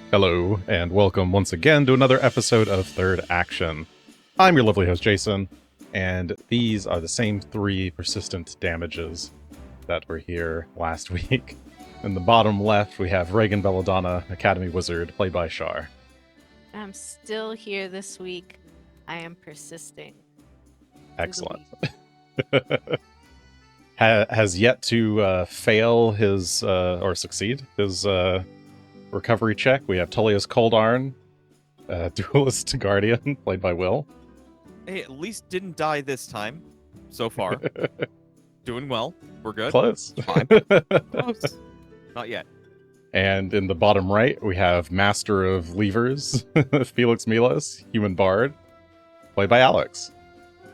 Hello, and welcome once again to another episode of Third Action. I'm your lovely host, Jason, and these are the same three persistent damages that were here last week. In the bottom left, we have Regan Belladonna, Academy Wizard, played by Char. I'm still here this week. I am persisting. Excellent. Has yet to fail his, or succeed, his recovery check. We have Tullios Couldarn, Duelist Guardian, played by Will. Hey, at least didn't die this time, so far. Doing well. We're good. Close. Fine. Close. Not yet. And in the bottom right, we have Master of Levers, Felix Milos, Human Bard, played by Alex.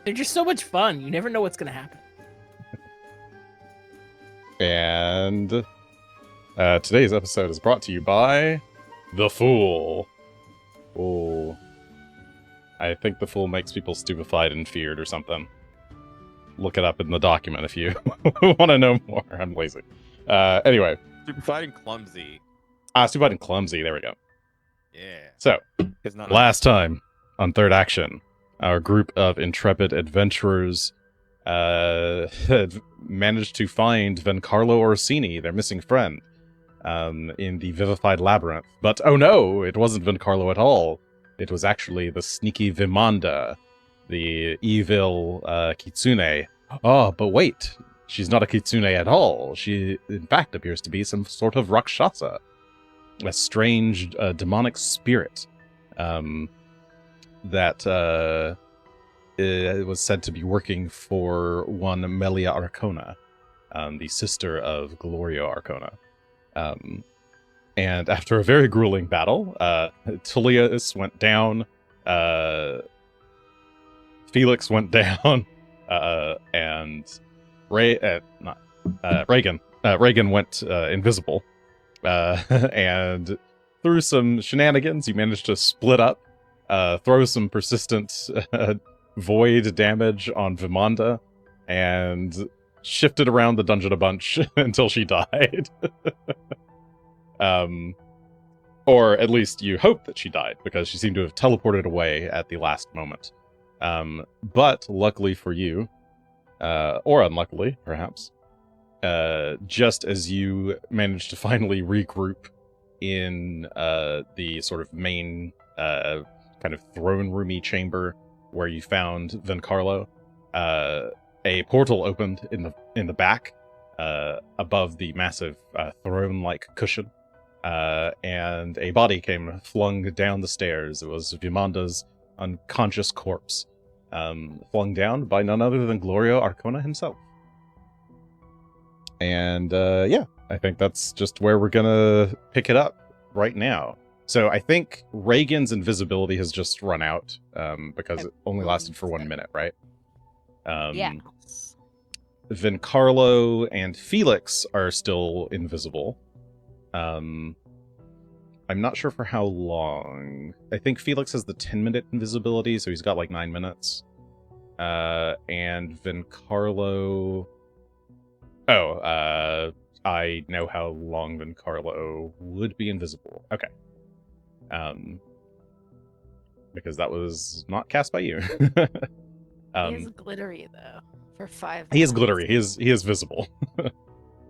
They're just so much fun. You never know what's going to happen. And today's episode is brought to you by The Fool. Oh, I think The Fool makes people stupefied and feared or something. Look it up in the document if you want to know more. I'm lazy. Anyway. Stupefied and clumsy. Stupefied and clumsy. There we go. Yeah. So, last time on Third Action, our group of intrepid adventurers had managed to find Vencarlo Orsini, their missing friend, in the Vivified Labyrinth. But oh no, it wasn't Vencarlo at all. It was actually the sneaky Vimanda, the evil kitsune. Oh, but wait, she's not a kitsune at all. She, in fact, appears to be some sort of rakshasa, a strange demonic spirit that it was said to be working for one Melia Arcona, the sister of Gloria Arcona. And after a very grueling battle, Tullios went down, Felix went down, and Regan went invisible. And through some shenanigans, you managed to split up, throw some persistent void damage on Vimanda, and shifted around the dungeon a bunch until she died. Or at least you hope that she died, because she seemed to have teleported away at the last moment. But luckily for you, or unluckily, perhaps, just as you managed to finally regroup in the sort of main kind of throne roomy chamber where you found Vencarlo, a portal opened in the back above the massive throne-like cushion, and a body came flung down the stairs. It was Vimanda's unconscious corpse, flung down by none other than Gloria Arcona himself. And yeah, I think that's just where we're gonna pick it up right now. So I think Reagan's invisibility has just run out, because it only lasted for 1 minute, right? Yeah. Vencarlo and Felix are still invisible. I'm not sure for how long. I think Felix has the 10-minute invisibility, so he's got like 9 minutes. And Vencarlo... I know how long Vencarlo would be invisible. Okay. Because that was not cast by you. He is glittery though. For 5 minutes. He is glittery. He is visible.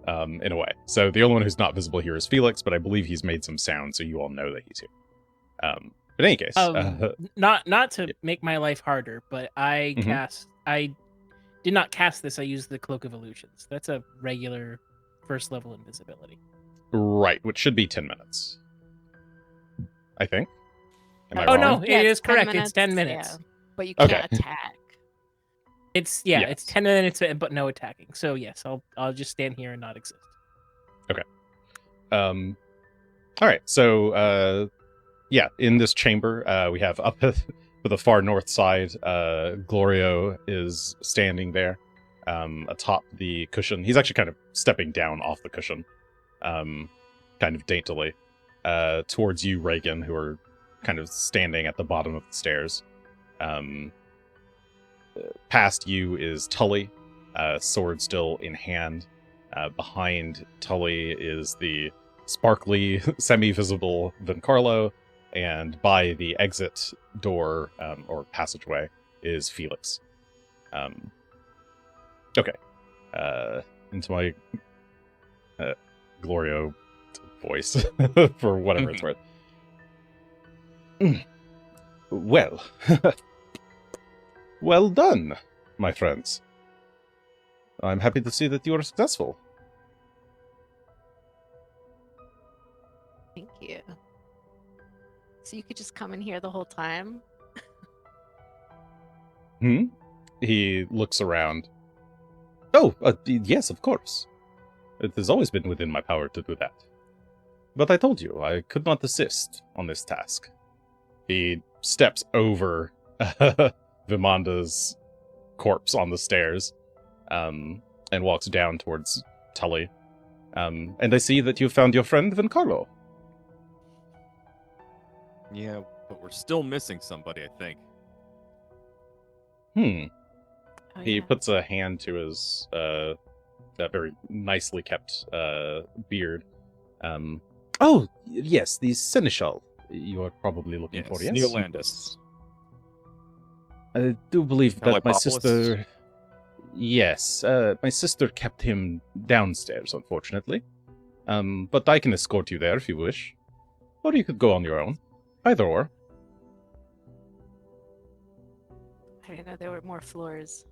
In a way. So the only one who's not visible here is Felix, but I believe he's made some sound, so you all know that he's here. But in any case, not to make my life harder, but I did not cast this. I used the Cloak of Illusions. That's a regular first level invisibility. Right, which should be 10 minutes. I think. Am I wrong? No, Yeah, it is correct. minutes, It's 10 minutes. yeah. But you can't Okay. attack. It's Yes. 10 minutes, but no attacking. So yes, I'll just stand here and not exist. All right, so yeah, in this chamber, we have up to the far north side, Glorio is standing there, atop the cushion. He's actually kind of stepping down off the cushion, kind of daintily, towards you, Regan, who are kind of standing at the bottom of the stairs. Past you is Tully, sword still in hand. Behind Tully is the sparkly, semi-visible Vencarlo, and by the exit door or passageway is Felix. Okay. Into my Glorio voice for whatever it's worth. Well, well done, my friends. I'm happy to see that you are successful. Thank you. So you could just come in here the whole time? He looks around. Oh, yes, of course. It has always been within my power to do that. But I told you, I could not assist on this task. He steps over Vimanda's corpse on the stairs, and walks down towards Tully. And I see that you found your friend Vencarlo. Yeah, but we're still missing somebody, I think. Oh, He yeah. puts a hand to his that very nicely kept beard. Oh, yes, the seneschal you are probably looking for, yes? Neolandis. I do believe that my Telepopolis? sister... Yes, my sister kept him downstairs, unfortunately. But I can escort you there if you wish. Or you could go on your own. Either or. I didn't know there were more floors.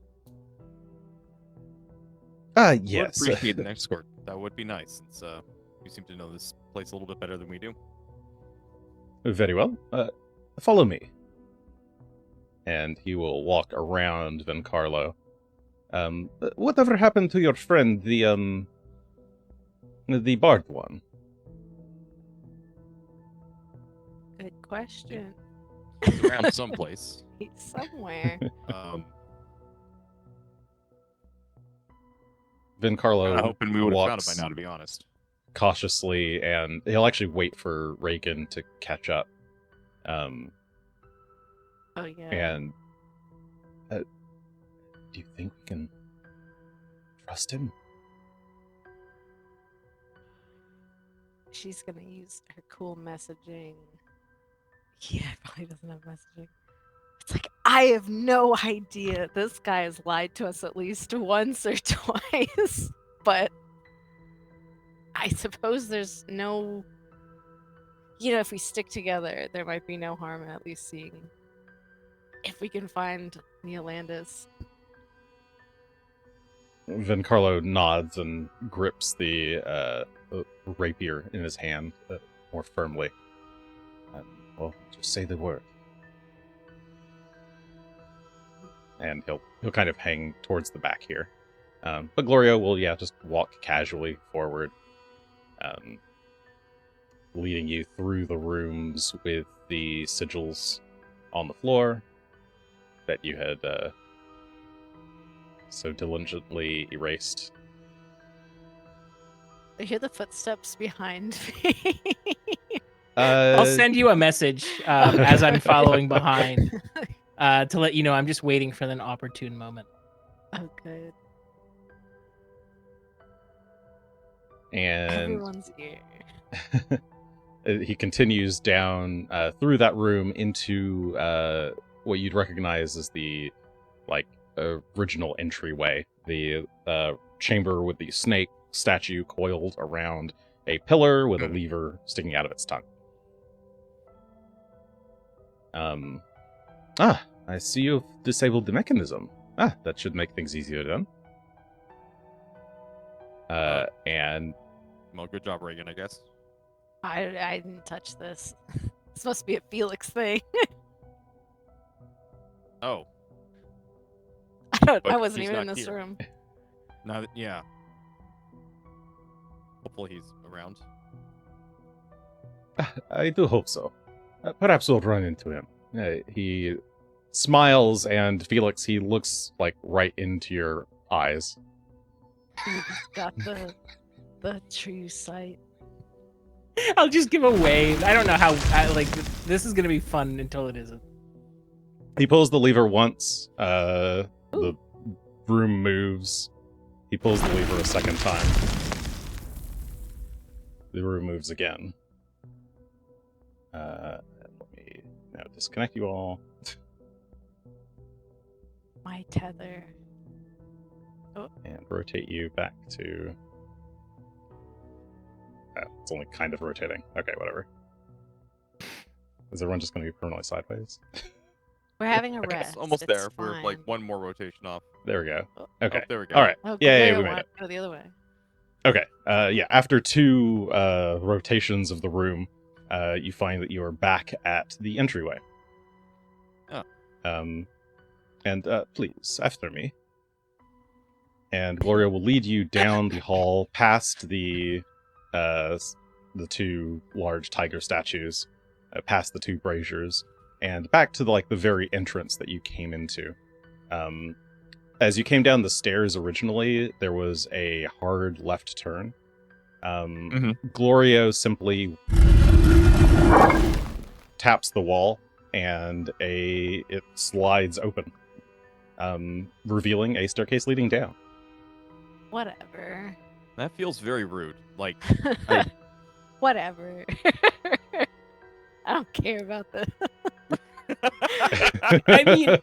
Yes. Would appreciate an escort. That would be nice, since you seem to know this place a little bit better than we do. Very well. Follow me. And he will walk around Vencarlo. Whatever happened to your friend, the bard one? Good question. He's around someplace. He's somewhere. Vencarlo I'm hoping we would have found it walks by now, to be honest. cautiously, and he'll actually wait for Regan to catch up. Oh yeah. And do you think we can trust him? She's gonna use her cool messaging. Yeah, probably doesn't have messaging. It's like, I have no idea. This guy has lied to us at least once or twice. But I suppose there's no... if we stick together, there might be no harm in at least seeing if we can find Neolandis. Vencarlo nods and grips the rapier in his hand more firmly. Well, just say the word. And he'll kind of hang towards the back here. But Gloria will, just walk casually forward, leading you through the rooms with the sigils on the floor that you had so diligently erased. I hear the footsteps behind me. I'll send you a message as I'm following behind to let you know I'm just waiting for an opportune moment. Oh, good. And Everyone's ear. he continues down through that room into what you'd recognize as the original entryway, the chamber with the snake statue coiled around a pillar with a lever sticking out of its tongue. I see you've disabled the mechanism. That should make things easier then. And Well, good job, Regan, I guess. I didn't touch this. This must be a Felix thing. Oh, I But wasn't he's even in not this here. room. now that, yeah. Hopefully he's around. I do hope so. Perhaps we'll run into him. He smiles, and Felix, he looks right into your eyes. He's got the true sight. I'll just give a wave. I don't know how. This is gonna be fun until it isn't. He pulls the lever once. The room moves. He pulls the lever a second time. the room moves again. Let me now disconnect you all. My tether. And rotate you back to... it's only kind of rotating. Okay, whatever. Is everyone just going to be permanently sideways? We're having a It's rest. almost It's there. We're like fine. one more rotation off. There we go. Oh, Okay. Oh, there we go. All right. Oh, Yeah, Gloria we made wanted it. to go the other way. Okay. Yeah, after 2 rotations of the room, you find that you are back at the entryway. Oh. And please, after me. And Gloria will lead you down the hall past the 2 large tiger statues, past the 2 braziers, and back to the very entrance that you came into. As you came down the stairs originally, there was a hard left turn. Gloria simply taps the wall, and it slides open, revealing a staircase leading down. Whatever. That feels very rude. Like, Whatever. I don't care about the. I mean,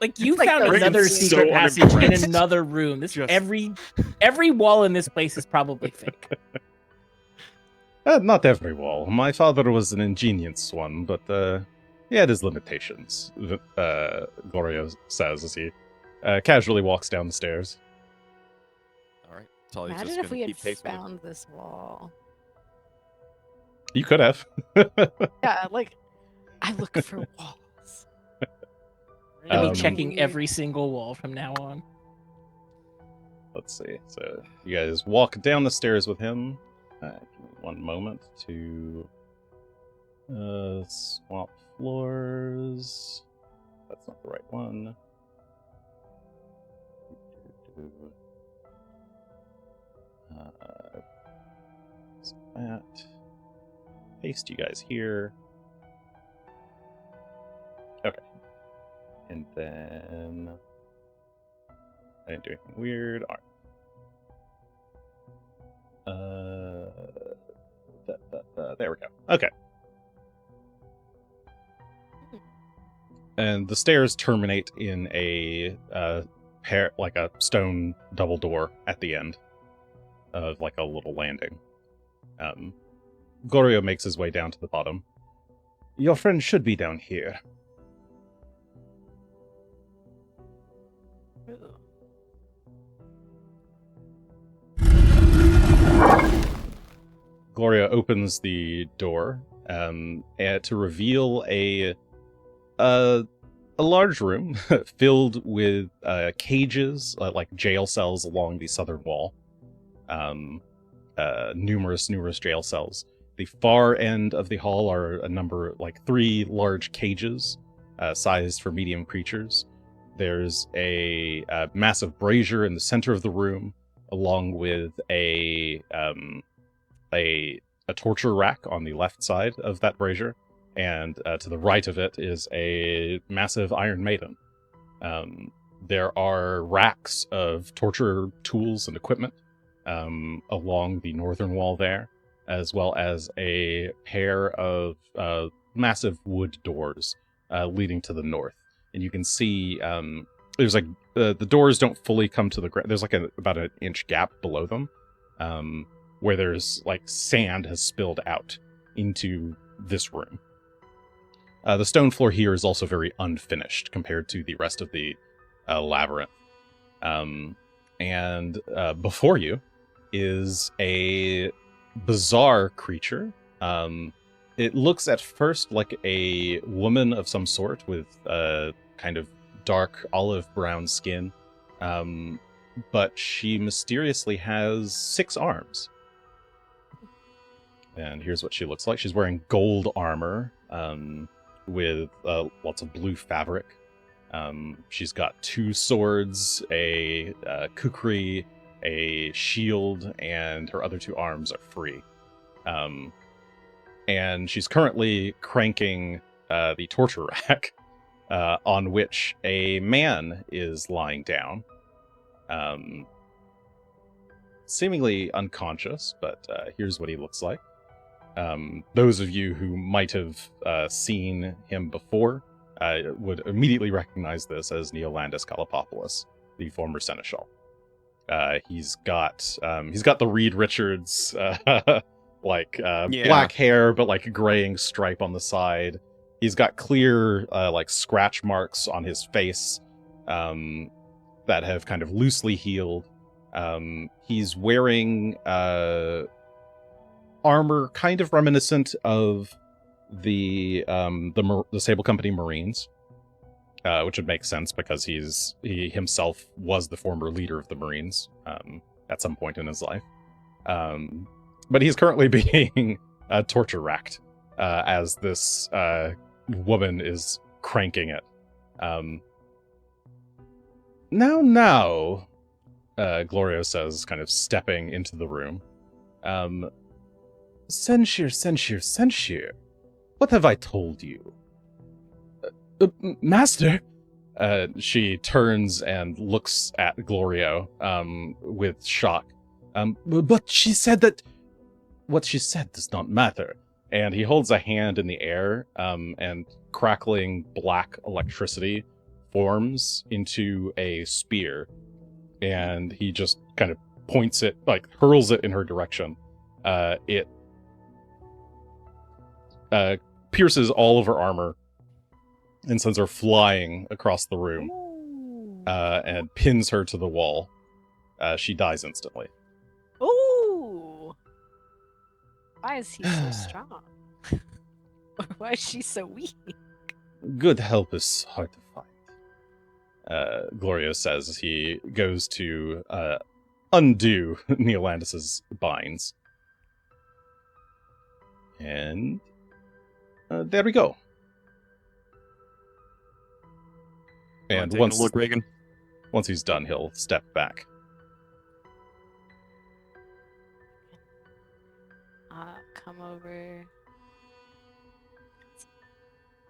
like you Like found the another Regan's secret so passage in unimpressed. another room. This Just- every wall in this place is probably fake. Not every wall. My father was an ingenious one, but he had his limitations, Gloria says as he casually walks down the stairs. all right. Tully's Imagine just if we gonna had keep pace with it. found this wall. You could have. Yeah, like I look for walls. I'll be Um, checking Weird. every single wall from now on. Let's see. So you guys walk down the stairs with him. Give me one moment to swap floors. That's not the right one. So that. Paste you guys here. Okay. And then I didn't do anything weird. All right. There we go. Okay. And the stairs terminate in a stone double door at the end of a little landing. Glorio makes his way down to the bottom. Your friend should be down here. Gloria opens the door and to reveal a large room filled with cages, like jail cells along the southern wall. Numerous jail cells. The far end of the hall are a number, 3 large cages, sized for medium creatures. There's a massive brazier in the center of the room, along with a torture rack on the left side of that brazier, and to the right of it is a massive Iron Maiden. There are racks of torture tools and equipment along the northern wall there, as well as a pair of massive wood doors leading to the north. And you can see there's the doors don't fully come to the ground. There's about an inch gap below them, where there's sand has spilled out into this room. The stone floor here is also very unfinished compared to the rest of the labyrinth. And before you is a bizarre creature. It looks at first like a woman of some sort with kind of dark olive brown skin, but she mysteriously has 6 arms. And here's what she looks like. She's wearing gold armor with lots of blue fabric. She's got 2 swords, a kukri, a shield, and her other 2 arms are free. And she's currently cranking the torture rack, on which a man is lying down. seemingly unconscious, but here's what he looks like. Those of you who might have seen him before would immediately recognize this as Neolandus Kalapopoulos, the former seneschal. He's got the Reed Richards black hair, but like a graying stripe on the side. He's got clear like scratch marks on his face that have kind of loosely healed. He's wearing armor kind of reminiscent of the Sable Company Marines, which would make sense because he himself was the former leader of the Marines at some point in his life. But he's currently being torture racked as this woman is cranking it. Now, Glorio says, kind of stepping into the room. Censure. What have I told you? Master? She turns and looks at Glorio with shock. But she said that... What she said does not matter. And he holds a hand in the air, and crackling black electricity forms into a spear. And he just kind of points it, like hurls it in her direction. It pierces all of her armor and sends her flying across the room, and pins her to the wall. She dies instantly. Ooh! Why is he so strong? Or why is she so weak? Good help is hard to find. Glorio says as he goes to undo Neolandus's binds. And there we go. And once look, Regan. Once he's done, he'll step back. Come over.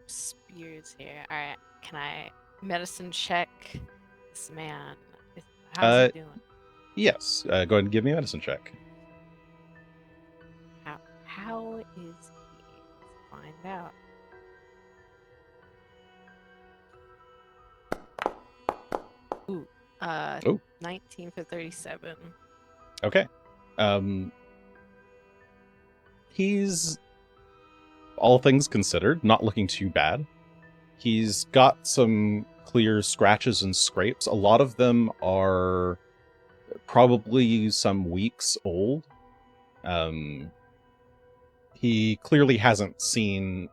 Spears here. Alright, can I medicine check this man? How's he doing? Yes, go ahead and give me a medicine check. How is he? Let's find out. Ooh, 19 for 37. Okay. He's, all things considered, not looking too bad. He's got some clear scratches and scrapes. A lot of them are probably some weeks old. He clearly hasn't seen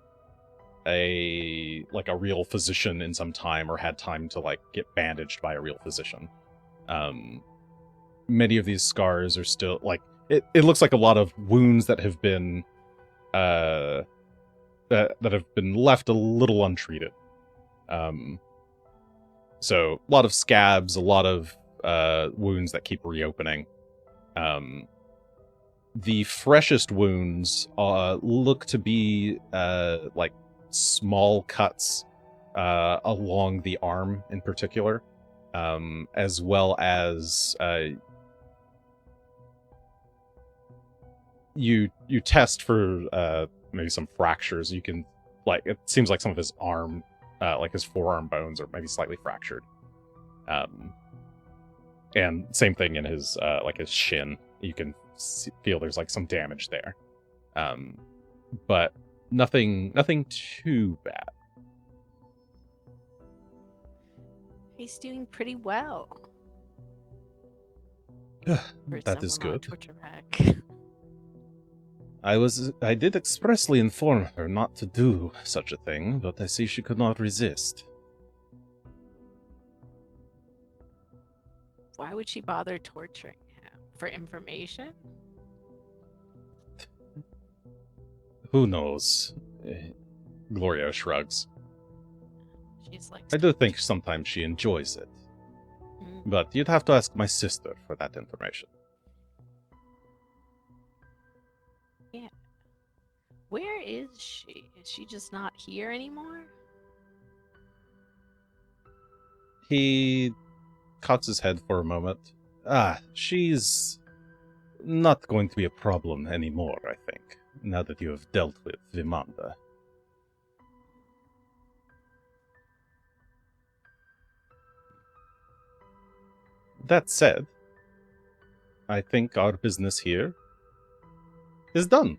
a real physician in some time, or had time to get bandaged by a real physician. Many of these scars are still it looks like a lot of wounds that have been that have been left a little untreated. So a lot of scabs, a lot of wounds that keep reopening. The freshest wounds look to be small cuts along the arm in particular, as well as you test for maybe some fractures. You can it seems like some of his arm, his forearm bones are maybe slightly fractured, and same thing in his his shin. You can feel there's some damage there, but nothing too bad. He's doing pretty well. That is good. Torture rack. I did expressly inform her not to do such a thing, but I see she could not resist. Why would she bother torturing him? For information? Who knows? Glorio shrugs. She's I do think sometimes she enjoys it. But you'd have to ask my sister for that information. Yeah. Where is she? Is she just not here anymore? He cocks his head for a moment. She's not going to be a problem anymore, I think, now that you have dealt with Vimanda. That said, I think our business here is done,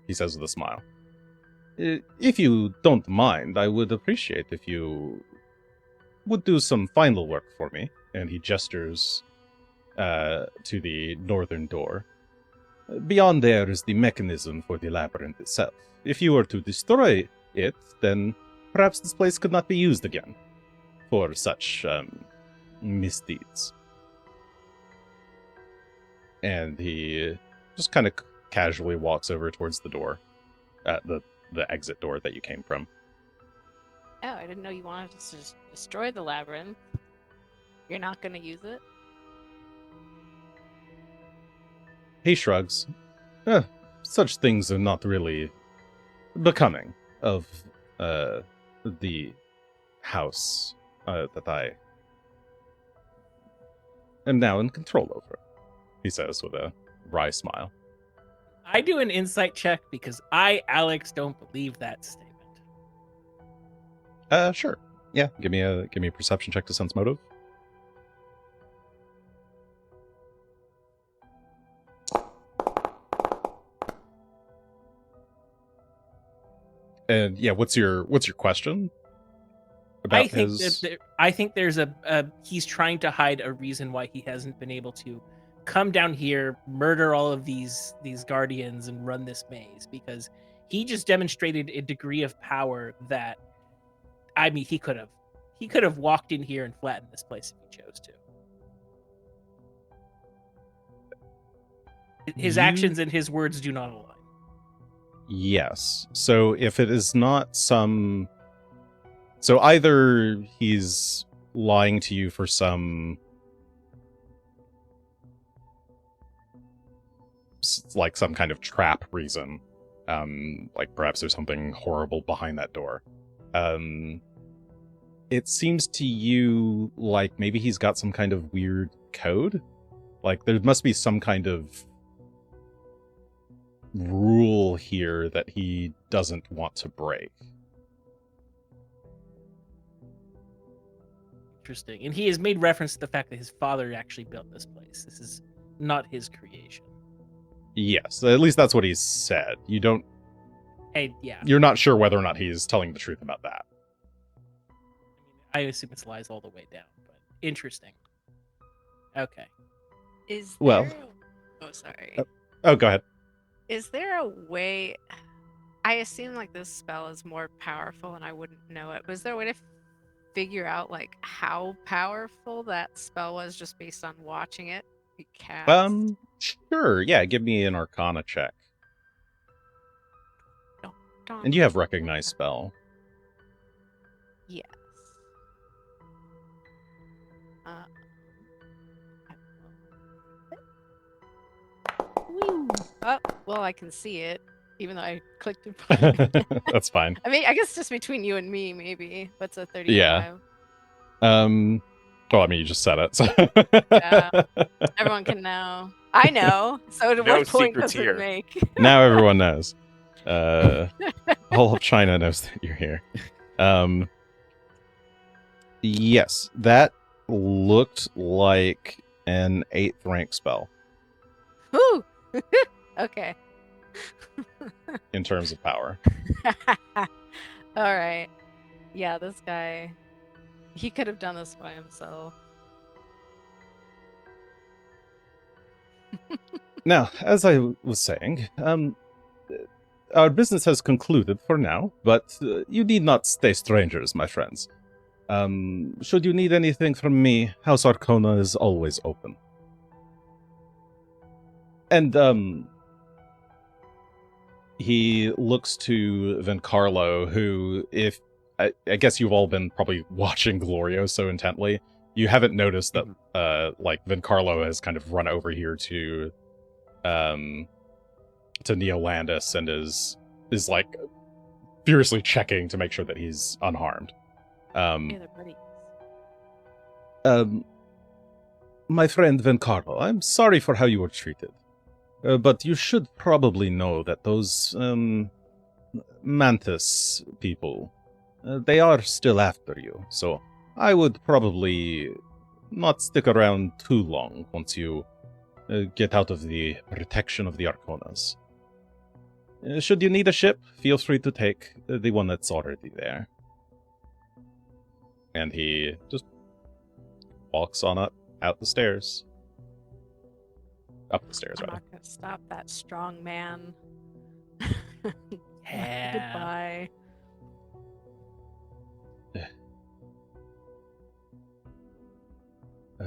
he says with a smile. If you don't mind, I would appreciate if you would do some final work for me. And he gestures to the northern door. Beyond there is the mechanism for the labyrinth itself. If you were to destroy it, then perhaps this place could not be used again for such misdeeds. And he just kind of casually walks over towards the door, the exit door that you came from. Oh, I didn't know you wanted to just destroy the labyrinth. You're not going to use it? He shrugs. Such things are not really becoming of the house that I am now in control over, he says with a wry smile. I do an insight check because I, Alex, don't believe that statement. Sure. Yeah, give me a perception check to sense motive. And yeah, what's your question about I think there's a he's trying to hide a reason why he hasn't been able to come down here, murder all of these guardians, and run this maze, because he just demonstrated a degree of power that, I mean, he could have walked in here and flattened this place if he chose to. His actions and his words do not align. Yes. So if it is not some... So either he's lying to you for some... like some kind of trap reason. Like perhaps there's something horrible behind that door. It seems to you like maybe he's got some kind of weird code. Like there must be some kind of rule here that he doesn't want to break. Interesting. And he has made reference to the fact that his father actually built this place. This is not his creation. Yes, at least that's what he said. You don't... Hey, yeah. You're not sure whether or not he's telling the truth about that. I assume it's lies all the way down, but interesting. Okay. Is Well... there Oh, sorry. Oh, go ahead. Is there a way... I assume like this spell is more powerful and I wouldn't know it. But is there a way to figure out like how powerful that spell was just based on watching it be cast? Sure. Yeah, give me an Arcana check. And you have Recognize Spell. Yes. Oh, well, I can see it, even though I clicked it. That's fine. I mean, I guess just between you and me, maybe. What's a 35? Yeah. Well, I mean, you just said it. So. Yeah. Everyone can know. I know. So No what point secrets does here. it make? Now everyone knows. All of China knows that you're here. Yes, that looked like an 8th rank spell Whew. Okay. in terms of power. All right. Yeah, this guy, he could have done this by himself. Now, as I was saying, our business has concluded for now, but you need not stay strangers, my friends. Should you need anything from me, House Arcona is always open. And, he looks to Vencarlo, who, if... I guess you've all been probably watching Glorio so intently, you haven't noticed that, like, Vencarlo has kind of run over here to Neolandis and is like furiously checking to make sure that he's unharmed. Yeah, they're buddies. My friend Vencarlo, I'm sorry for how you were treated. But you should probably know that those mantis people, they are still after you. So I would probably not stick around too long once you get out of the protection of the Arconas. Should you need a ship, feel free to take the one that's already there. And he just walks on up, out the stairs. Up the stairs, I'm rather. not gonna stop that strong man. Yeah. Goodbye.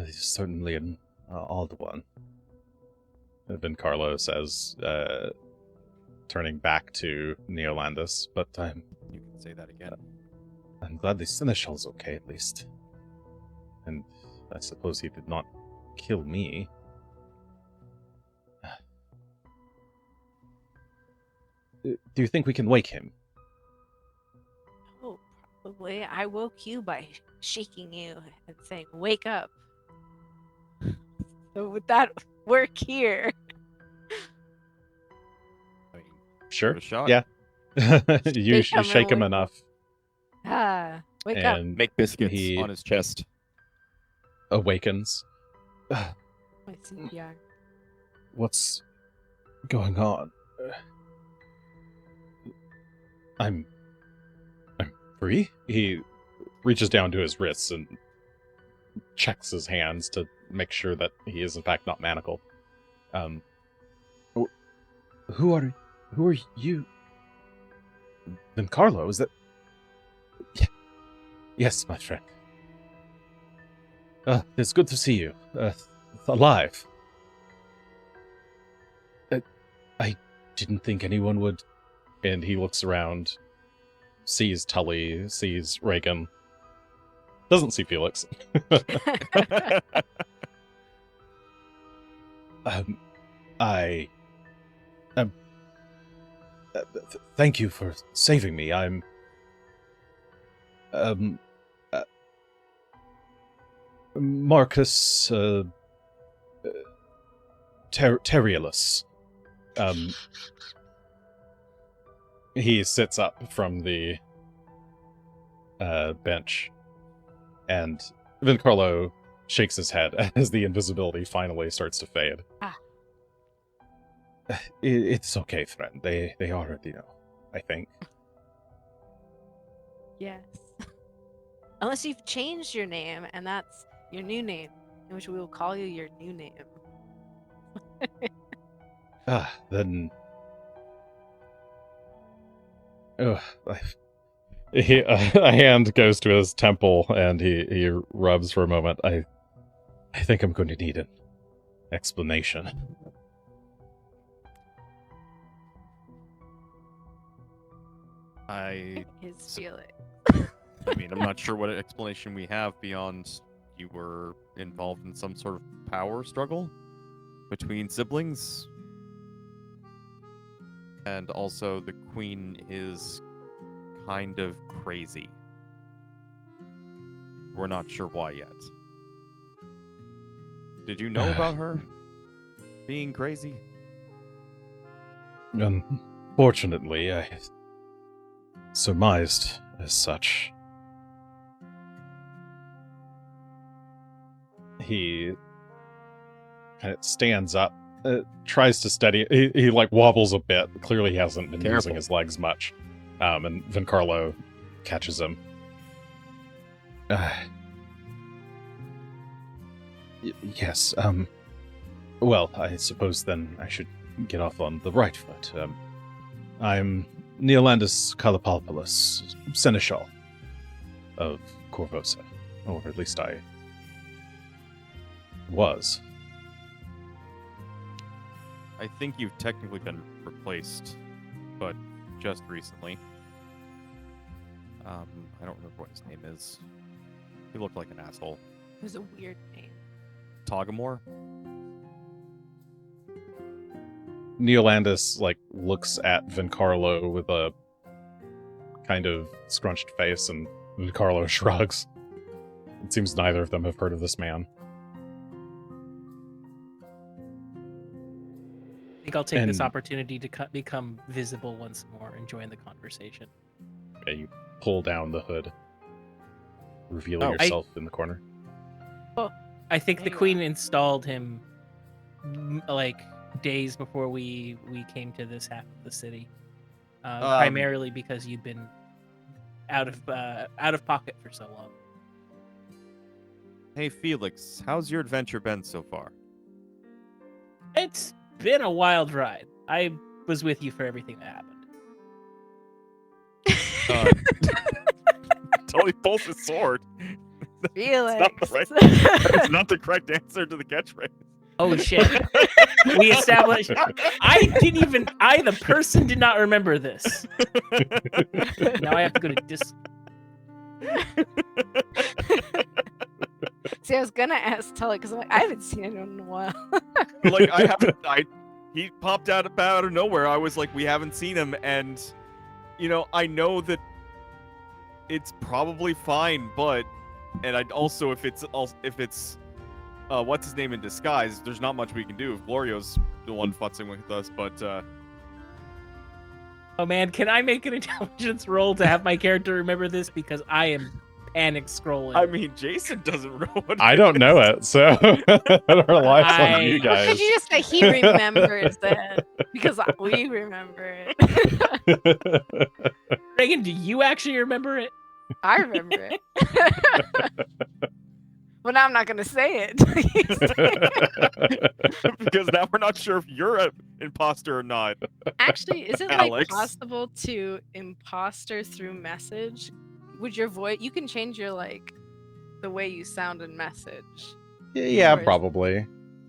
He's certainly an odd one. Then Carlo says, turning back to Neolandis, but You can say that again. I'm glad the Seneschal's okay, at least. And I suppose he did not kill me. Do you think we can wake him? Oh, probably. I woke you by shaking you and saying, "Wake up." So would that work here? I mean, Sure. give it a shot. Yeah. you Shake him shake him and wake enough, Wake up. and Make biscuits He- on his chest. awakens. My CPR. What's going on? I'm free? He reaches down to his wrists and checks his hands to make sure that he is in fact not manacled. Who are you? Then Carlo, is that? Yeah. Yes, my friend. It's good to see you. Alive. I didn't think anyone would. And he looks around, sees Tully, sees Regan. Doesn't see Felix. Thank you for saving me. I'm Marcus Terriolus. He sits up from the bench, and Vincarlo shakes his head as the invisibility finally starts to fade. Ah. It's okay, friend. They already know, I think. Yes. Unless you've changed your name and that's your new name, in which we will call you your new name. Then... a hand goes to his temple and he rubs for a moment. I think I'm going to need an explanation. His Felix. I mean, I'm not sure what explanation we have beyond you were involved in some sort of power struggle between siblings. And also, the queen is kind of crazy. We're not sure why yet. Did you know about her being crazy? Unfortunately, I surmised as such. He kind of stands up, tries to steady. He like wobbles a bit. Clearly, he hasn't been using his legs much. And Vincarlo catches him. Yes. Well, I suppose then I should get off on the right foot. I'm Neolandis Calipalpalus, Seneschal of Corvosa, or at least I was. I think you've technically been replaced, but just recently. I don't remember what his name is. He looked like an asshole. It was a weird name. Togamore? Neolandis looks at Vincarlo with a kind of scrunched face, and Vincarlo shrugs. It seems neither of them have heard of this man. I think I'll take this And- opportunity to become visible once more and join the conversation. Yeah, you pull down the hood, revealing Oh. yourself in the corner. I think the There you queen are. installed him like days before we came to this half of the city, primarily because you'd been out of pocket for so long. Hey, Felix, how's your adventure been so far? It's been a wild ride. I was with you for everything that happened. Totally pulls his sword. Felix. That's not the correct answer to the catchphrase. Oh shit! We established. The person did not remember this. Now I have to go to See, I was gonna ask Tully because I'm like, I haven't seen anyone in a while. Like he popped out of nowhere. I was like, we haven't seen him, and I know that it's probably fine, but I also if it's what's his name in disguise, there's not much we can do if Glorio's the one futzing with us, but Oh man, can I make an intelligence roll to have my character remember this? Because I am panic scrolling. I mean, Jason doesn't know what I don't know it, so it relies on you I- guys. Could you just say he remembers it? Because we remember it. Regan, do you actually remember it? I remember it. Well, now I'm not gonna say it. because now we're not sure if you're an imposter or not. Actually, is it like Alex. possible to imposter through message? Would your voice? You can change your the way you sound in message. Yeah, Or is- probably.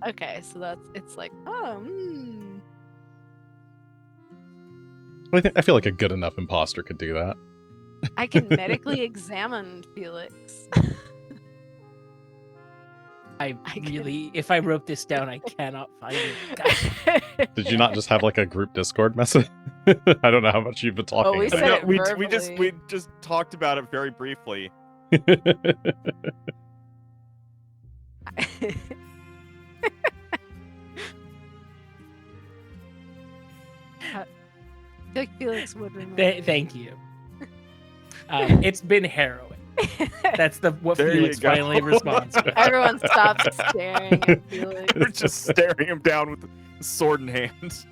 Okay, so it's like, oh, I feel like a good enough imposter could do that. I can medically examine Felix. I can- really, if I wrote this down, I cannot find it. God. Did you not just have like a group Discord message? I don't know how much you've been talking we about. said No, it we just talked about it very briefly. I feel like Felix would remember. Thank you. It's been harrowing. That's what There you Felix go. finally responds with. Everyone stops staring at Felix. They're just staring him down with the sword in hand.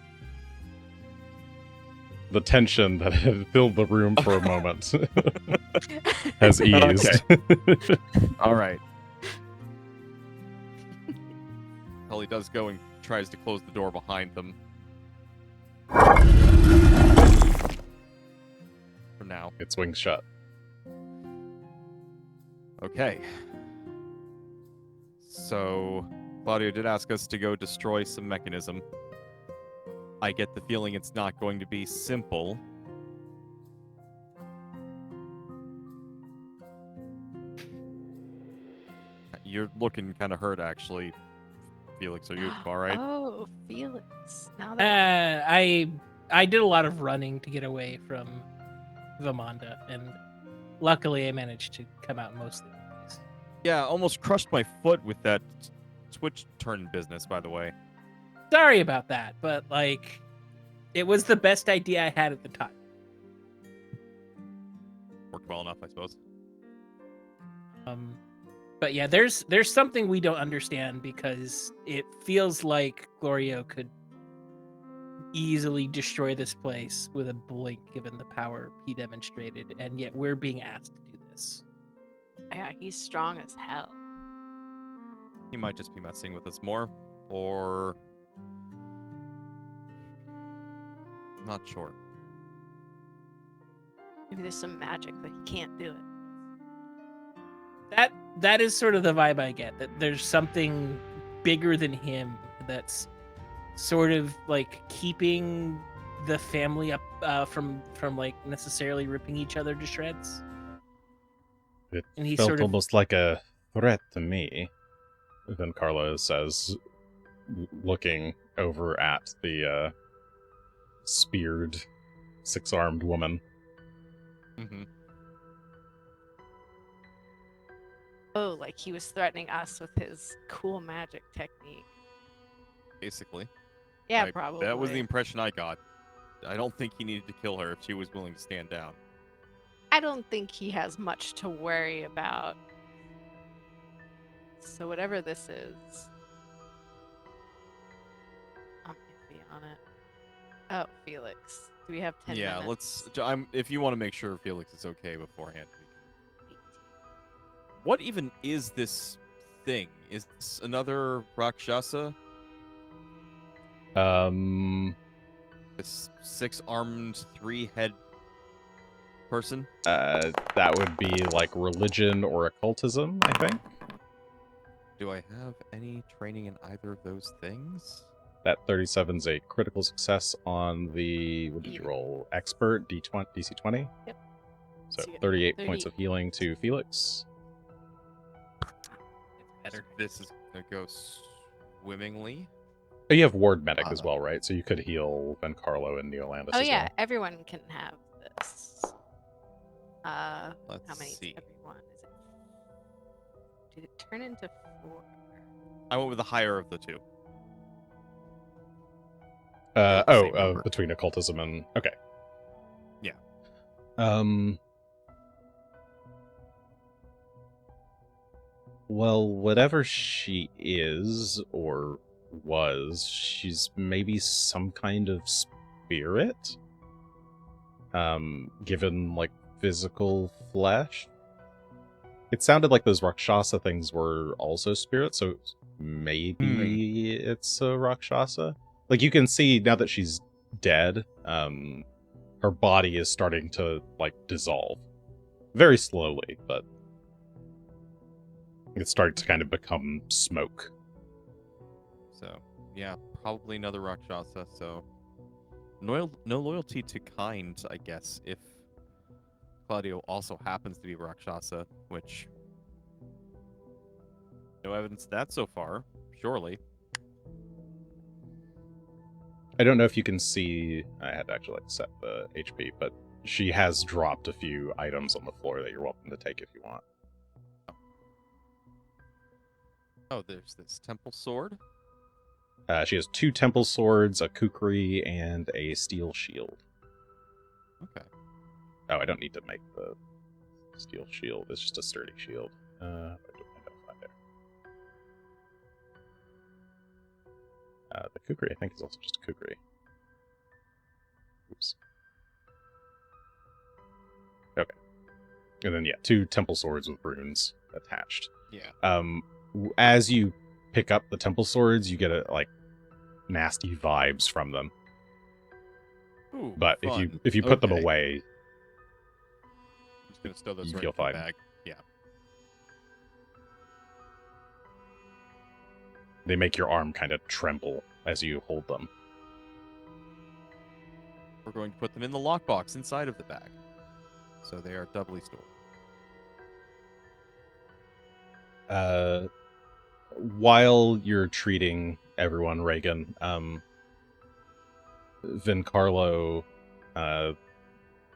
The tension that had filled the room for a moment has eased. All right. Tully does go and tries to close the door behind them. For now. It swings shut. Okay. So, Claudio did ask us to go destroy some mechanism. I get the feeling it's not going to be simple. You're looking kind of hurt, actually, Felix. Are you all right? Oh, Felix. Now that I did a lot of running to get away from Vamanda, and luckily I managed to come out mostly with these. Yeah, almost crushed my foot with that Twitch turn business, by the way. Sorry about that, but it was the best idea I had at the time. Worked well enough, I suppose. But yeah, there's something we don't understand because it feels like Glorio could easily destroy this place with a blink given the power he demonstrated, and yet we're being asked to do this. yeah, he's strong as hell. He might just be messing with us more, or... I'm not sure. Maybe there's some magic that he can't do it. That is sort of the vibe I get, that there's something bigger than him that's sort of keeping the family up from necessarily ripping each other to shreds. It And he felt sort of almost like a threat to me. Then Carla says, looking over at the speared, six-armed woman. Mm-hmm. Oh, like he was threatening us with his cool magic technique. Basically. Yeah, I- probably. That was the impression I got. I don't think he needed to kill her if she was willing to stand down. I don't think he has much to worry about. So whatever this is, I'm iffy on it. Oh, Felix. Do we have 10 Yeah, minutes? if you want to make sure Felix is okay beforehand. What even is this thing? Is this another Rakshasa? This 6-armed, 3-head person? That would be like religion or occultism, I think. Do I have any training in either of those things? That 37's a critical success on the, what did you roll? Expert, D20, DC20? Yep. So So you get 38 30. points of healing to Felix. Better. This is gonna go swimmingly. Oh, you have Ward Medic as well, right? So you could heal Ben Carlo and Neolandis Oh as yeah, well. everyone can have this. Let's How many see. is everyone? Is it? Did it turn into 4? I went with the higher of the two. They're the same number. Between occultism and... Okay. Yeah. Well, whatever she is, or was, she's maybe some kind of spirit? Given, like, physical flesh? It sounded like those Rakshasa things were also spirits, so maybe it's a Rakshasa? Like, you can see, now that she's dead, her body is starting to, like, dissolve. Very slowly, but it's starting to kind of become smoke. So, yeah, probably another Rakshasa, so... No loyalty to kind, I guess, if Claudio also happens to be Rakshasa, which... No evidence of that so far, surely. I don't know if you can see... I had to actually like, set the HP, but she has dropped a few items on the floor that you're welcome to take if you want. Oh, there's this temple sword. She has 2 temple swords, a kukri, and a steel shield. Okay. Oh, I don't need to make the steel shield. It's just a sturdy shield. Where did I find it? The kukri, I think, is also just a kukri. Oops. Okay. And then, yeah, 2 temple swords with runes attached. Yeah. As you pick up the temple swords, you get like nasty vibes from them. Ooh, But fun. if you put them Okay. away, I'm just gonna stow those you right feel in the fine. bag. Yeah. they make your arm kind of tremble as you hold them. We're going to put them in the lockbox inside of the bag. So they are doubly stored. While you're treating everyone, Regan, Vincarlo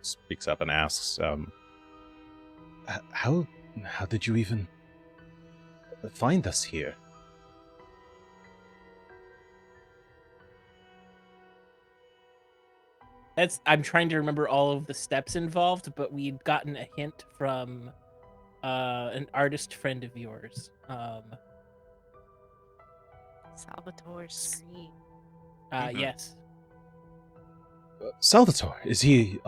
speaks up and asks, how did you even find us here? I'm trying to remember all of the steps involved, but we'd gotten a hint from an artist friend of yours. Salvatore's scream. Yes. Salvatore, is he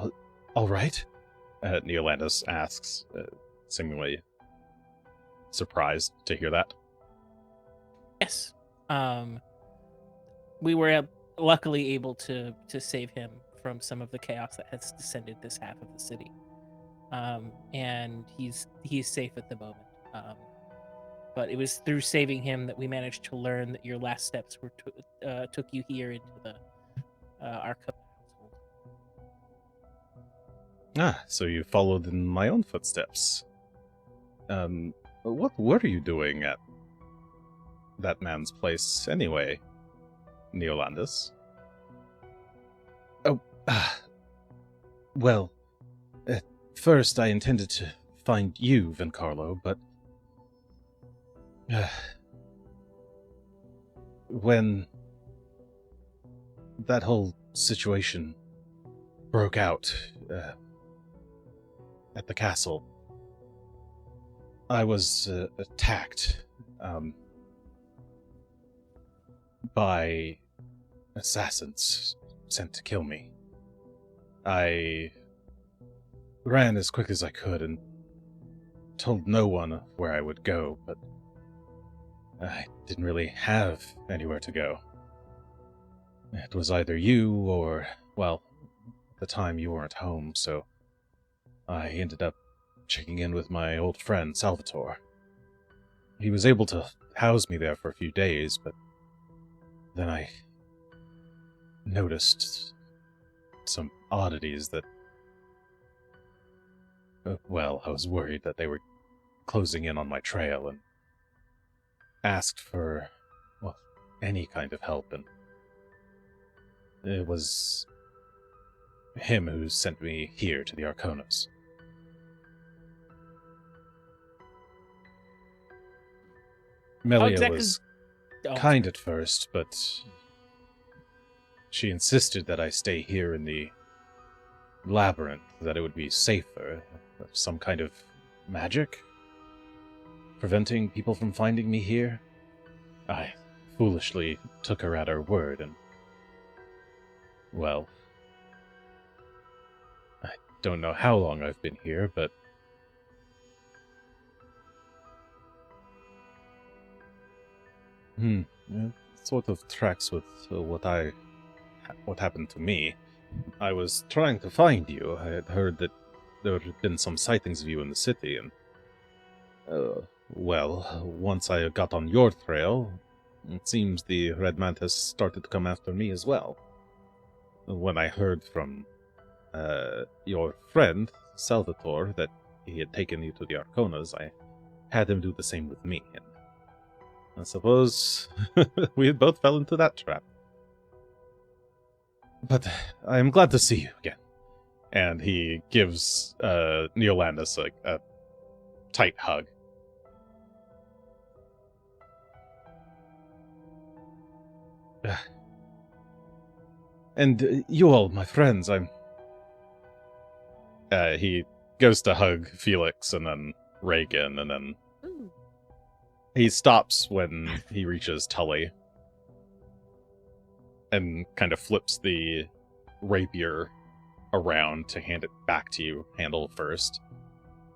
all right? Neolandis asks, seemingly surprised to hear that. Yes. We were luckily able to save him from some of the chaos that has descended this half of the city. And he's safe at the moment. But it was through saving him that we managed to learn that your last steps were took you here into the our household. Ah, so you followed in my own footsteps. What were you doing at that man's place anyway, Neolandis? Oh, well, at first I intended to find you, Vincarlo, but when that whole situation broke out at the castle, I was attacked by assassins sent to kill me. I ran as quick as I could and told no one where I would go, but I didn't really have anywhere to go. It was either you or, well, at the time you weren't home, so I ended up checking in with my old friend, Salvatore. He was able to house me there for a few days, but then I noticed some oddities that, well, I was worried that they were closing in on my trail and asked for, well, any kind of help, and it was him who sent me here to the Arconas. Melia was kind at first, but she insisted that I stay here in the labyrinth, that it would be safer. Some kind of magic preventing people from finding me here. I foolishly took her at her word, and, well, I don't know how long I've been here, but it sort of tracks with what happened to me. I was trying to find you. I had heard that there had been some sightings of you in the city, and, well, once I got on your trail, it seems the Red Mantis started to come after me as well. When I heard from your friend, Salvatore, that he had taken you to the Arconas, I had him do the same with me, and I suppose we both fell into that trap. But I am glad to see you again. And he gives Neolandus a tight hug. And you all, my friends, he goes to hug Felix and then Regan, and then he stops when he reaches Tully and kind of flips the rapier around to hand it back to you, handle first.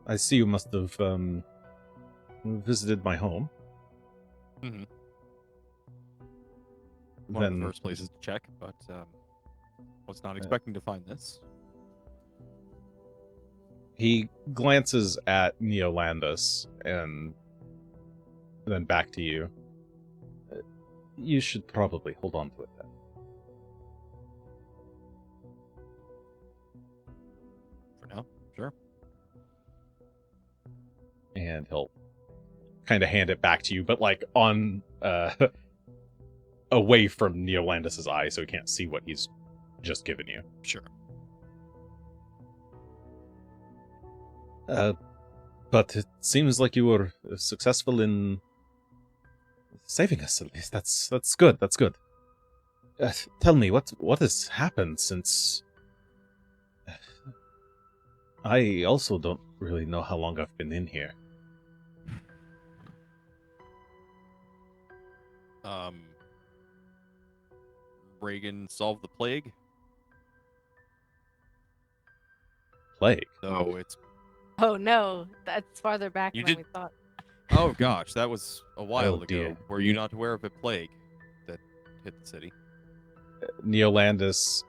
I see you must have visited my home. Mm-hmm. One of the first places to check, but was not expecting to find this. He glances at Neolandus and then back to you. You should probably hold on to it then. For now, sure. And he'll kind of hand it back to you, but like on away from Neolandus's eye, so he can't see what he's just given you. Sure. But it seems like you were successful in saving us, at least. That's good. That's good. Tell me, what has happened since... I also don't really know how long I've been in here. Regan solved the plague. Plague? So it's... Oh no, that's farther back than we thought. Oh gosh, that was a while ago. Dear. Were you not aware of a plague that hit the city? Neolandus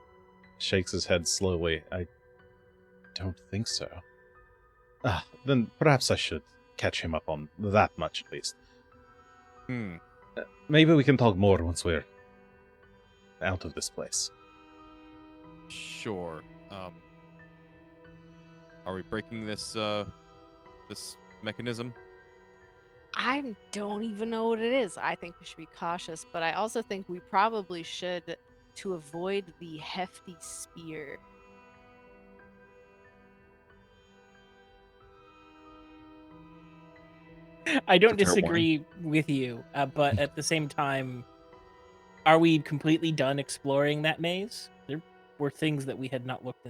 shakes his head slowly. I don't think so. Then perhaps I should catch him up on that much, at least. Maybe we can talk more once we're out of this place. Sure. Are we breaking this this mechanism? I don't even know what it is. I think we should be cautious, but I also think we probably should, to avoid the hefty spear. I don't disagree with you, but at the same time, Are we completely done exploring that maze? There were things that we had not looked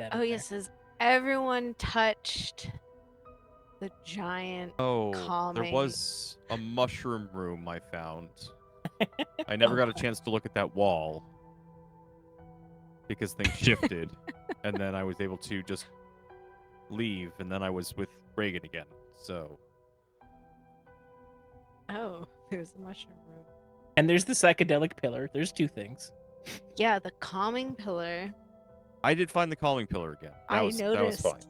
at. Oh in yes, has everyone touched the giant Oh, calming? there was a mushroom room I found. I never got a chance to look at that wall because things shifted, and then I was able to just leave, and then I was with Regan again. So Oh, there's a mushroom room. And there's the psychedelic pillar. There's two things. Yeah, the calming pillar. I did find the calling pillar again. That was noticed. fine.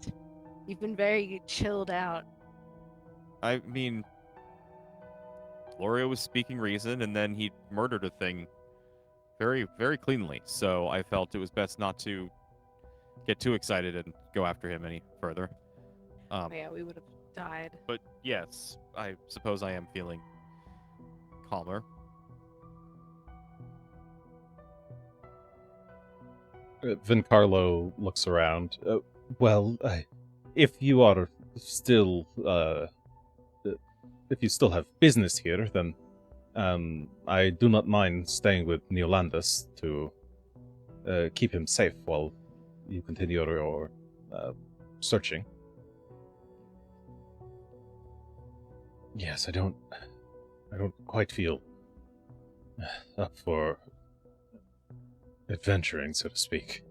You've been very chilled out. I mean, Gloria was speaking reason, and then he murdered a thing very, very cleanly. So I felt it was best not to get too excited and go after him any further. Yeah, we would have died. But yes, I suppose I am feeling calmer. Vincarlo looks around. Well, if you are still, if you still have business here, then I do not mind staying with Neolandus to keep him safe while you continue your searching. Yes, I don't quite feel up for adventuring, so to speak.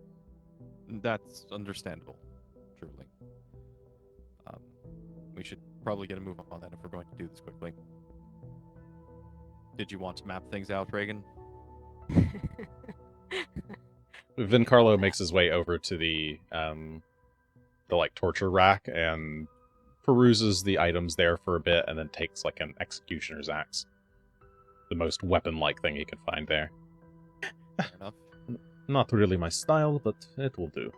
That's understandable, truly. We should probably get a move on that if we're going to do this quickly. Did you want to map things out, Regan? Vincarlo makes his way over to the like torture rack and peruses the items there for a bit, and then takes like an executioner's axe, the most weapon-like thing he can find there. Fair enough. Not really my style, but it will do.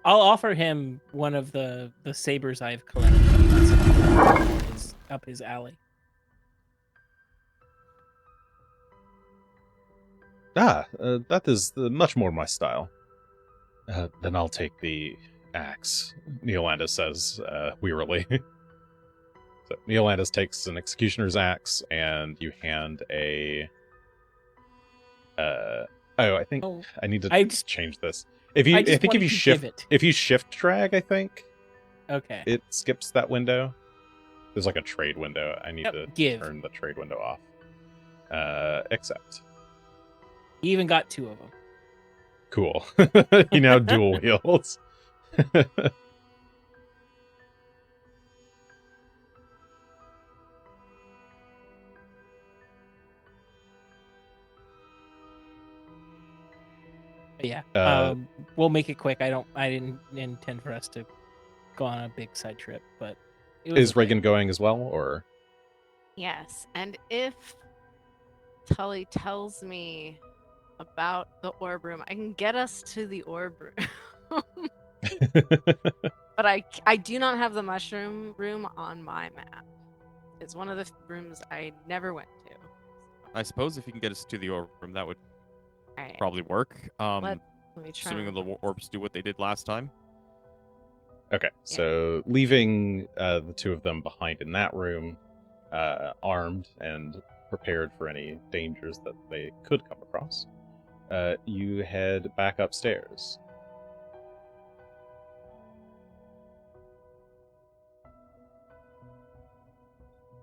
I'll offer him one of the sabers I've collected. Up his alley. That is much more my style. Then I'll take the axe, Neolandus says wearily. So Neolandus takes an executioner's axe, and you hand a... I think I need to change this. If you shift drag, I think. Okay. It skips that window. There's like a trade window. I need to turn the trade window off. Accept. He even got two of them. Cool. You now dual wheels. Yeah. We'll make it quick. I didn't intend for us to go on a big side trip, but is Regan going as well, or? Yes, and if Tully tells me about the orb room, I can get us to the orb room. But I do not have the mushroom room on my map. It's one of the rooms I never went to. I suppose if you can get us to the orb room, that would Right. probably work. Let me try. Assuming the orbs do what they did last time. Okay, so leaving the two of them behind in that room, armed and prepared for any dangers that they could come across, you head back upstairs.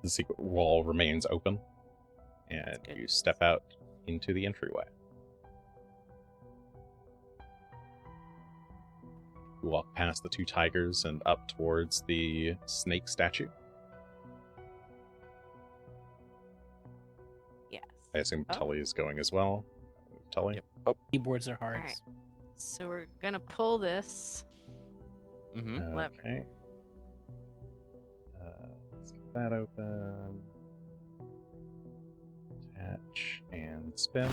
The secret wall remains open, and you step out into the entryway. You walk past the two tigers and up towards the snake statue. Yes. I assume Tully is going as well. Tully? Yep. Oh, keyboards are hard. Right. So we're gonna pull this lever. Okay. Let's get that open. Attach and spin.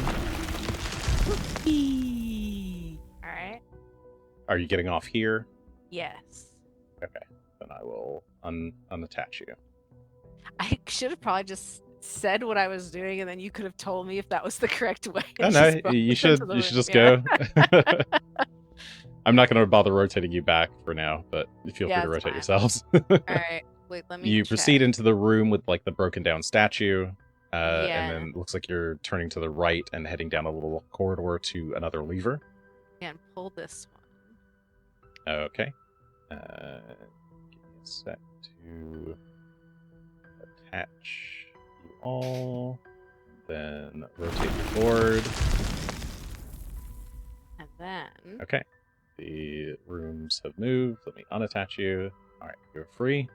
All right. Are you getting off here? Yes. Okay. Then I will unattach you. I should have probably just said what I was doing, and then you could have told me if that was the correct way. Oh no, you should just go. I'm not going to bother rotating you back for now, but feel free to rotate fine. yourselves. All right. Wait, let me You proceed into the room with like the broken down statue. Yeah. And then it looks like you're turning to the right and heading down a little corridor to another lever. And pull this one. Okay. Give me a sec to attach you all. Then rotate your board. And then Okay. The rooms have moved. Let me unattach you. All right, you're free.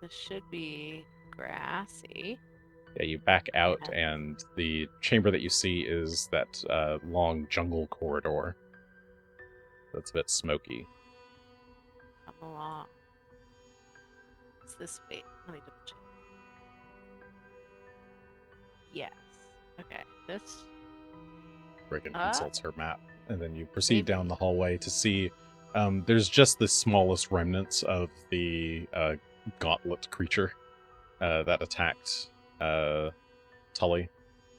this should be grassy. Yeah, you back out, and the chamber that you see is that long jungle corridor. That's a bit smoky. Come along. It's this way. Let me double check. Yes. Okay. This. Regan consults her map, and then you proceed Maybe. down the hallway to see there's just the smallest remnants of the gauntlet creature that attacked Tully.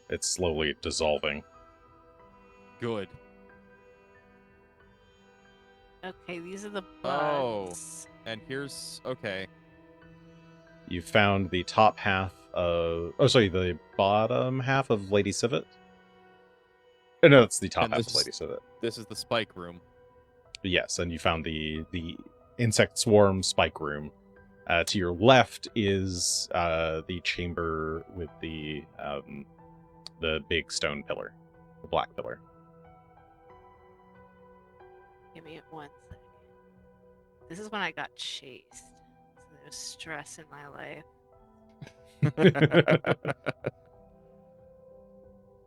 It's slowly dissolving. Good. Okay, these are the Oh. bugs. And here's okay. You found the top half of... Oh, sorry, the bottom half of Lady Civet? Oh, no, it's the top And half this of Lady Civet. This is the spike room. Yes, and you found the insect swarm spike room. To your left is the chamber with the big stone pillar, the black pillar. Give me 1 second. This is when I got chased. So there's stress in my life.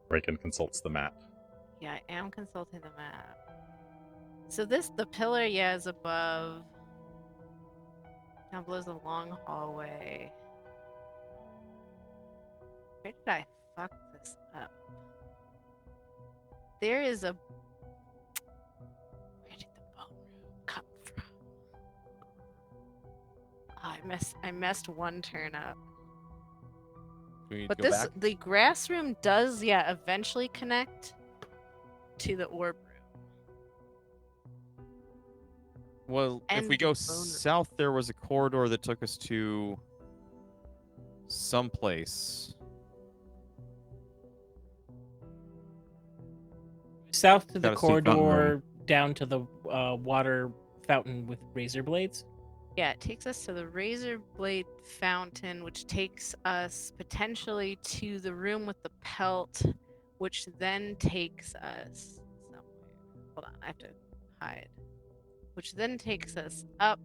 Regan consults the map. Yeah, I am consulting the map. So the pillar, yeah, is above. Down below is a long hallway. Where did I fuck this up? There is a. Where did the bone room come from? Oh, I messed one turn up. Do we need But to go this back? the grass room does, yeah, eventually connect to the orb room. Well, if And we go the bone room. south, there was a corridor that took us to someplace. South to the Gotta see fountain corridor, down to the water fountain with razor blades. Yeah, it takes us to the razor blade fountain, which takes us potentially to the room with the pelt, which then takes us somewhere. Hold on, I have to hide. Which then takes us up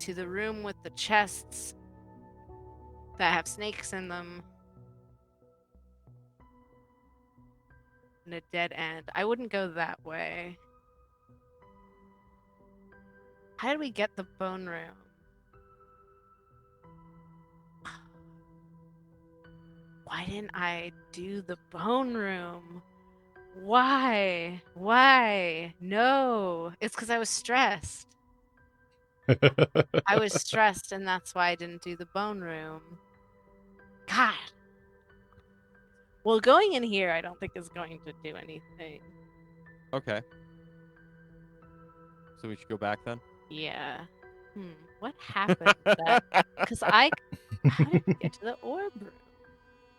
to the room with the chests that have snakes in them. And a dead end. I wouldn't go that way. How did we get the bone room? Why didn't I do the bone room? Why? Why? No. It's because I was stressed. I was stressed, and that's why I didn't do the bone room. God. Well, going in here, I don't think is going to do anything. Okay. So we should go back then? Yeah. What happened? Because how did we get to the orb room?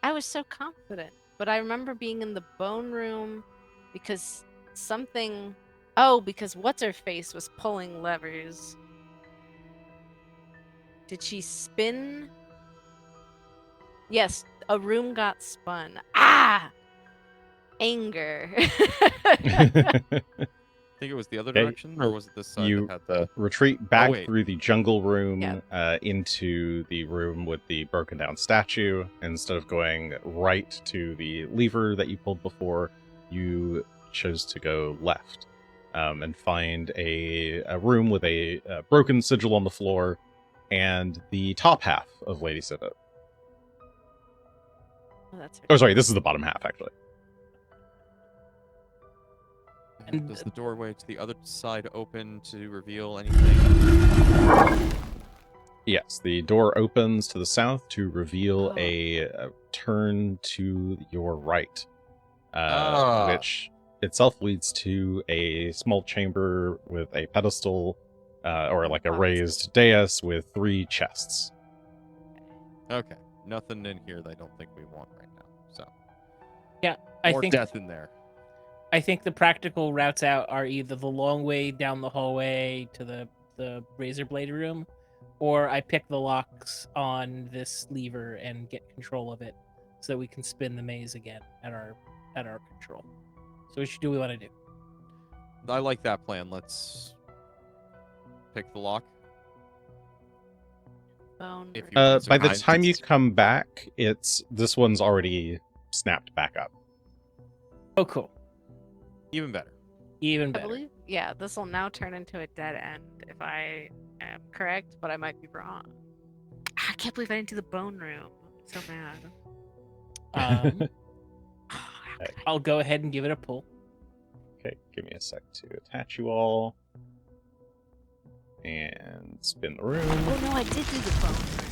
I was so confident, but I remember being in the bone room because something. Oh, because what's her face was pulling levers. Did she spin? Yes, a room got spun. Ah! Anger. I think it was the other Okay. direction, or was it this side You- that had the... Retreat back wait. through the jungle room Yeah. into the room with the broken down statue. Instead of going right to the lever that you pulled before, you chose to go left and find a room with a broken sigil on the floor and the top half of Lady Civet. Oh, that's her. Oh, sorry, this is the bottom half, actually. And does the doorway to the other side open to reveal anything? Yes, the door opens to the south to reveal Oh. a turn to your right, Ah. which itself leads to a small chamber with a pedestal or like a Box. raised dais with 3 chests. Okay. Nothing in here that I don't think we want right now. So I more think death in there. I think the practical routes out are either the long way down the hallway to the razor blade room, or I pick the locks on this lever and get control of it, so that we can spin the maze again at our control. So which do we want to do? I like that plan. Let's pick the lock. Bone. If you room. want to By the survive. time you come back, this one's already snapped back up. Oh, cool. Even better. Even I better. believe, yeah, this will now turn into a dead end if I am correct, but I might be wrong. I can't believe I didn't do the bone room. I'm so mad. How could I- I'll go ahead and give it a pull. Okay, give me a sec to attach you all. And spin the room. Oh no, I did do the bone room.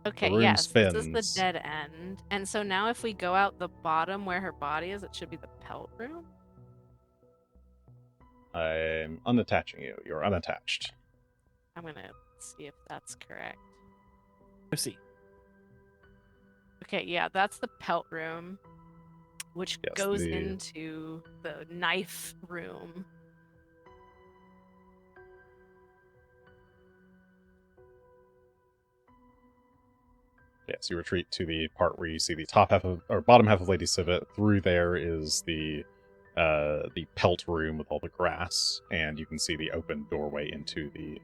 Okay, room yes, this is spins. the dead end. And so now if we go out the bottom where her body is, it should be the pelt room? I'm unattaching you. You're unattached. I'm gonna see if that's correct. Proceed. Okay, yeah, that's the pelt room, which Yes, goes the- into the knife room. Yes, you retreat to the part where you see the top half of or bottom half of Lady Civet. Through there is the pelt room with all the grass, and you can see the open doorway into the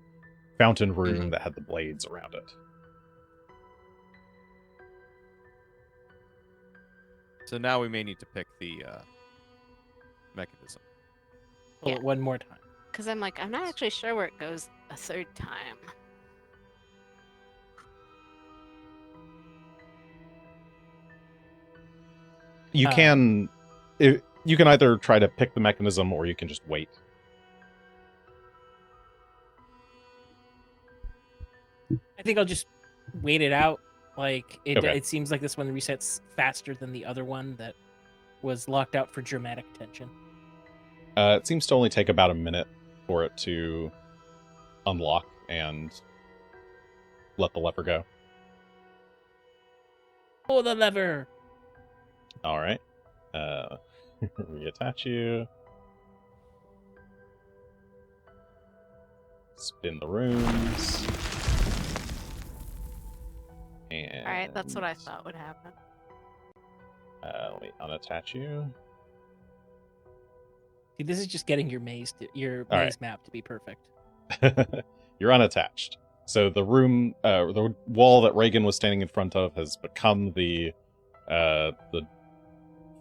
fountain room that had the blades around it. So now we may need to pick the mechanism. Pull Yeah. it one more time. Because I'm like, I'm not actually sure where it goes a third time. You can you can either try to pick the mechanism or you can just wait. I think I'll just wait it out. Like Okay. it seems like this one resets faster than the other one that was locked out for dramatic tension. It seems to only take about a minute for it to unlock and let the lever go. Pull the lever. All right. Reattach you. Spin the rooms. And Alright, that's what I thought would happen. Let me unattach you. See, this is just getting your maze All right. map to be perfect. You're unattached. So the room, the wall that Regan was standing in front of has become the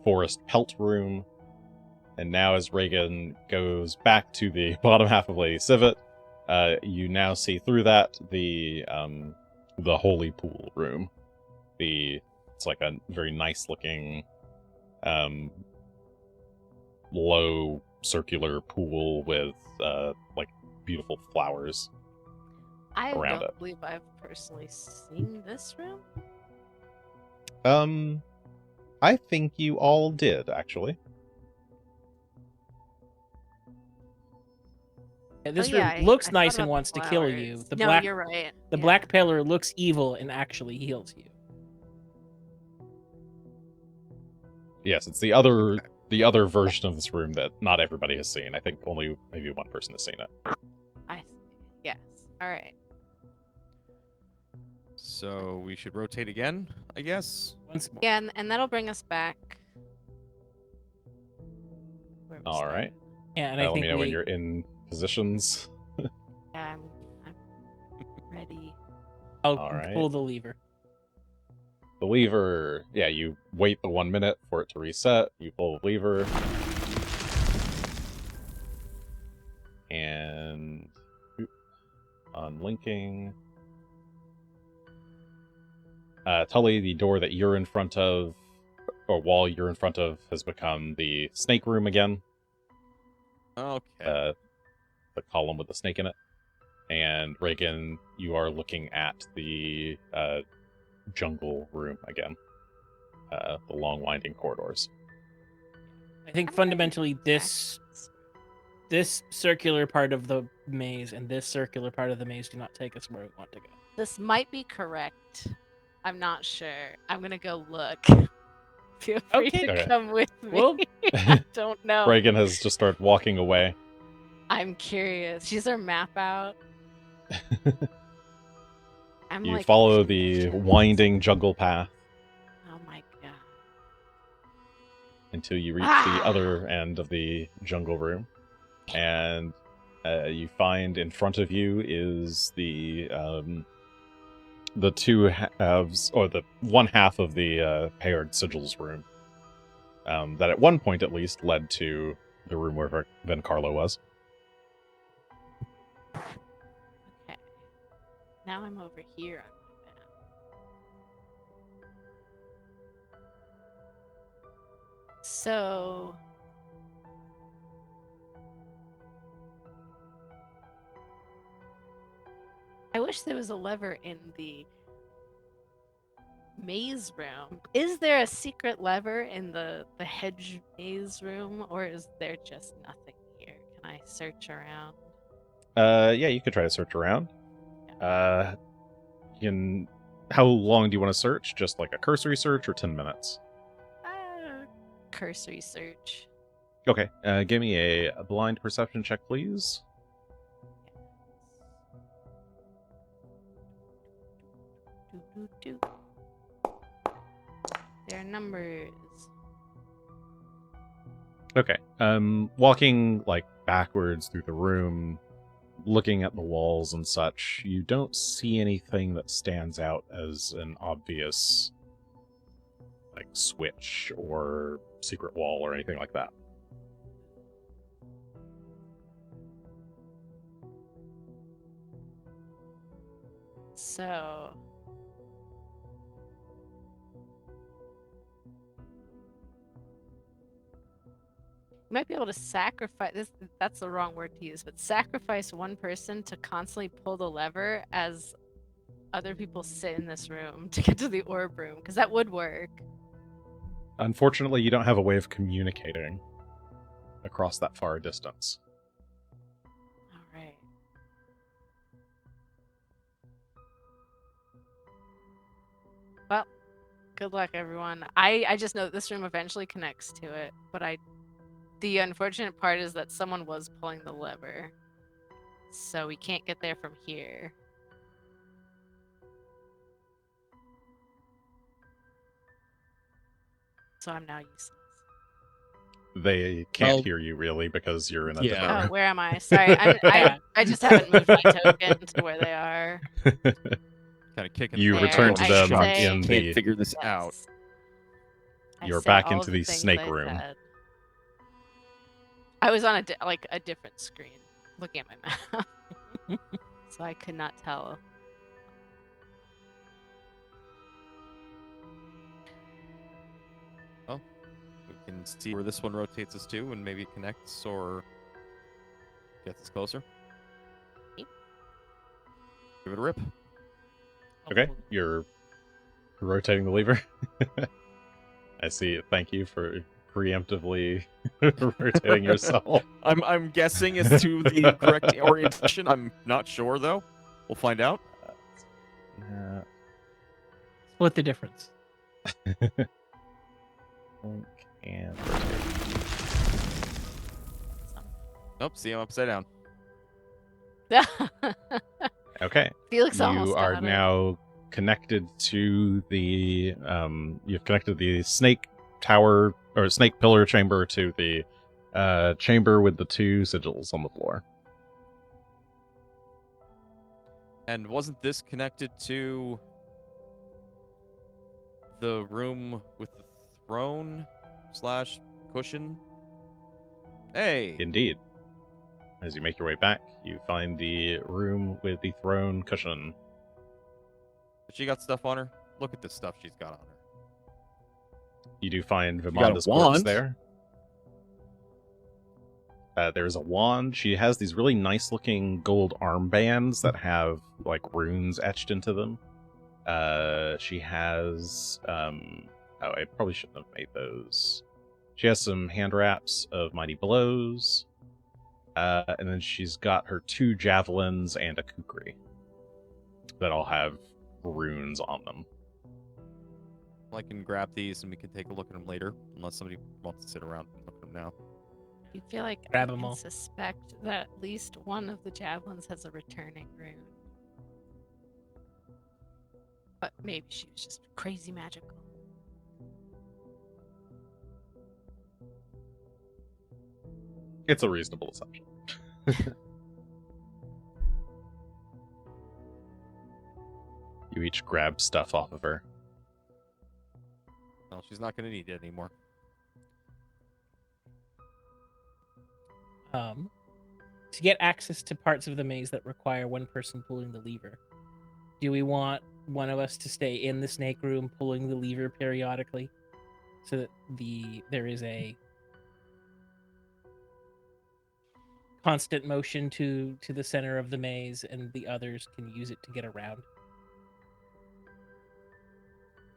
forest pelt room. And now as Regan goes back to the bottom half of Lady Civet, you now see through that the holy pool room. It's like a very nice looking low circular pool with like beautiful flowers I around don't it. believe I've personally seen this room. I think you all did, actually. Yeah, this Oh, yeah, room looks I nice thought and about wants the to kill you. flowers. The No, black you're right. the Yeah. black pillar looks evil and actually heals you. Yes, it's the other version of this room that not everybody has seen. I think only maybe one person has seen it. Yes. Alright. So we should rotate again, I guess. Once more. Yeah, and that'll bring us back. where we All right. started. Yeah, and I Let think me know when we you're in positions. Yeah, I'm ready. I'll All right. pull the lever. The lever, yeah, you wait the 1 minute for it to reset. You pull the lever. And unlinking. Tully, the door that you're in front of, or wall you're in front of, has become the snake room again. Okay. The column with the snake in it. And Regan, you are looking at the jungle room again. The long winding corridors. I think I'm fundamentally gonna this circular part of the maze and this circular part of the maze do not take us where we want to go. This might be correct. I'm not sure. I'm gonna go look. Feel free Okay. to Okay. come with me. Well, I don't know. Regan has just started walking away. I'm curious. She's her map out. I'm You like follow the convinced. winding jungle path Oh my god. until you reach Ah! the other end of the jungle room, and you find in front of you is the two halves, or the one half of the paired sigils room. That at one point at least led to the room where Vencarlo was. Okay. Now I'm over here on my map. So I wish there was a lever in the maze room. Is there a secret lever in the hedge maze room, or is there just nothing here? Can I search around? Yeah, you could try to search around. How long do you want to search? Just like a cursory search, or 10 minutes? Cursory search. Okay, give me a blind perception check, please. Do. Their numbers. Okay. Walking like backwards through the room, looking at the walls and such, you don't see anything that stands out as an obvious like switch or secret wall or anything like that. So you might be able to sacrifice this. That's the wrong word to use, but sacrifice one person to constantly pull the lever as other people sit in this room to get to the orb room, because that would work. Unfortunately, you don't have a way of communicating across that far distance. All right. Well, good luck, everyone. I just know that this room eventually connects to it, but the unfortunate part is that someone was pulling the lever, so we can't get there from here. So I'm now useless. They can't Well, hear you really because you're in a Yeah. different Oh, room. where am I? Sorry, I just haven't moved my token to where they are. Kind of kicking. You the return butt. to them say- in Can't the. figure this out. Yes. I You're said back all into the the things snake I room. said. I was on a different screen, looking at my map, so I could not tell. We can see where this one rotates us to, and maybe it connects or gets us closer. Yep. Give it a rip. Okay, you're rotating the lever. I see. Thank you for preemptively rotating yourself. I'm guessing as to the correct orientation. I'm not sure though. We'll find out. Split the difference. And Nope. See, I'm upside down. okay, Felix almost you are got it. now connected to the. You've connected the snake tower or snake pillar chamber to the chamber with the two sigils on the floor. And wasn't this connected to the room with the throne / cushion? Hey. Indeed. As you make your way back, you find the room with the throne cushion. But she got stuff on her. Look at the stuff she's got on her. You do find got a Vimanda's corpse wand. there. There's a wand. She has these really nice looking gold armbands that have like runes etched into them. She has oh, I probably shouldn't have made those. She has some hand wraps of mighty blows, and then she's got her 2 javelins and a kukri that all have runes on them. I can grab these and we can take a look at them later, unless somebody wants to sit around and look at them now. You feel like Grab I 'em can all. suspect that at least one of the javelins has a returning rune. But maybe she was just crazy magical. It's a reasonable assumption. You each grab stuff off of her. Well, she's not going to need it anymore. To get access to parts of the maze that require one person pulling the lever, do we want one of us to stay in the snake room pulling the lever periodically, so that there is a constant motion to the center of the maze, and the others can use it to get around?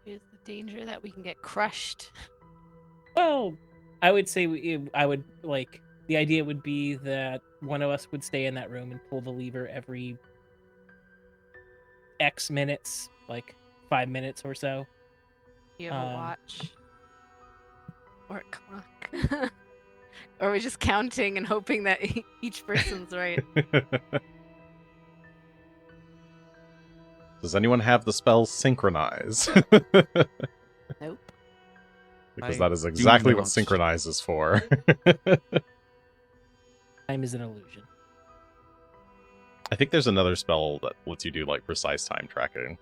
Is the danger that we can get crushed? Well, I would say the idea would be that one of us would stay in that room and pull the lever every X minutes, like 5 minutes or so. Do you have a watch? Or a clock? Or are we just counting and hoping that each person's right? Does anyone have the spell Synchronize? Nope. Because I that is do exactly what not. Synchronize is for. Time is an illusion. I think there's another spell that lets you do like precise time tracking.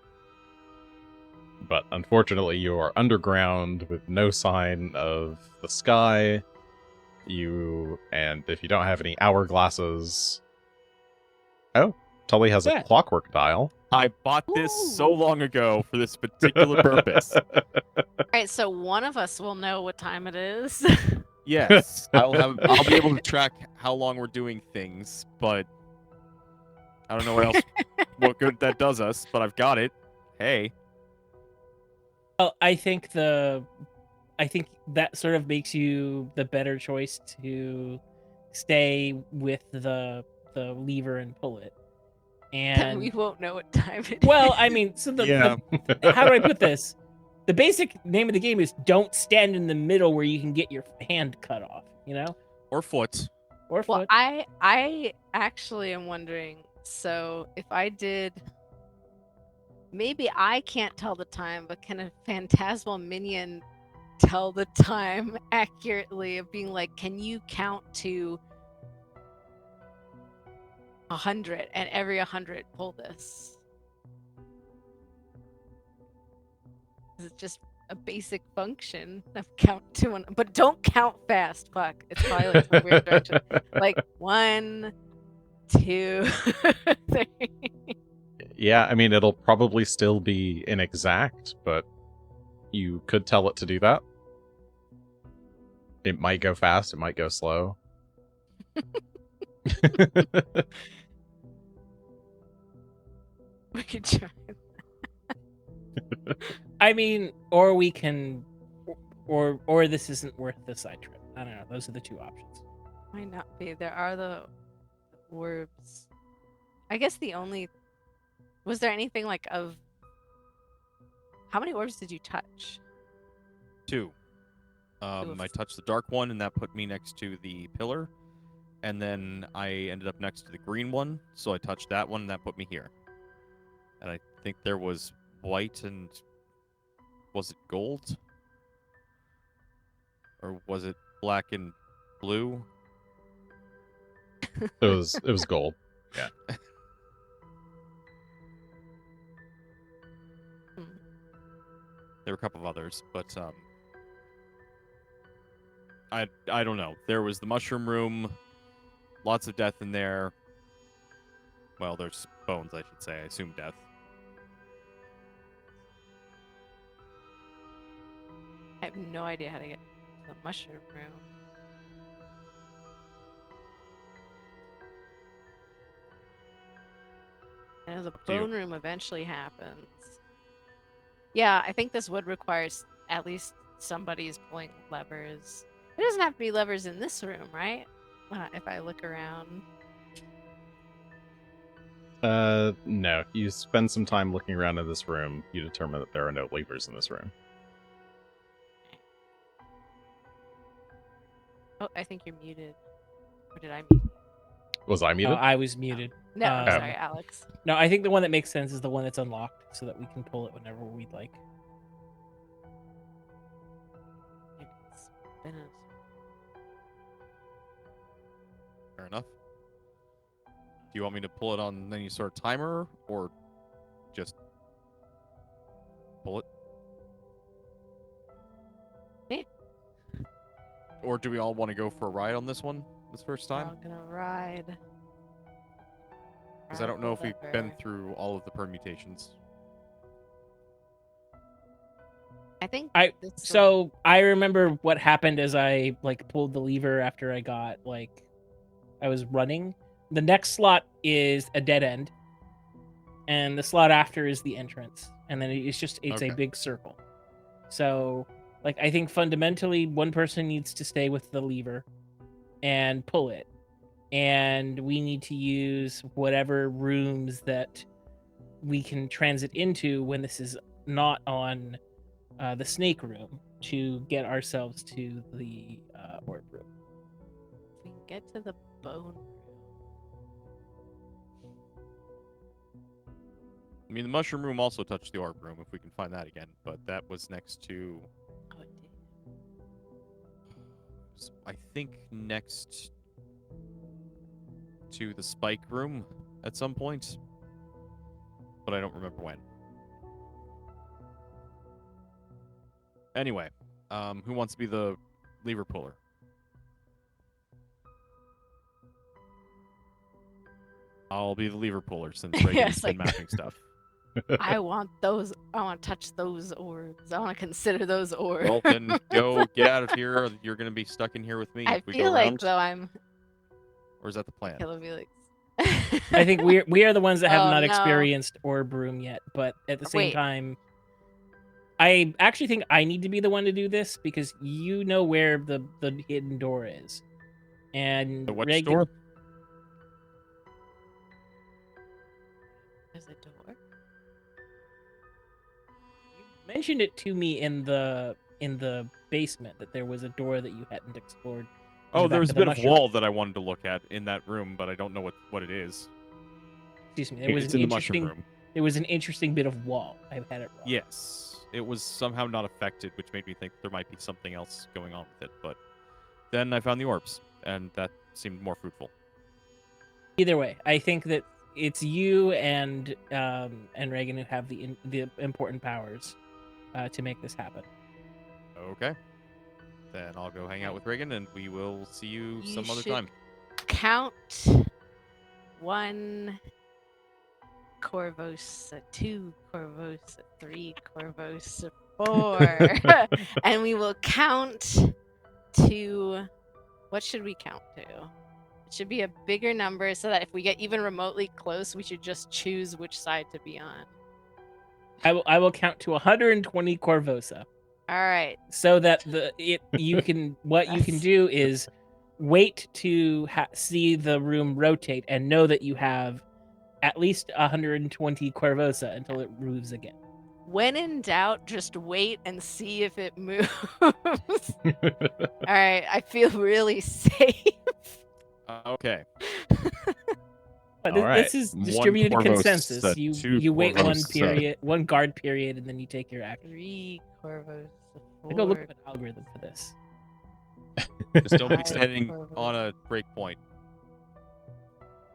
But unfortunately, you are underground with no sign of the sky. And if you don't have any hourglasses... Oh, Tully has Yeah. a clockwork dial. I bought this so Ooh. long ago for this particular purpose. Alright, so one of us will know what time it is. Yes, I'll be able to track how long we're doing things, but I don't know what good that does us, but I've got it. Hey. Well, I think that sort of makes you the better choice to stay with the lever and pull it. Then we And won't know what time it is. well, I mean, so how do I put this? The basic name of the game is don't stand in the middle where you can get your hand cut off, you know? Or foot. Or Well, foot. I actually am wondering, so if I did, maybe I can't tell the time, but can a phantasmal minion tell the time accurately of being like, can you count to 100 and every 100 pull this? Is it just a basic function of count to one, but don't count fast. Fuck, it's probably like some weird direction. Like 1, 2, 3. Yeah, I mean, it'll probably still be inexact, but you could tell it to do that. It might go fast, it might go slow. We could try. I mean, or we can, or this isn't worth the side trip. I don't know. Those are the two options. Might not be. There are the orbs. I guess the only. Was there anything like of. How many orbs did you touch? 2. I touched the dark one, and that put me next to the pillar. And then I ended up next to the green one, so I touched that one, and that put me here. And I think there was white and... Was it gold? Or was it black and blue? It was gold. Yeah. There were a couple of others, but I don't know. There was the mushroom room, lots of death in there. Well, there's bones, I should say. I assume death. I have no idea how to get to the mushroom room. I know the to you. bone room eventually happens. Yeah, I think this would require at least somebody's pulling levers. There doesn't have to be levers in this room, right? If I look around. No. You spend some time looking around in this room, you determine that there are no levers in this room. Oh, I think you're muted. Or did I mute? Was I No, muted? I was muted. No, I'm Um, sorry, Alex. No, I think the one that makes sense is the one that's unlocked, so that we can pull it whenever we'd like. It's been a- Fair enough. Do you want me to pull it on any sort of timer, or just pull it? Yeah. Or do we all want to go for a ride on this one this first We're time? all gonna ride. Because I don't know if we've been Lever. through all of the permutations. I think I- this one- So I remember what happened as I pulled the lever after I got I was running. The next slot is a dead end, and the slot after is the entrance, and then it's a Okay. big circle. So I think fundamentally one person needs to stay with the lever and pull it, and we need to use whatever rooms that we can transit into when this is not on the snake room to get ourselves to the orb room. we can get to the bone room. I mean, the mushroom room also touched the orb room, if we can find that again. But that was next to, Oh, it did. I think, next to the spike room at some point. But I don't remember when. Anyway, who wants to be the lever puller? I'll be the lever puller since Yeah, Regan's it's been like- mapping stuff. I want those. I want to touch those orbs. I want to consider those orbs. Well, then go get out of here. Or you're going to be stuck in here with me I if we feel go like around. though I'm Or is that the plan? Killer Felix. I think we are the ones that have Oh, not no. experienced orb room yet, but at the same Wait. time, I actually think I need to be the one to do this because you know where the hidden door is, and The which Regan, door? There's a door. you mentioned it to me in the basement that there was a door that you hadn't explored. in Oh, the there back was a the bit of mushroom. wall that I wanted to look at in that room, but I don't know what it is. Excuse me. There was It's an in the mushroom interesting. room. There was an interesting bit of wall. I had it wrong. Yes, it was somehow not affected, which made me think there might be something else going on with it. But then I found the orbs, and that seemed more fruitful. Either way, I think that it's you and Regan who have the important powers to make this happen. Okay. Then I'll go hang out with Regan, and we will see you You some other should- time. Count 1 Corvosa, 2 Corvosa, 3 Corvosa, 4, and we will count to. What should we count to? It should be a bigger number so that if we get even remotely close, we should just choose which side to be on. I will count to 120 Corvosa, All right. so that you can That's- do is wait to see the room rotate and know that you have at least 120 Corvosa until it moves again. When in doubt, just wait and see if it moves. All right. I feel really safe. Okay. But All right. this is One distributed Corvosa, consensus. two You wait Corvosa. one guard period, and then you take your action. 3 Corvosa, 4. I go look up an algorithm for this. Just don't be Five standing Corvosa. on a break point.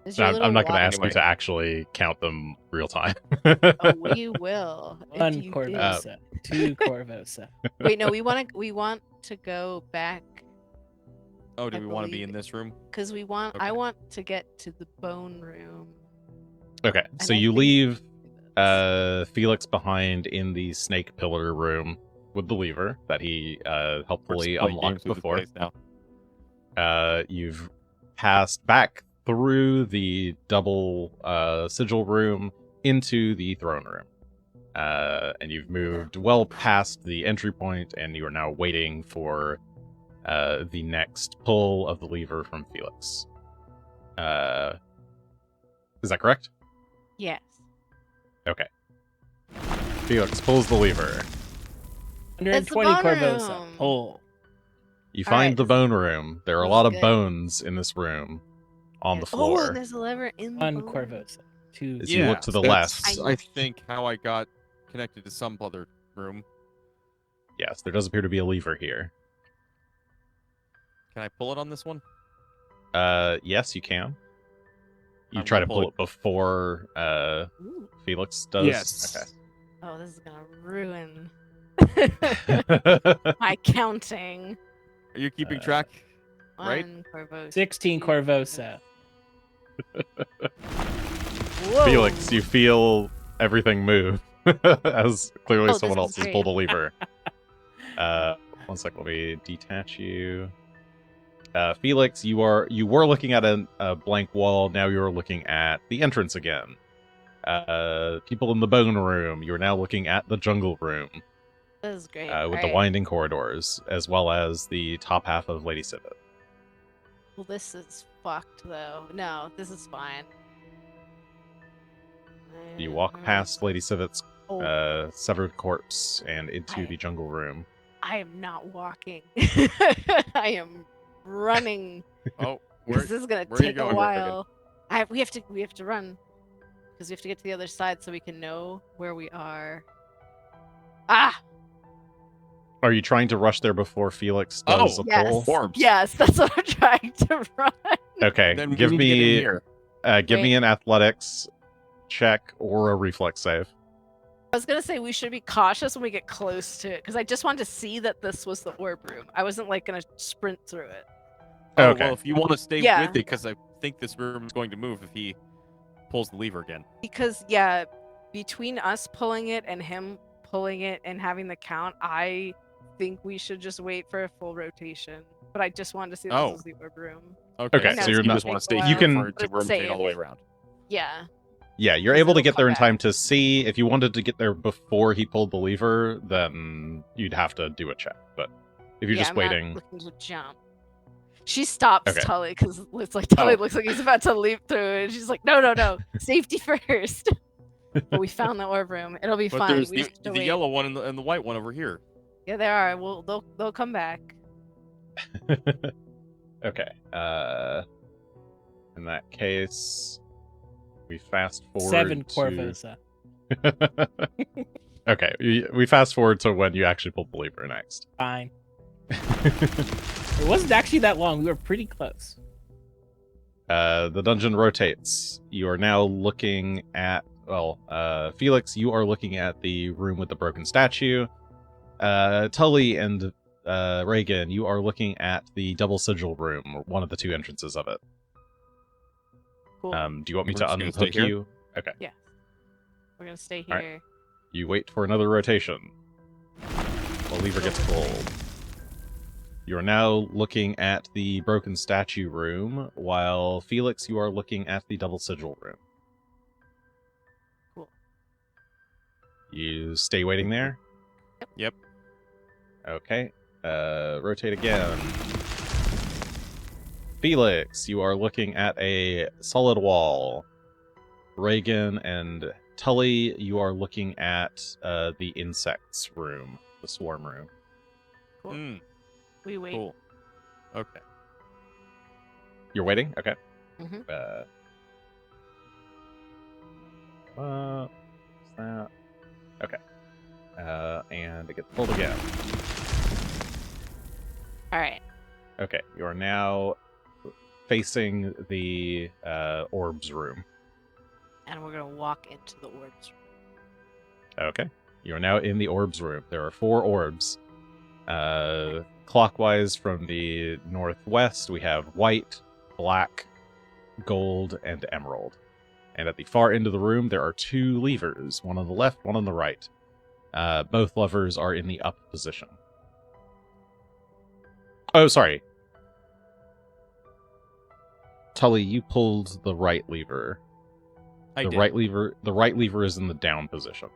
Is your I'm little not going to wa- ask you Anyway. to actually count them real time. Oh, we will. if One you did. Corvosa, 2 Corvosa. Wait, no, we want to go back Oh, do I we want to be believe in this room? because we want. Okay. I want to get to the bone room. Okay, and so I you think- leave Felix behind in the snake pillar room with the lever that he We're helpfully just playing unlocked games with this before. place now. You've passed back through the double sigil room into the throne room. And you've moved well past the entry point, and you are now waiting for the next pull of the lever from Felix. Is that correct? Yes. Okay. Felix pulls the lever. 120 It's the bone Corvosa. room. Pull. You All find right, the this- bone room. There are a this lot is of good. bones in this room on the Oh, floor. and there's a lever in the 1 bone. Corvosa. 2. As you look to the left, that's, I think, how I got connected to some other room. yes, there does appear to be a lever here. Can I pull it on this one? Yes, you can. You I'm try gonna to pull pull it before Ooh. Felix does? Yes. Oh, this is gonna ruin Okay. my counting. Are you keeping track? Right? 1 Corvosa. 16 Corvosa. Whoa. Felix, you feel everything move as clearly Oh, someone this else is has great. pulled a lever. 1 sec, let me detach you. Felix, you were looking at a blank wall. Now you're looking at the entrance again. People in the bone room. You are now looking at the jungle room This is great. with the Alright. winding corridors, as well as the top half of Lady Civet. Well, this is fucked though. No, this is fine. You walk past Lady Civet's Oh, severed corpse and into I- the jungle room. I am not walking. I am running. Oh, This is gonna where are you take a going, Regan? while. We have to run because we have to get to the other side so we can know where we are. Ah, Are you trying to rush there before Felix does Oh, a yes, pull? Orbs. yes, that's what I'm trying to run. Okay, then we give need to get in me here. give me Wait. an athletics check or a reflex save. I was gonna say we should be cautious when we get close to it because I just wanted to see that this was the orb room. I wasn't like gonna sprint through it. Oh, Okay. well, if you want to stay Yeah. with it, because I think this room is going to move if he pulls the lever again. Because yeah, between us pulling it and him pulling it and having the count, I think we should just wait for a full rotation. But I just wanted to see if Oh. this was the orb room. Okay, I know so it's you're gonna not- just want to stay take a here You can- for it to but rotate all the way safe. around. Yeah. Yeah, you're Because able to it'll get there come in time back. to see. If you wanted to get there before he pulled the lever, then you'd have to do a check. But if you're Yeah, just I'm not waiting, looking to jump. She stops Okay. Tully because it's like Tully Oh. looks like he's about to leap through it. And she's like, no, safety first. But we found the orb room. It'll be But fine. there's We just have to the wait. yellow one and the white one over here. Yeah, there are. They'll come back. okay. In that case, we fast forward 7 to... Corvosa. Okay, we fast forward to when you actually pulled the lever next. Fine. It wasn't actually that long. We were pretty close. The dungeon rotates. You are now looking at, Felix, you are looking at the room with the broken statue. Tully and Regan, you are looking at the double sigil room, or one of the two entrances of it. Cool. Do you want me We're to just gonna stay unhook here? you? Okay. Yeah. We're gonna stay All right. here. You wait for another rotation. The lever gets pulled. You are now looking at the broken statue room, while Felix, you are looking at the double sigil room. Cool. You stay waiting there? Yep. Okay. Rotate again. Felix, you are looking at a solid wall. Regan and Tully, you are looking at the insects room, the swarm room. Cool. Mm, We wait. cool. Okay. You're waiting? Okay. Mhm. What's that? Okay. And it gets pulled again. All right. Okay, you are now facing the orbs room. And we're gonna walk into the orbs. Okay. You are now in the orbs room. There are 4 orbs. Clockwise from the northwest, we have white, black, gold, and emerald. And at the far end of the room, there are 2 levers, one on the left, one on the right. Both levers are in the up position. Oh, sorry. Tully, you pulled the right lever. I The did. right lever is in the down position.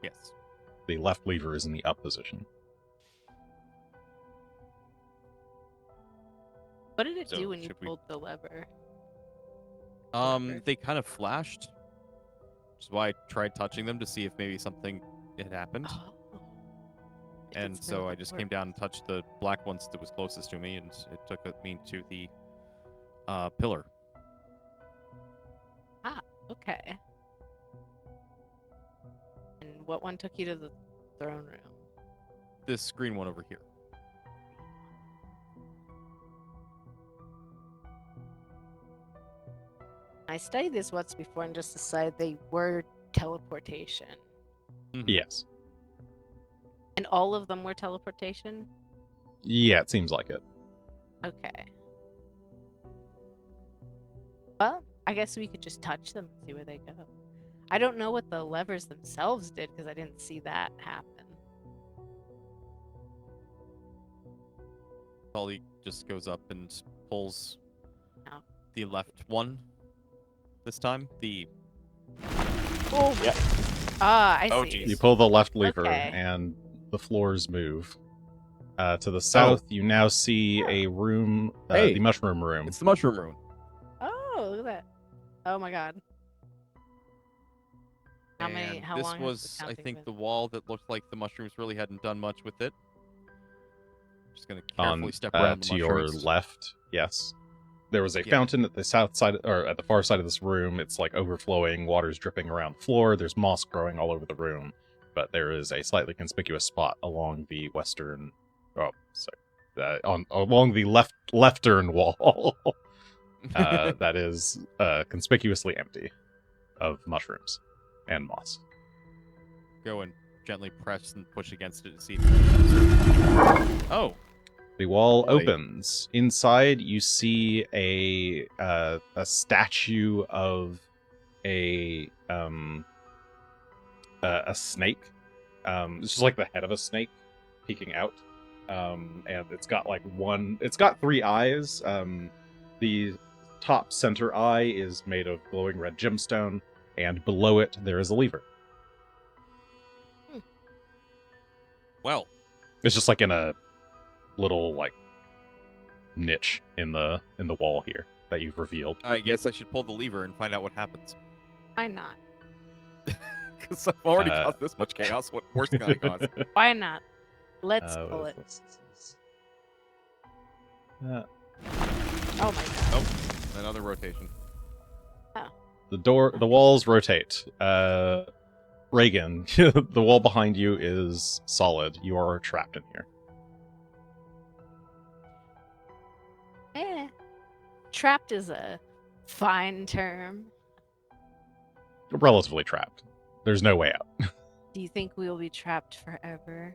Yes. The left lever is in the up position. What did it So, do when you should we- pulled the lever? They kind of flashed, which is why I tried touching them to see if maybe something had happened. Oh. It And did so smell I like just work. came down and touched the black ones that was closest to me, and it took me to the pillar. Okay. And what one took you to the throne room? This green one over here. I studied this once before and just decided they were teleportation. Mhm. Yes. And all of them were teleportation? Yeah, it seems like it. Okay. Well, I guess we could just touch them and see where they go. I don't know what the levers themselves did because I didn't see that happen. Polly just goes up and pulls Oh. the left one. This time, Oh, Yeah. I Oh, see. geez. You pull the left lever, Okay. and the floors move. To the south, you now see a room, Hey. the mushroom room. it's the mushroom room. Oh, look at that. Oh my god. How And how this long has was, the I counting think, been? the wall that looked like the mushrooms really hadn't done much with it. Just gonna On carefully step around the to your mushrooms. left. Yes, there was a Yeah. fountain at the south side, or at the far side of this room. It's like overflowing, water's dripping around the floor. There's moss growing all over the room, but there is a slightly conspicuous spot along the western. Oh, sorry, along the leftern wall that is conspicuously empty of mushrooms and moss. Go and gently press and push against it to see if it Oh, The wall Boy. opens. Inside, you see a statue of a snake. It's just like the head of a snake peeking out, and it's got it's got three eyes. The top center eye is made of glowing red gemstone, and below it there is a lever. well, It's just like in a little like niche in the wall here that you've revealed. I guess I should pull the lever and find out what happens. Why not? Because I've already Uh, caused this much chaos. What worse can I cause? Why not? Let's What pull is it. this? Oh my god. Another rotation. The walls rotate. Regan, the wall behind you is solid. You are trapped in here. Trapped is a fine term. Relatively trapped. There's no way out. Do you think we will be trapped forever?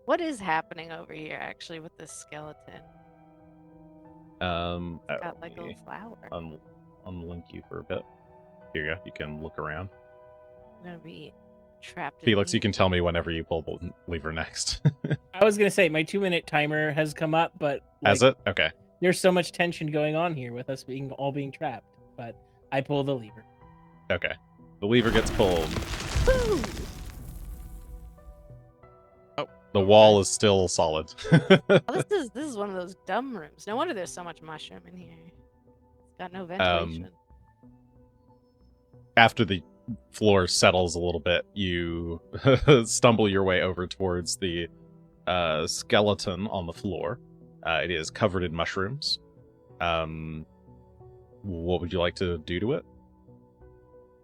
What is happening over here actually with this skeleton? It's got like a let me little flower. unlink you for a bit. Here you go. You can look around. I'm gonna be trapped. in Felix, here. you can tell me whenever you pull the lever next. I was gonna say my 2-minute timer has come up, but Has it? Okay. there's so much tension going on here with us being trapped. But I pull the lever. Okay. The lever gets pulled. Woo! The wall is still solid. Oh, this is one of those dumb rooms. No wonder there's so much mushroom in here. It's got no ventilation. After the floor settles a little bit, you stumble your way over towards the skeleton on the floor. It is covered in mushrooms. What would you like to do to it?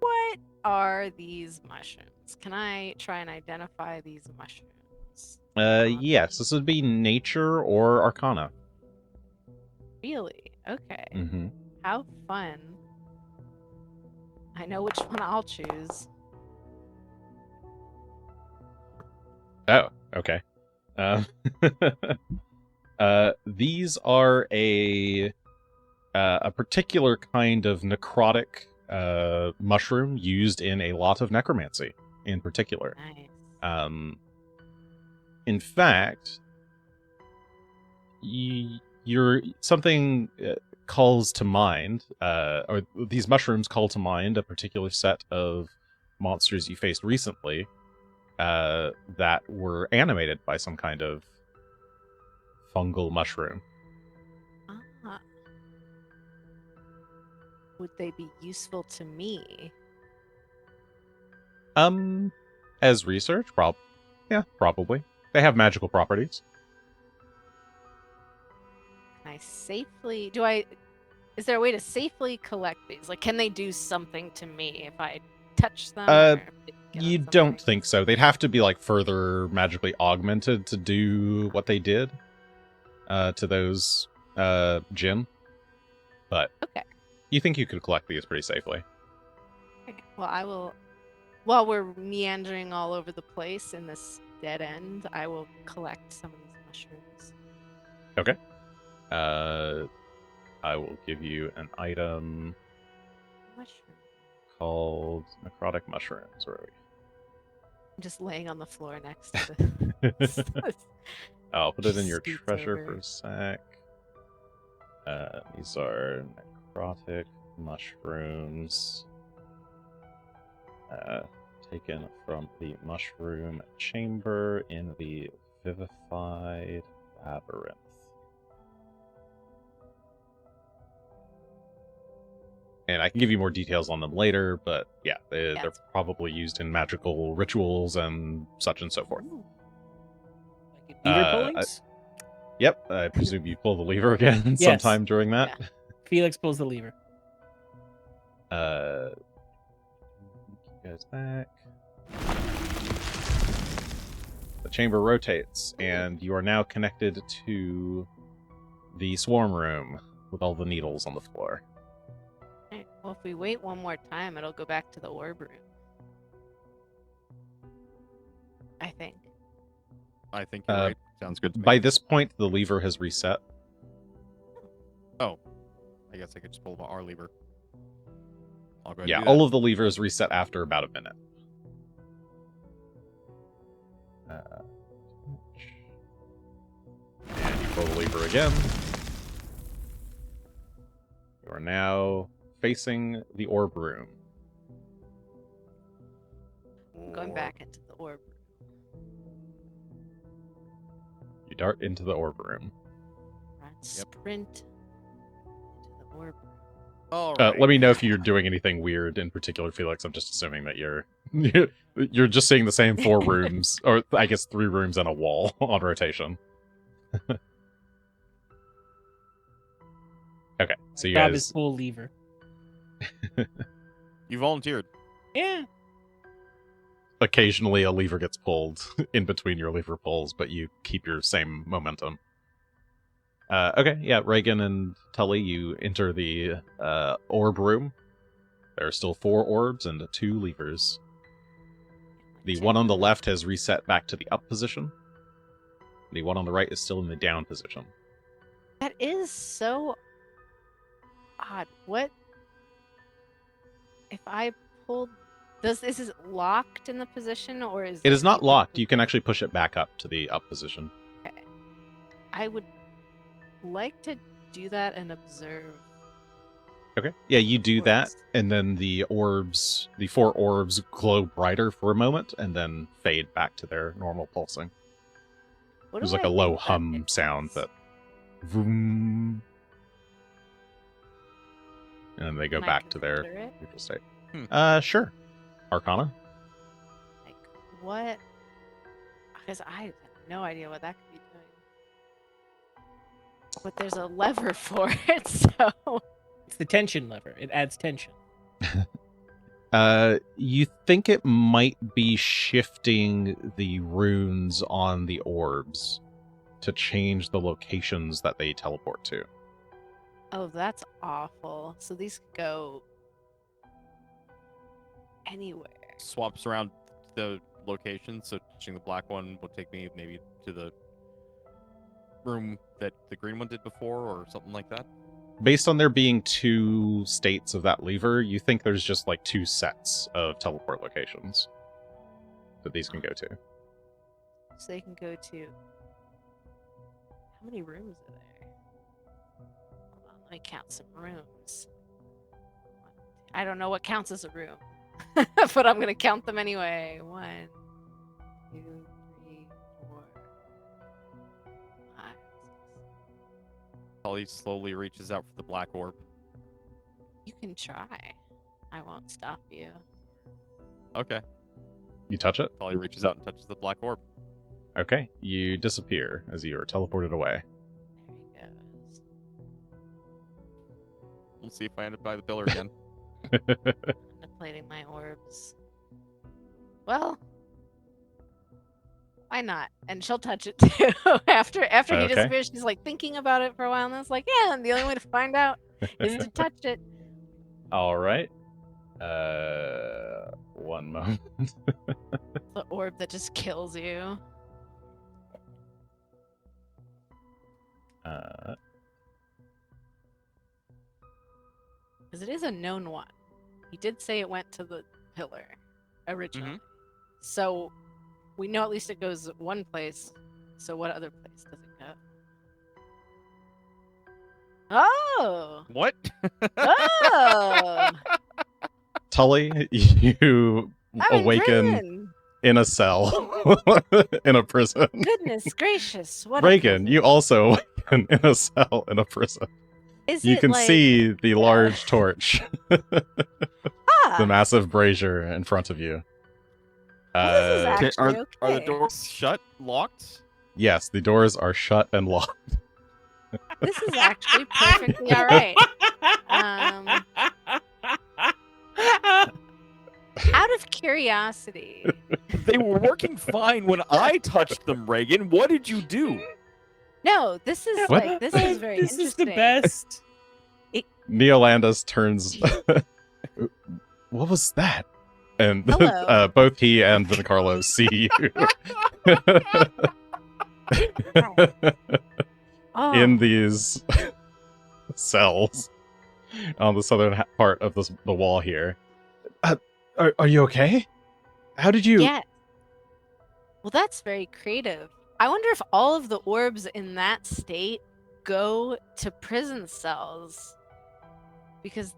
What are these mushrooms? Can I try and identify these mushrooms? Yes, this would be nature or arcana. Really? Okay. Mm-hmm. How fun. I know which one I'll choose. Oh, okay. These are a particular kind of necrotic mushroom used in a lot of necromancy, in particular. Nice. In fact, you're something calls to mind, or these mushrooms call to mind a particular set of monsters you faced recently that were animated by some kind of fungal mushroom. would they be useful to me? As research, yeah, probably. They have magical properties. Can I safely is there a way to safely collect these? Like, can they do something to me if I touch them? Or if they get on You don't something? think so. They'd have to be like further magically augmented to do what they did to those Jinn. But Okay. you think you could collect these pretty safely. Okay. Well, I will. While we're meandering all over the place in this dead end, I will collect some of these mushrooms. Okay. I will give you an item Mushroom. called necrotic mushrooms. Where are I'm just laying on the floor next to the. I'll put it in your Scoots treasure over. for a sec. These are necrotic mushrooms. Taken from the mushroom chamber in the Vivified Labyrinth. And I can give you more details on them later, but yeah, they're probably used in magical rituals and such and so forth. Ooh. Like lever pullings? Yep, I presume you pull the lever again Yes. sometime during that. Yeah. Felix pulls the lever. You guys back. The chamber rotates, and you are now connected to the swarm room with all the needles on the floor. Alright, well, if we wait one more time, it'll go back to the orb room. I think. I think you're right. Sounds good to me. By this point, the lever has reset. Oh. I guess I could just pull the R lever. I'll go ahead Yeah, and do all that. of the levers reset after about a minute. And you pull the lever again. You are now facing the orb room. I'm going back into the orb room. You dart into the orb room. Right, sprint into the orb room. All right. Let me know if you're doing anything weird in particular, Felix. I'm just assuming that you're just seeing the same 4 rooms, or I guess 3 rooms and a wall on rotation. Okay, so you Bob is guys. pull lever. You volunteered. Yeah. Occasionally, a lever gets pulled in between your lever pulls, but you keep your same momentum. Okay, yeah, Regan and Tully, you enter the orb room. There are still 4 orbs and 2 levers. The one on the left has reset back to the up position. The one on the right is still in the down position. That is so odd. What if I pulled? Is it locked in the position, or is It is not locked. You can actually push it back up to the up position. Okay. I would like to do that and observe. Okay. Yeah, you do that, Orbs. and then the 4 orbs glow brighter for a moment, and then fade back to their normal pulsing. What There's do like I a low think that hum is? sound that... Vroom, and they go Can I back to their consider it? neutral state. Hmm. Sure. Arcana? Like what? Because I have no idea what that could be doing. But there's a lever for it, so It's the tension lever. It adds tension. You think it might be shifting the runes on the orbs to change the locations that they teleport to. oh, that's awful. So these could go anywhere. Swaps around the location, so touching the black one will take me maybe to the room that the green one did before, or something like that. Based on there being 2 states of that lever, you think there's just like 2 sets of teleport locations that these can go to. So they can go to. How many rooms are there? Hold on, let me count some rooms. I don't know what counts as a room, but I'm gonna count them anyway. 1, 2, 3, 4, 5. Polly slowly reaches out for the black orb. You can try. I won't stop you. Okay. You touch it? Polly reaches out and touches the black orb. Okay. You disappear as you are teleported away. There he goes. We'll see if I end up by the pillar again. Depleting my orbs. Well, why not? And she'll touch it too. after he Okay. disappears, she's like thinking about it for a while, and it's like, yeah, and the only way to find out is to touch it. All right. One moment. The orb that just kills you. Because it is a known one. He did say it went to the pillar originally. So we know at least it goes one place. So what other place does it go? Oh! What? Oh! Tully, you I'm awaken in prison. in a cell in a prison. Goodness gracious! What? a Reagan, prison. you also awaken in a cell in a prison. Is You it can like... see the large torch, the Ah! massive brazier in front of you. Well, this is actually Are the okay. doors shut, locked? Yes, the doors are shut and locked. This is actually perfectly all right. Out of curiosity, They were working fine when I touched them, Reagan. What did you do? no, this is What? like this is very This is the interesting. best. Neolandus turns. What was that? And Hello. both he and Vinicarlo see you Oh, in these cells on the southern part of the wall here. Are you okay? How did you? yeah. Well, that's very creative. I wonder if all of the orbs in that state go to prison cells, because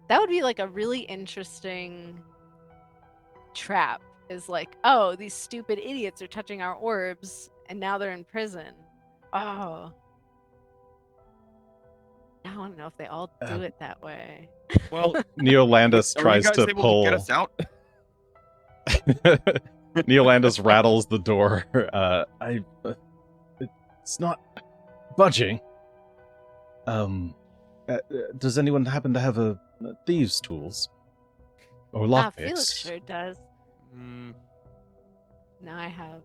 that would be like a really interesting trap. Is like, oh, these stupid idiots are touching our orbs, and now they're in prison. Oh. I want to know if they all do it that way. Well, Neolandus are you tries guys to able pull. to get us out? Neolandus rattles the door. It's not budging. Does anyone happen to have a thieves' tools or Felix lockpicks? sure does. Mm, Now I have.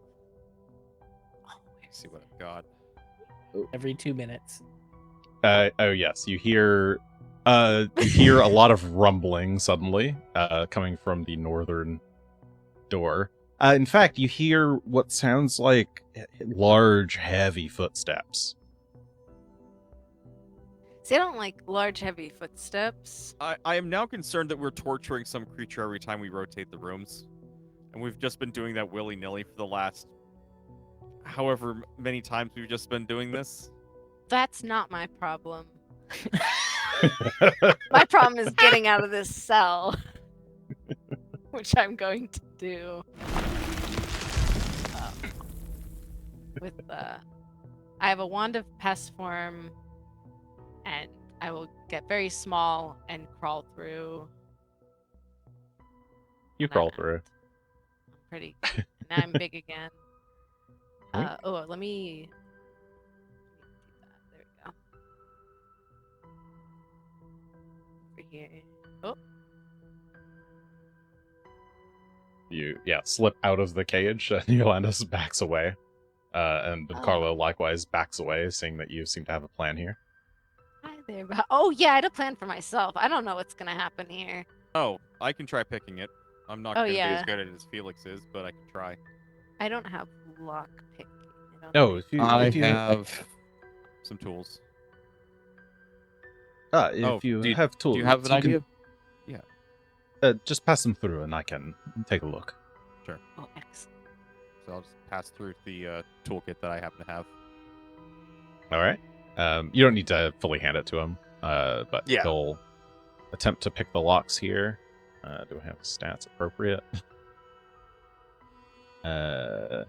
let's see what I've got. Every 2 minutes. Oh yes, you hear a lot of rumbling suddenly coming from the northern door. In fact, you hear what sounds like large, heavy footsteps. See, I don't like large, heavy footsteps. I am now concerned that we're torturing some creature every time we rotate the rooms. And we've just been doing that willy-nilly for the last however many times we've just been doing this. That's not my problem. My problem is getting out of this cell, which I'm going to do. I have a wand of pest form, and I will get very small and crawl through. You And crawl I'm through. pretty. Now I'm big again. Right. Let me. There we go. Over here. Oh, You slip out of the cage. Neolandus backs away, and Carlo likewise backs away, seeing that you seem to have a plan here. hi there. Oh yeah, I had a plan for myself. I don't know what's gonna happen here. Oh, I can try picking it. I'm not Oh, going to be yeah. as good at it as Felix is, but I can try. I don't have lock picking. No, if you have some tools. if you do have tools, Do you have an idea? Just pass them through, and I can take a look. Oh, excellent. So I'll just pass through the toolkit that I happen to have. All right. You don't need to fully hand it to him, but Yeah. he'll attempt to pick the locks here. Do I have stats appropriate? No,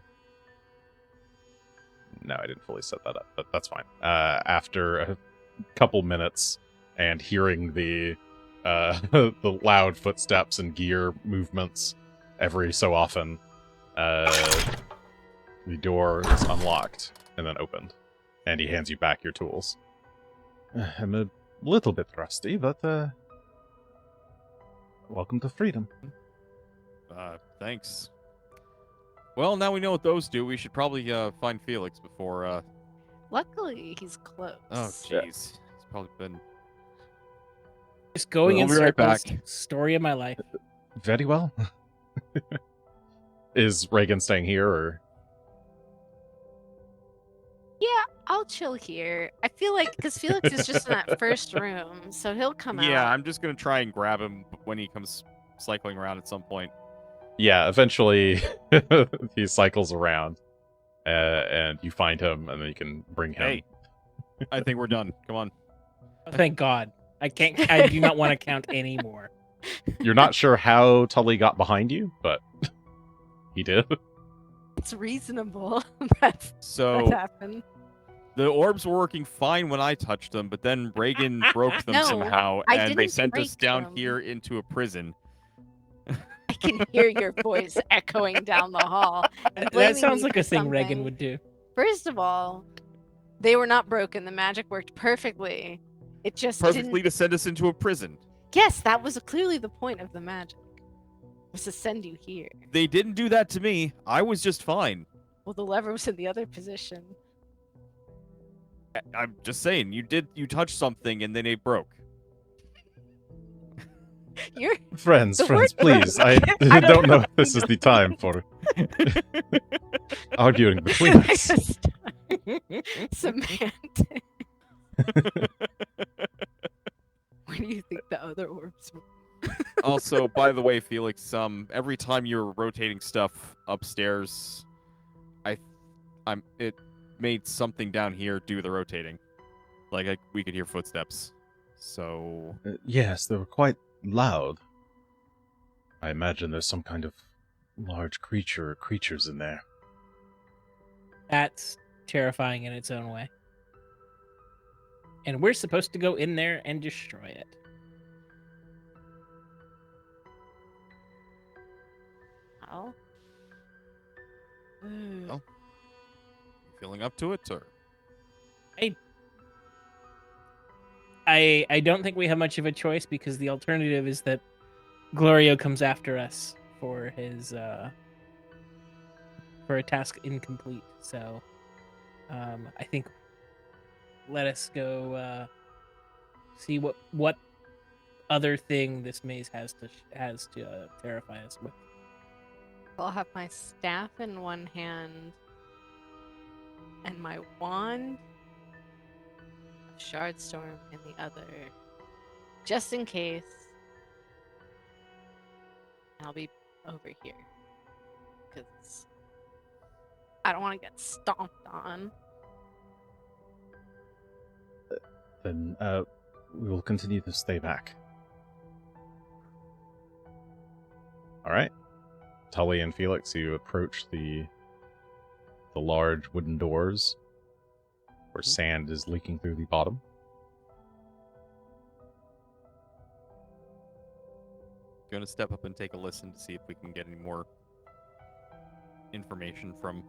I didn't fully set that up, but that's fine. After a couple minutes and hearing the the loud footsteps and gear movements every so often, the door is unlocked and then opened, and he hands you back your tools. I'm a little bit rusty, but welcome to freedom. Thanks. Well, now we know what those do. We should probably find Felix before. Luckily, he's close. Oh, jeez. He's probably been. Just going We'll in be right circles. back. Story of my life. Very well. Is Regan staying here, or? Yeah, I'll chill here. I feel like because Felix is just in that first room, so he'll come Yeah, out. I'm just gonna try and grab him when he comes cycling around at some point. Yeah, eventually he cycles around, and you find him, and then you can bring him. Hey, I think we're done. Come on. Oh, thank God. I can't. I do not want to count anymore. You're not sure how Tully got behind you, but he did. It's reasonable. That So happened. the orbs were working fine when I touched them, but then Reagan broke them No, somehow, I and they didn't sent us break down them. here into a prison. I can hear your voice echoing down the hall. and That blaming sounds me like for a thing Regan something. would do. First of all, they were not broken. The magic worked perfectly. It just Perfectly didn't. to send us into a prison. Yes, that was clearly the point of the magic. Was to send you here. They didn't do that to me. I was just fine. Well, the lever was in the other position. I'm just saying, you touched something and then it broke. You're Friends, The friends, word- please. I I don't know if this is the time for arguing between us. semantic. Where do you think the other orbs were? Also, by the way, Felix, every time you're rotating stuff upstairs, it made something down here do the rotating. Like we could hear footsteps. So Yes, they were quite loud. I imagine there's some kind of large creature or creatures in there. That's terrifying in its own way. And we're supposed to go in there and destroy it. Oh. Oh. feeling up to it, or I don't think we have much of a choice because the alternative is that Glorio comes after us for his for a task incomplete. So I think let us go see what other thing this maze has to terrify us with. I'll have my staff in one hand and my wand, shard storm in the other, just in case. I'll be over here because I don't want to get stomped on. Then we will continue to stay back. All right. Tully and Felix, you approach the large wooden doors where sand is leaking through the bottom. going to step up and take a listen to see if we can get any more information from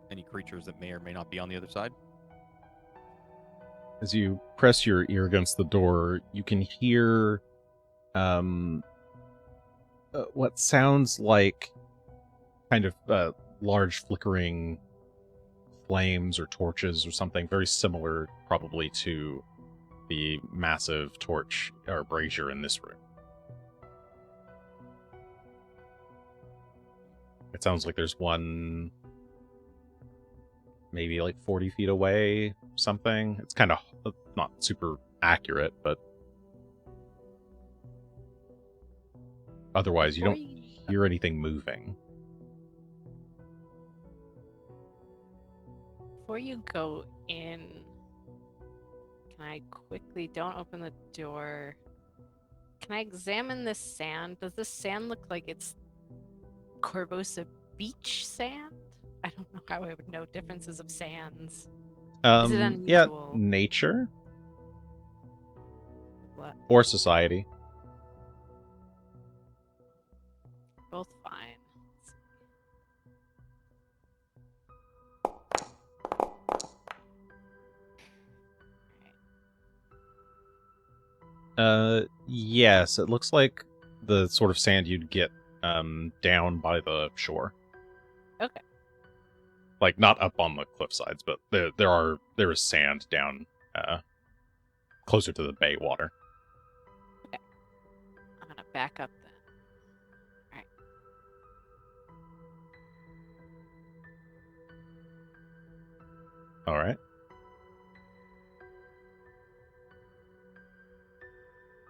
any creatures that may or may not be on the other side. As you press your ear against the door, you can hear what sounds like kind of large flickering flames or torches or something very similar probably to the massive torch or brazier in this room. It sounds like there's one maybe like 40 feet away, something. It's kind of not super accurate, but otherwise you don't hear anything moving. Before you go in, can I quickly, don't open the door. Can I examine this sand? Does this sand look like it's Corvosa beach sand? I don't know how I would know differences of sands. Is it Yeah, unusual? nature. What? Or society. Both fine. Yes, it looks like the sort of sand you'd get down by the shore. Okay. Like not up on the cliff sides, but there is sand down closer to the bay water. I'm gonna back up then. All right.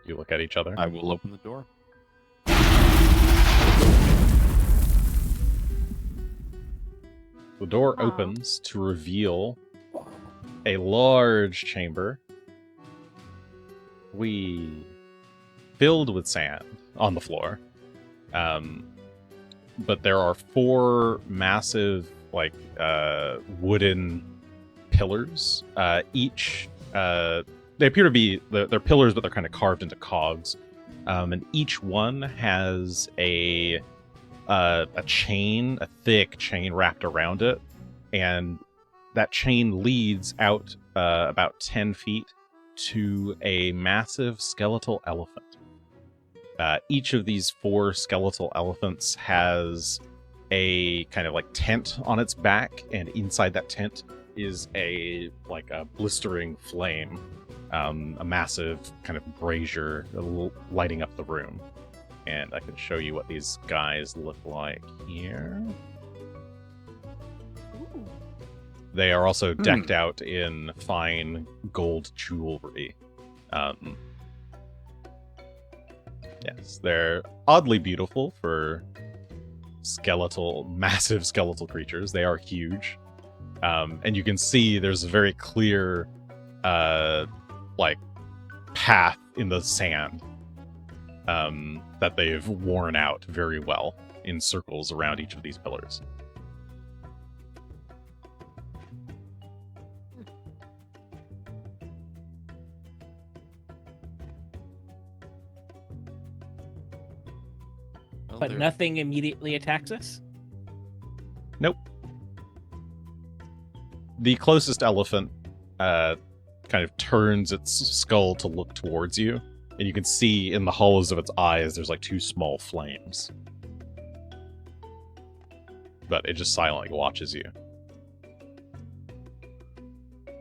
You look at each other. I will open the door. The door Aw. opens to reveal a large chamber. Filled with sand on the floor. But there are 4 massive, wooden pillars. Each, they appear to be, they're pillars, but they're kind of carved into cogs. And each one has a chain, a thick chain wrapped around it. And that chain leads out about 10 feet to a massive skeletal elephant. Each of these 4 skeletal elephants has a kind of tent on its back, and inside that tent is a blistering flame, a massive kind of brazier lighting up the room. And I can show you what these guys look like here. Ooh. They are also decked out in fine gold jewelry. Yes, they're oddly beautiful for massive skeletal creatures. They are huge. And you can see there's a very clear, path in the sand that they've worn out very well in circles around each of these pillars. Well, But there- nothing immediately attacks us? Nope. The closest elephant kind of turns its skull to look towards you, and you can see in the hollows of its eyes there's 2 small flames. But it just silently watches you.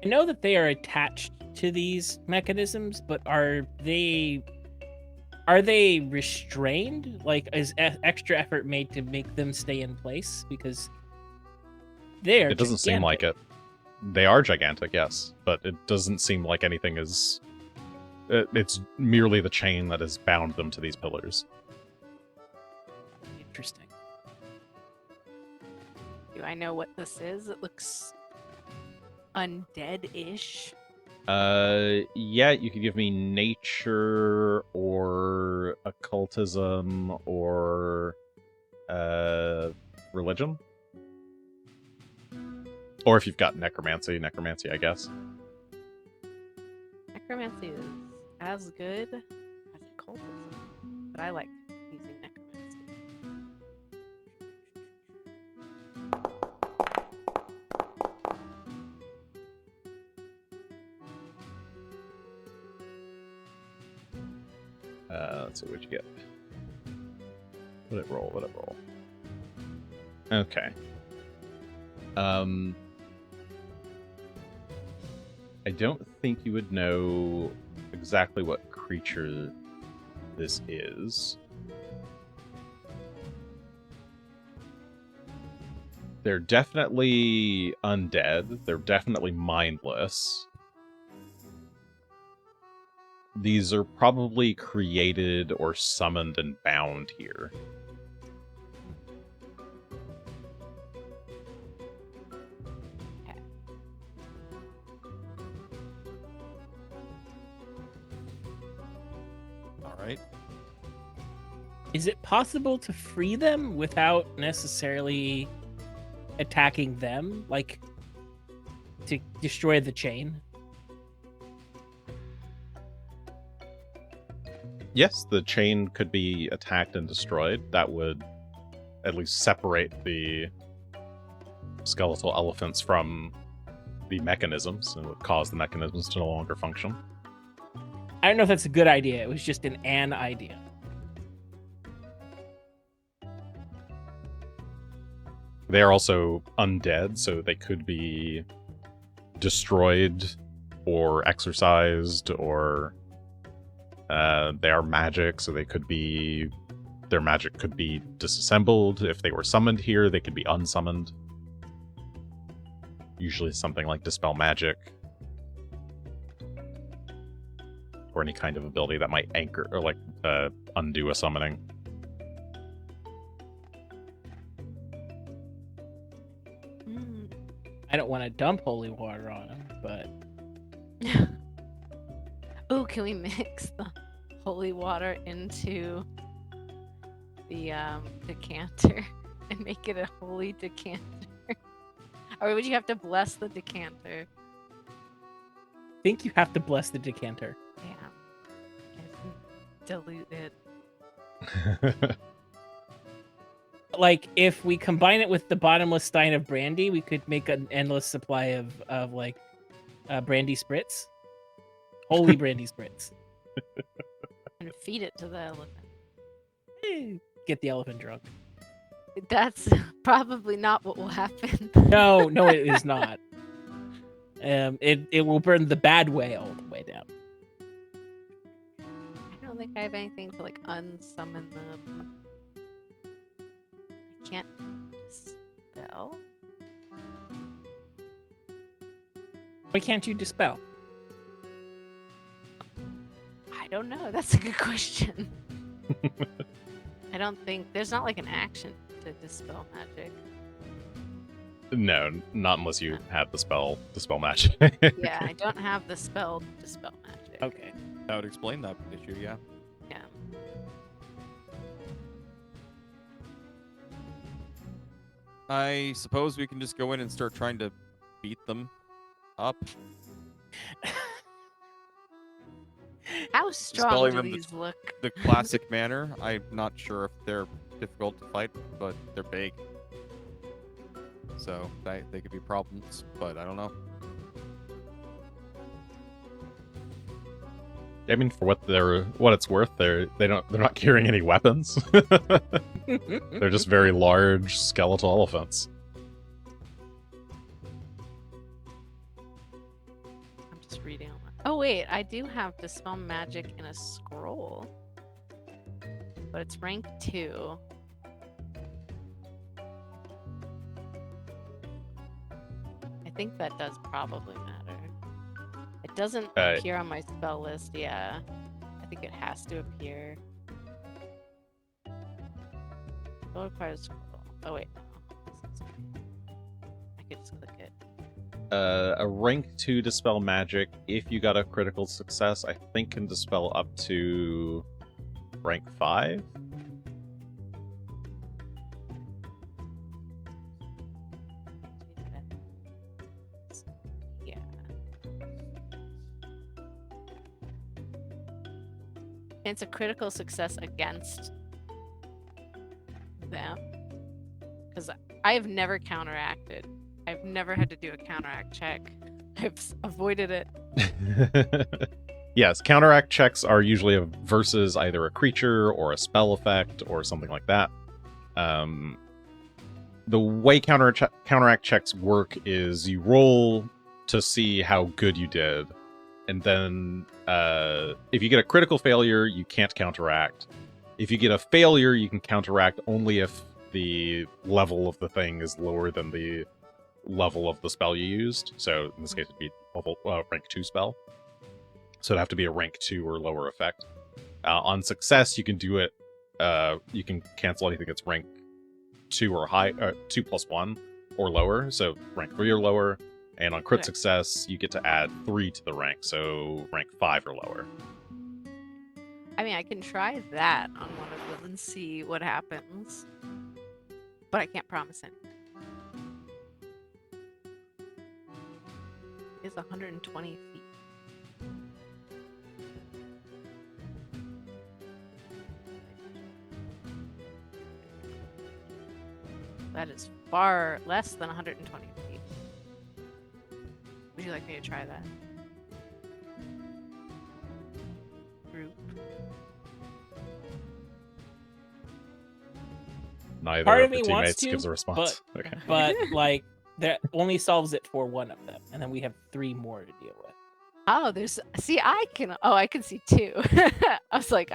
I know that they are attached to these mechanisms, but are they restrained? Is extra effort made to make them stay in place? Because they're It doesn't seem like it. They are gigantic, yes, but it doesn't seem like anything is... It's merely the chain that has bound them to these pillars. Interesting. Do I know what this is? It looks undead-ish. Yeah, you could give me nature or occultism or religion. Or if you've got necromancy, I guess. Necromancy is as good as occultism, but I like using necromancy. Let's see what you get. Let it roll. Okay. I don't think you would know exactly what creature this is. They're definitely undead. They're definitely mindless. These are probably created or summoned and bound here. All right. Is it possible to free them without necessarily attacking them? To destroy the chain? Yes, the chain could be attacked and destroyed. That would at least separate the skeletal elephants from the mechanisms and would cause the mechanisms to no longer function. I don't know if that's a good idea. It was just an idea. They are also undead, so they could be destroyed or exorcised, or they are magic, so their magic could be disassembled. If they were summoned here, they could be unsummoned. Usually something like Dispel Magic. Or any kind of ability that might anchor, or like undo a summoning. I don't want to dump holy water on him, but... Oh, can we mix the holy water into the decanter and make it a holy decanter? Or would you have to bless the decanter? I think you have to bless the decanter. Yeah. Dilute it. Like, if we combine it with the bottomless stein of brandy, we could make an endless supply of like brandy spritz. Holy brandy spritz. And feed it to the elephant. Get the elephant drunk. That's probably not what will happen. No, it is not. It will burn the bad way all the way down. I don't think I have anything to like unsummon them. I can't spell. Why can't you dispel? I don't know. That's a good question. I don't think there's not like an action to dispel magic. No, not unless you have the spell Dispel Magic. Yeah, I don't have the spell dispel magic. Okay. That would explain that issue, yeah. Yeah. I suppose we can just go in and start trying to beat them up. How strong Dispelling do them these look? The classic manner. I'm not sure if they're difficult to fight, but they're big. So they could be problems, but I don't know. I mean, for what it's worth, they're not carrying any weapons. They're just very large skeletal elephants. I'm just reading. Oh wait, I do have dispel magic in a scroll, but it's rank 2. I think that does probably matter. It doesn't appear on my spell list. Yeah, I think it has to appear. Spell requires scroll. Oh wait, no. I could just click it. A rank 2 Dispel Magic, if you got a critical success, I think can dispel up to rank 5. Yeah. It's a critical success against them. Because I have never counteracted. I've never had to do a counteract check. I've avoided it. Yes, counteract checks are usually versus either a creature or a spell effect or something like that. The way counteract checks work is you roll to see how good you did, and then if you get a critical failure, you can't counteract. If you get a failure, you can counteract only if the level of the thing is lower than the level of the spell you used. So in this case, it'd be rank 2 spell. So it'd have to be a rank 2 or lower effect. On success, you can do it. You can cancel anything that's rank 2 or high, 2 plus 1 or lower. So rank 3 or lower. And on crit success, you get to add 3 to the rank. So rank 5 or lower. I mean, I can try that on one of them and see what happens. But I can't promise anything. It's 120 feet. that is far less than 120 feet. Would you like me to try that? Group. Neither Part of of the me wants teammates to, gives a response. Okay. but like that only solves it for one of them, and then we have 3 more to deal with. Oh, I can see 2. I was like,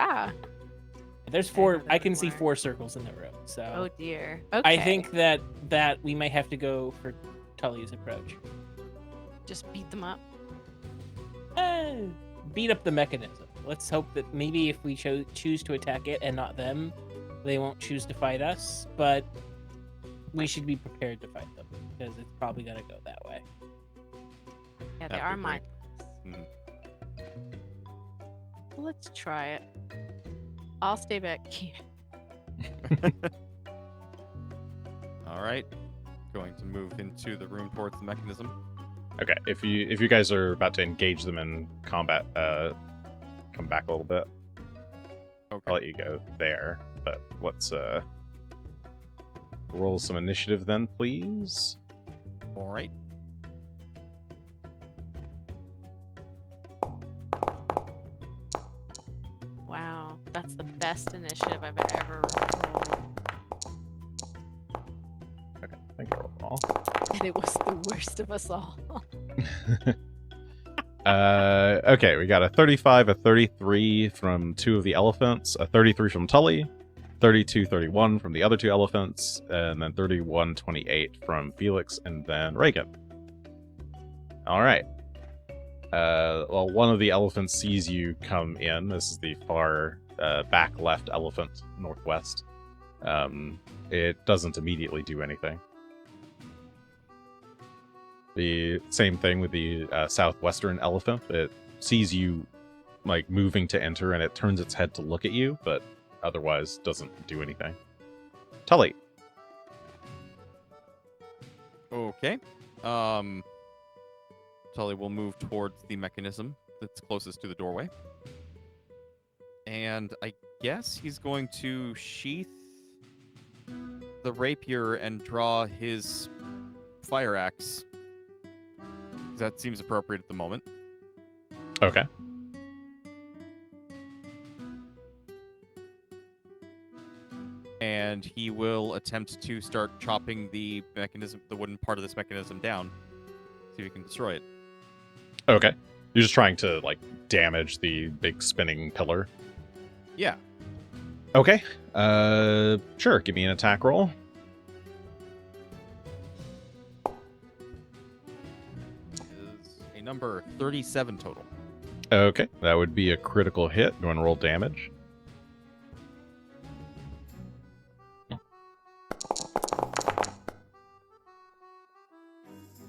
There's I 4. know there I can were see more. 4 circles in the room. So oh dear. Okay. I think that we may have to go for Tully's approach. just beat them up. Beat up the mechanism. Let's hope that maybe if we choose to attack it and not them, they won't choose to fight us. But we should be prepared to fight them because it's probably gonna go that way. Yeah, they That'd are be mine. great. Let's try it. I'll stay back here. All right. Going to move into the room towards the mechanism. Okay, if you guys are about to engage them in combat, come back a little bit. Okay. I'll let you go there, but let's roll some initiative then, please. All right. Wow, that's the best initiative I've ever rolled. Okay, I think I rolled them all. And it was the worst of us all. Okay, we got a 35, a 33 from 2 of the elephants, a 33 from Tully, 32-31 from the other 2 elephants, and then 31-28 from Felix and then Regan. All right. Well, one of the elephants sees you come in. This is the far back left elephant, northwest. It doesn't immediately do anything. The same thing with the southwestern elephant. It sees you like moving to enter, and it turns its head to look at you, but otherwise doesn't do anything. Tully. Okay. Tully will move towards the mechanism that's closest to the doorway. And I guess he's going to sheath the rapier and draw his fire axe. That seems appropriate at the moment. Okay. And he will attempt to start chopping the mechanism, the wooden part of this mechanism down. See if he can destroy it. Okay. You're just trying to like damage the big spinning pillar. Yeah. Okay. Sure. Give me an attack roll. Is a number 37 total. Okay. That would be a critical hit. Go and roll damage.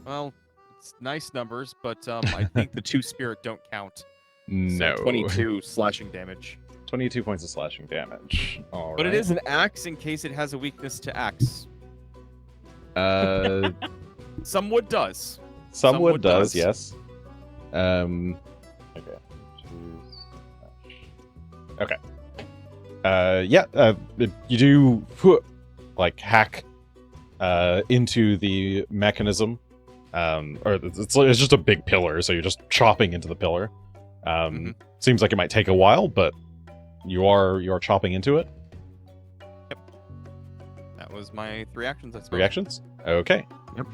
Well, it's nice numbers, but I think the 2 spirit don't count. No. So 22 slashing damage. 22 points of slashing damage. All But right. it is an axe in case it has a weakness to axe. Uh, Some wood does. some wood does, does. yes. Okay. Okay. Yeah. You do like hack into the mechanism, or it's just a big pillar, so you're just chopping into the pillar. Seems like it might take a while, but you are chopping into it. That was my 3 actions, I suppose. 3 actions. Okay. Yep.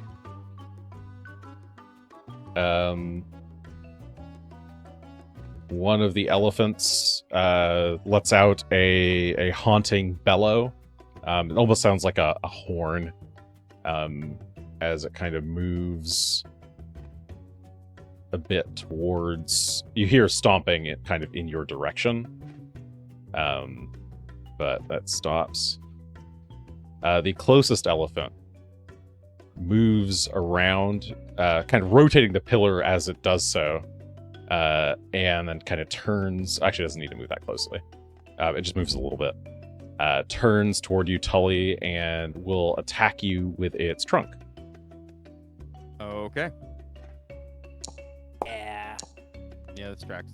One of the elephants lets out a haunting bellow. It almost sounds like a horn as it kind of moves a bit towards... You hear stomping it kind of in your direction, but that stops. The closest elephant moves around, kind of rotating the pillar as it does so, and then kind of turns. Actually, it doesn't need to move that closely. It just moves a little bit. Turns toward you, Tully, and will attack you with its trunk. Okay. Yeah. Yeah, this tracks.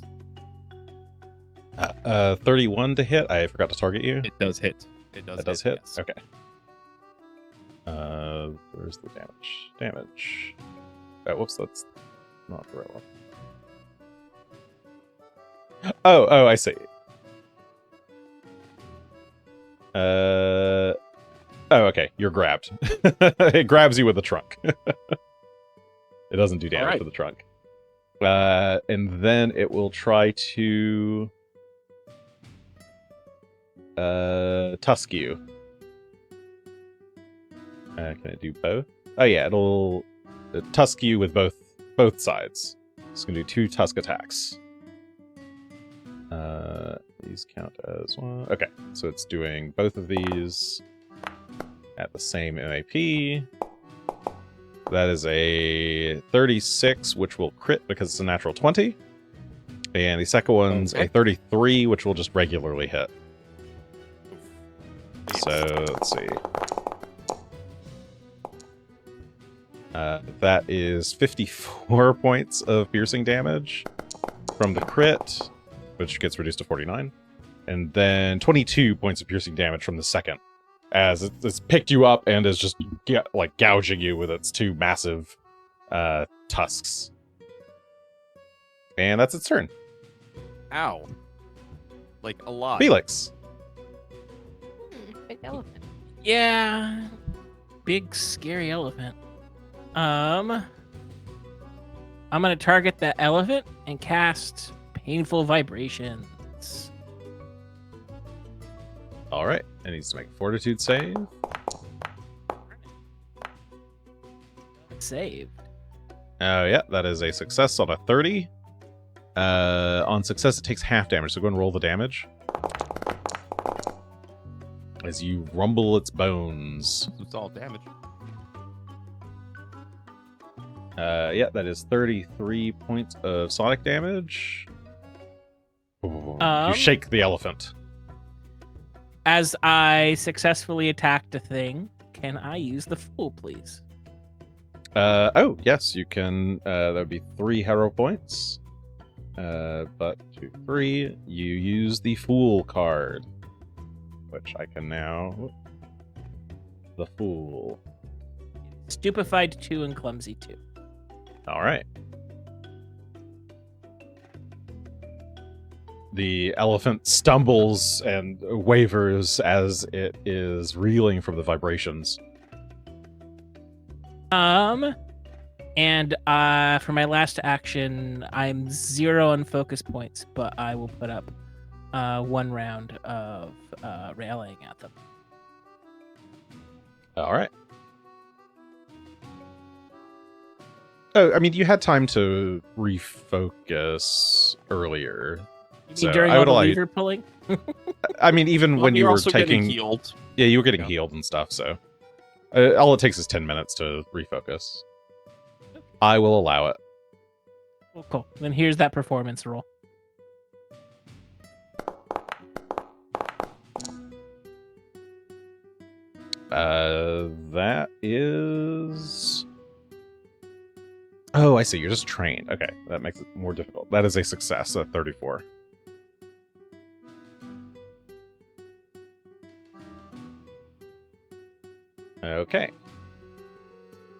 31 to hit. I forgot to target you. It does hit. It does That does hit. yes. Okay. Where's the damage? Damage. Oh, whoops, that's not the right one. Oh, I see. Oh, okay. You're grabbed. It grabs you with the trunk. It doesn't do damage to the trunk. And then it will try to tusk you. Can it do both? Oh yeah, it'll tusk you with both sides. It's gonna do 2 tusk attacks. These count as one. Okay, so it's doing both of these at the same MAP. That is a 36, which will crit because it's a natural 20. And the second one's a 33, which will just regularly hit. So, let's see. That is 54 points of piercing damage from the crit, which gets reduced to 49. And then 22 points of piercing damage from the second, as it's picked you up and is just gouging you with its 2 massive tusks. And that's its turn. Ow. Like, a lot. Felix. Big elephant. Yeah. Big scary elephant. I'm gonna target the elephant and cast Painful Vibrations. All right. It needs to make a fortitude save. Saved. Oh, yeah. That is a success on a 30. On success, it takes half damage. So go and roll the damage. As you rumble its bones. It's all damage. Yeah, that is 33 points of sonic damage. Ooh, you shake the elephant. As I successfully attacked a thing, can I use the Fool, please? Oh, yes, you can. That would be 3 hero points. But 2, 3. You use the Fool card, which I can now. The Fool. Stupefied 2 and Clumsy 2. All right. The elephant stumbles and wavers as it is reeling from the vibrations. And for my last action, I'm 0 on focus points, but I will put up 1 round of rallying at them. All right. Oh, I mean, you had time to refocus earlier. You mean during all the lever pulling? I mean, even when you were also taking getting healed. Yeah, you were getting healed and stuff, so all it takes is 10 minutes to refocus. I will allow it. Well, cool. Then here's that performance roll. That is... Oh, I see. You're just trained. Okay, that makes it more difficult. That is a success at 34. Okay.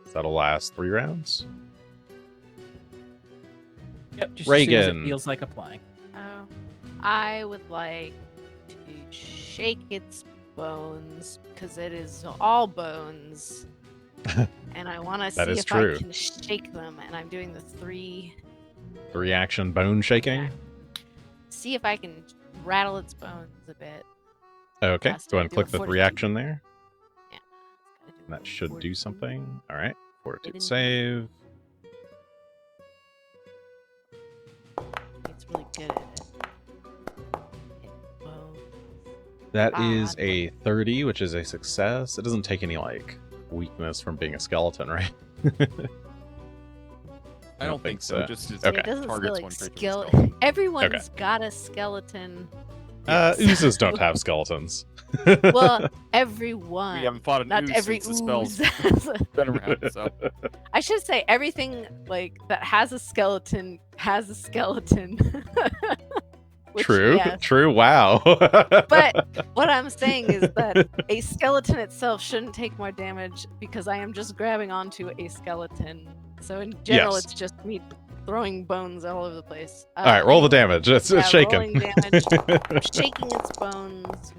So that'll last 3 rounds. Yep, just Regan. as soon as it feels like applying. Oh, I would like to shake its bones because it is all bones, and I want to see is if true. I can shake them. And I'm doing the 3 3-action bone shaking. Yeah. See if I can rattle its bones a bit. Okay, Has to go ahead and do click a the fortitude. 3-action there. Yeah, And that should do something. All right, fortitude didn't- save. It's really good at it. Bones. That is Ah, a 30, which is a success. It doesn't take any, like, weakness from being a skeleton, right? I don't think so. Just Okay. It doesn't feel targets like one creature skeleton. Everyone's got a skeleton. Oozes don't have skeletons. Well, everyone. We haven't fought an Not ooze every since the spell's ooze. been around, so. I should say everything like that has a skeleton has a skeleton. Which, True. yes. True. Wow. But what I'm saying is that a skeleton itself shouldn't take more damage because I am just grabbing onto a skeleton. So in general, Yes. it's just me throwing bones all over the place. All right, roll the anyway, damage. It's shaking. rolling damage. Shaking its bones.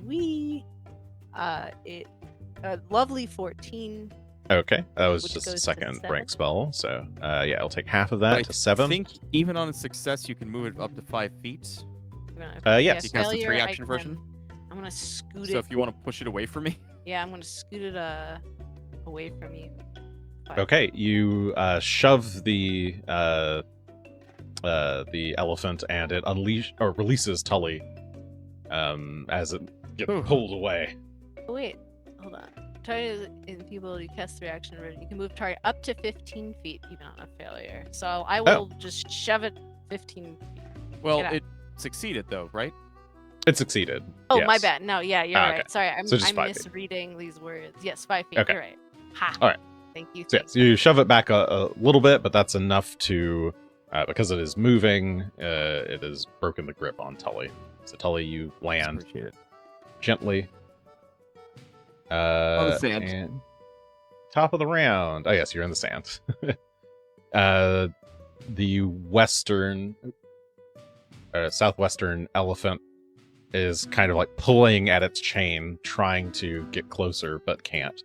A lovely 14. Okay, that was Which just a goes to second 7. rank spell. So yeah, I'll take half of But that I to 7. think even on a success, you can move it up to 5 feet. Yes. You cast the 3-action version. I'm gonna scoot So it. if you want to push it away from me, Yeah, I'm gonna scoot it away from you. 5. Okay, you shove the elephant, and it releases Tully as it gets pulled away. Oh, wait, hold on. Target is enfeebled. You cast 3-action version. You can move target up to 15 feet, even on a failure. So I will just shove it 15 feet. well, Get out. it succeeded though, right? It succeeded. Oh, yes. my bad. No, yeah, you're Okay. right. Sorry, I'm So just 5 feet. misreading these words. Yes, 5 feet. Okay. You're right. Ha. All right. Thank you. So, yes, you shove it back a little bit, but that's enough to, because it is moving, it has broken the grip on Tully. So Tully, you land Appreciate it. gently. On the sand. And top of the round. Oh yes, you're in the sand. The southwestern elephant is kind of like pulling at its chain, trying to get closer, but can't.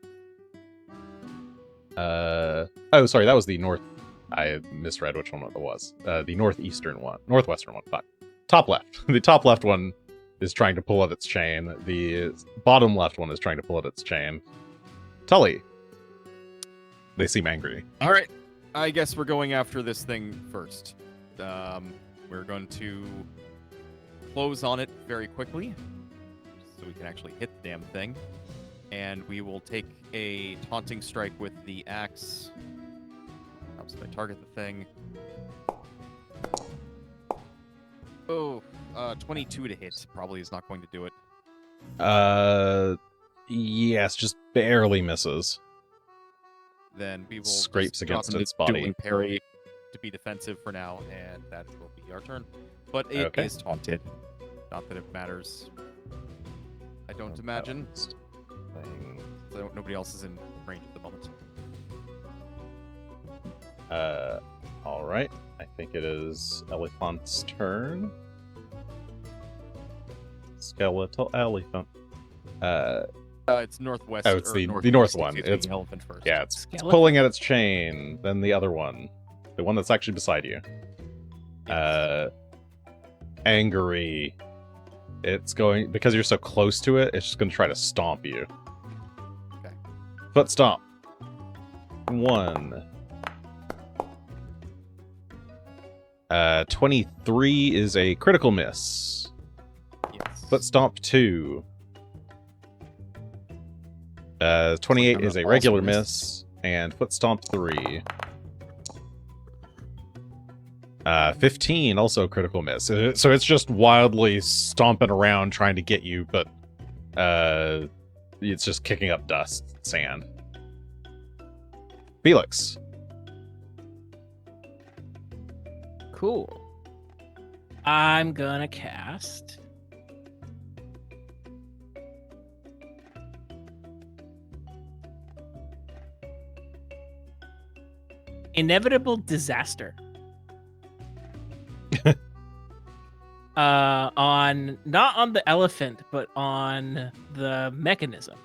Oh, sorry, that was the north. I misread which one it was. The northwestern one. Fuck. Top left. The top left one is trying to pull at its chain. The bottom left one is trying to pull at its chain. Tully. They seem angry. All right. I guess we're going after this thing first. We're going to close on it very quickly so we can actually hit the damn thing. And we will take a taunting strike with the axe. So I target the thing. Oh, 22 to hit probably is not going to do it. Yes, just barely misses. Then we will Scrapes just drop against into its body. dueling parry to be defensive for now, and that will be our turn. But it is taunted. Not that it matters. I don't imagine. So nobody else is in range at the moment. All right. I think it is Elephant's turn. Skeletal elephant. It's northwest. Oh, it's or the northeast, north one. excuse me, It's the elephant first. Yeah, it's Skeleton? pulling at its chain. Then the other one, the one that's actually beside you. Angry. It's going because you're so close to it. It's just going to try to stomp you. Okay. Foot stomp. 1. 23 is a critical miss. Yes. Foot stomp 2. 28 is a Also regular missed. miss, and foot stomp 3. 15 also critical miss. So it's just wildly stomping around trying to get you, but it's just kicking up dust, sand. Felix. Cool. I'm gonna cast Inevitable Disaster. On not on the elephant, but on the mechanism.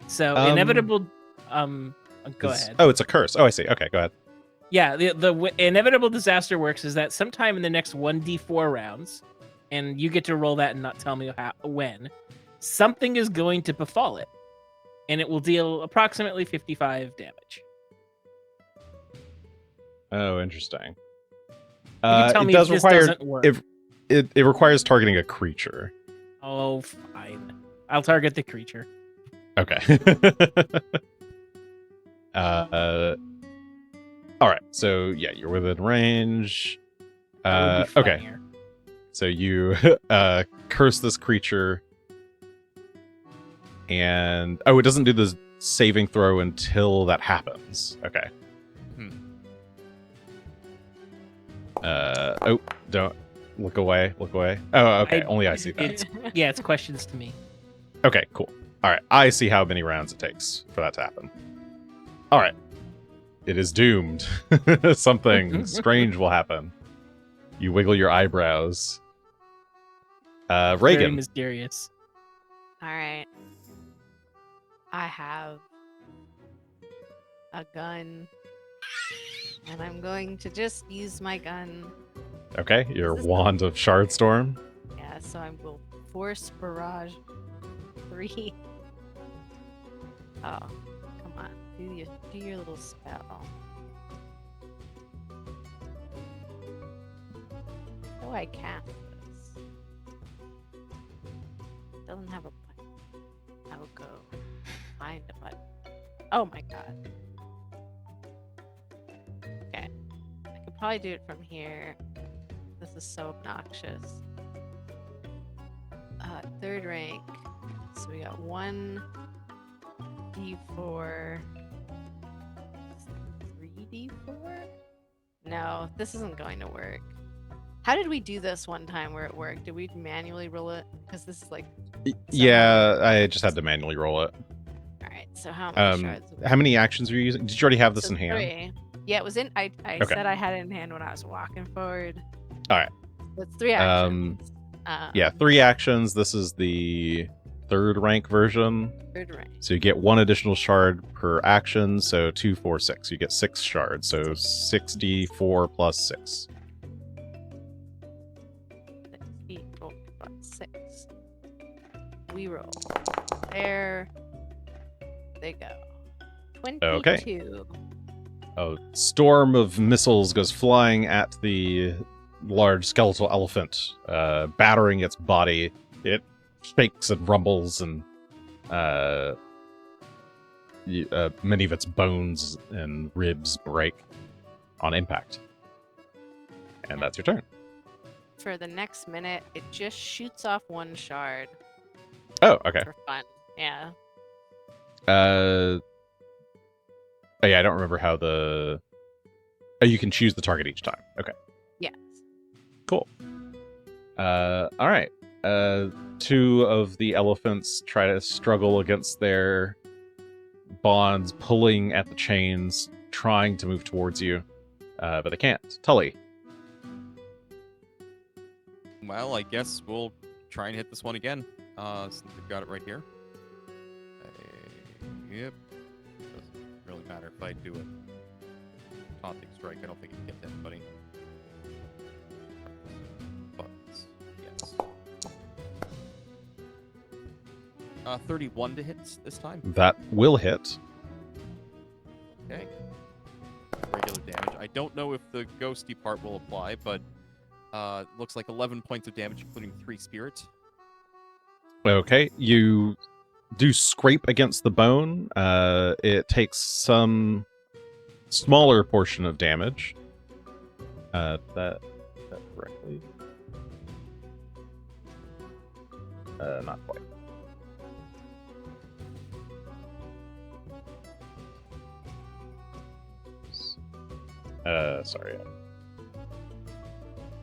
So inevitable. Go ahead. Oh, it's a curse. Oh, I see. Okay, go ahead. Yeah, the inevitable disaster works is that sometime in the next 1d4 rounds, and you get to roll that and not tell me when, something is going to befall it, and it will deal approximately 55 damage. Oh, interesting. You can tell it me does if this require doesn't work. it requires targeting a creature. Oh, fine. I'll target the creature. Okay. All right. So yeah, you're within range. That would be Okay. funnier. So you curse this creature, and it doesn't do the saving throw until that happens. Okay. Hmm. Don't look away. Oh, okay. I- Only I see that. It's yeah, it's questions to me. Okay, cool. All right, I see how many rounds it takes for that to happen. All right, it is doomed. Something strange will happen. You wiggle your eyebrows. Very Regan. mysterious. All right. I have a gun, and I'm going to just use my gun. Okay, your Is this wand of Shardstorm. Yeah, so I will force barrage 3. Oh, come on, do your little spell. How do I cast this? Doesn't have a button. I will go find a button. Oh my god. Okay, I could probably do it from here. This is so obnoxious. Third rank. So we got 1 D4. 3 D4? No, this isn't going to work. How did we do this one time where it worked? Did we manually roll it? Because this is like. Yeah, I just had to manually roll it. Alright, so how many shards? How many actions were you using? Did you already have this So in hand? 3. Yeah, it was in. I Okay. said I had it in hand when I was walking forward. Alright. That's 3 actions. Yeah, 3 actions. This is the third rank version. Third rank. So you get 1 additional shard per action, so 2, 4, 6. You get 6 shards, so 64 plus 6. 64 plus 6. We roll. There they go. 22. Okay. A storm of missiles goes flying at the large skeletal elephant, battering its body. It shakes and rumbles, and many of its bones and ribs break on impact. And that's your turn. For the next minute, it just shoots off 1 shard Oh, okay. for fun. Yeah. Oh, yeah, I don't remember how the... Oh, you can choose the target each time. Okay. Yes. Cool. All right. 2 of the elephants try to struggle against their bonds, pulling at the chains, trying to move towards you, but they can't. Tully. Well, I guess we'll try and hit this one again. Since we've got it right here. Yep. Doesn't really matter if I do a taunting strike. I don't think it hits anybody. But yes. 31 to hit this time. That will hit. Okay. Regular damage. I don't know if the ghosty part will apply, but looks like 11 points of damage, including 3 spirit. Okay, you do scrape against the bone. It takes some smaller portion of damage. That correctly? Not quite. Sorry.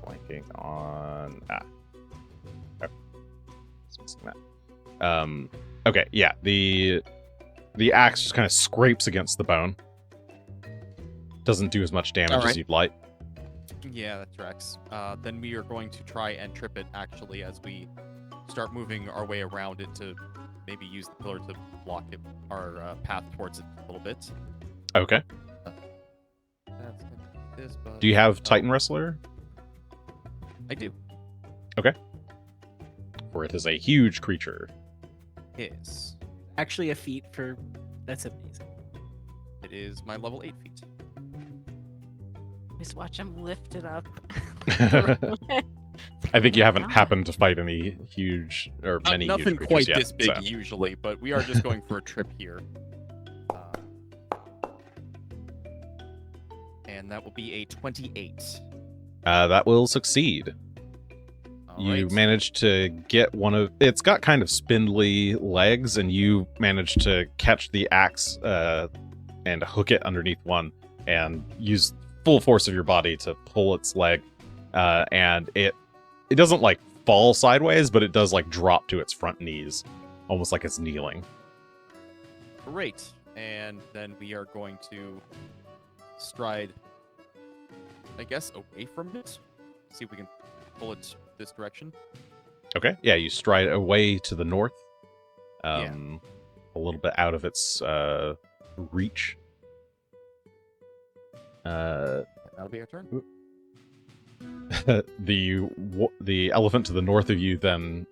Blanking on okay. It's missing that. Okay, yeah, the axe just kind of scrapes against the bone. Doesn't do as much damage All right. as you'd like. Yeah, that tracks. Then we are going to try and trip it, actually, as we start moving our way around it to maybe use the pillar to block it, our path towards it a little bit. Okay. That's gonna be this, but... Do you have Titan Wrestler? I do. For it is a huge creature. Yes. Actually, a feat for that's amazing. It is my level 8 feet. Just watch him lift it up. I think you haven't happened to fight any huge or many huge Nothing creatures quite yet, this big so. usually, but we are just going for a trip here. And that will be a 28. That will succeed. You Alright. managed to get one of... It's got kind of spindly legs, and you managed to catch the axe and hook it underneath one and use full force of your body to pull its leg, and it it doesn't like fall sideways, but it does like drop to its front knees, almost like it's kneeling. Great. And then we are going to stride, I guess, away from it. See if we can pull it this direction. Okay. Yeah, you stride away to the north. Yeah. A little bit out of its reach. That'll be our turn. The elephant to the north of you then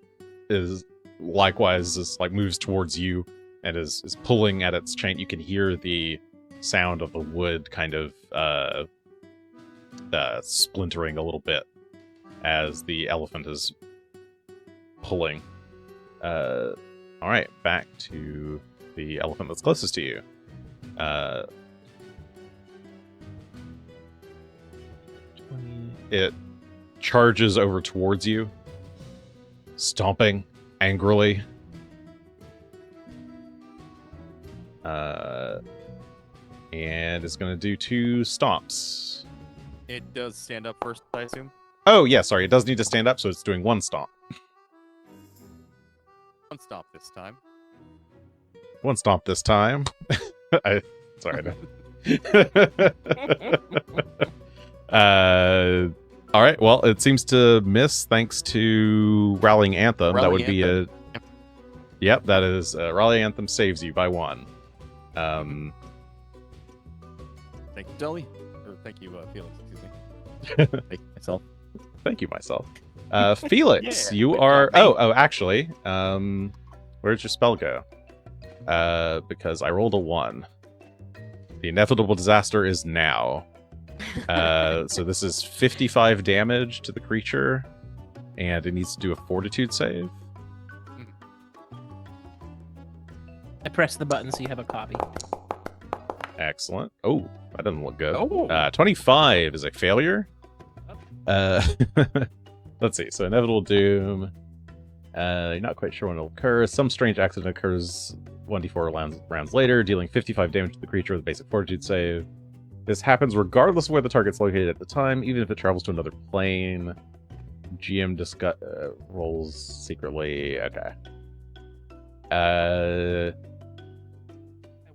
is likewise just like moves towards you and is pulling at its chain. You can hear the sound of the wood kind of splintering a little bit as the elephant is pulling. All right, back to the elephant that's closest to you. It charges over towards you, stomping angrily. And it's going to do 2 stomps. It does stand up first, I assume. Oh, yeah, sorry. It does need to stand up, so it's doing 1 stomp. 1 stomp this time. 1 stomp this time. Sorry. All right. Well, it seems to miss thanks to Rallying Anthem. That would be a. Yep, that is Rallying Anthem saves you by 1. Thank you, Dolly. Or thank you, Felix. Excuse me. Thank you, myself. Thank you, myself. Felix, Yeah, you good are. job, Oh, actually, where'd your spell go? Because I rolled a 1. The inevitable disaster is now. So this is 55 damage to the creature, and it needs to do a fortitude save. I press the button so you have a copy. Excellent. Oh, that doesn't look good. Oh. 25 is a failure. Let's see. So inevitable doom. You're not quite sure when it'll occur. Some strange accident occurs 1d4 rounds later, dealing 55 damage to the creature with a basic fortitude save. This happens regardless of where the target's located at the time, even if it travels to another plane. GM rolls secretly. Okay. I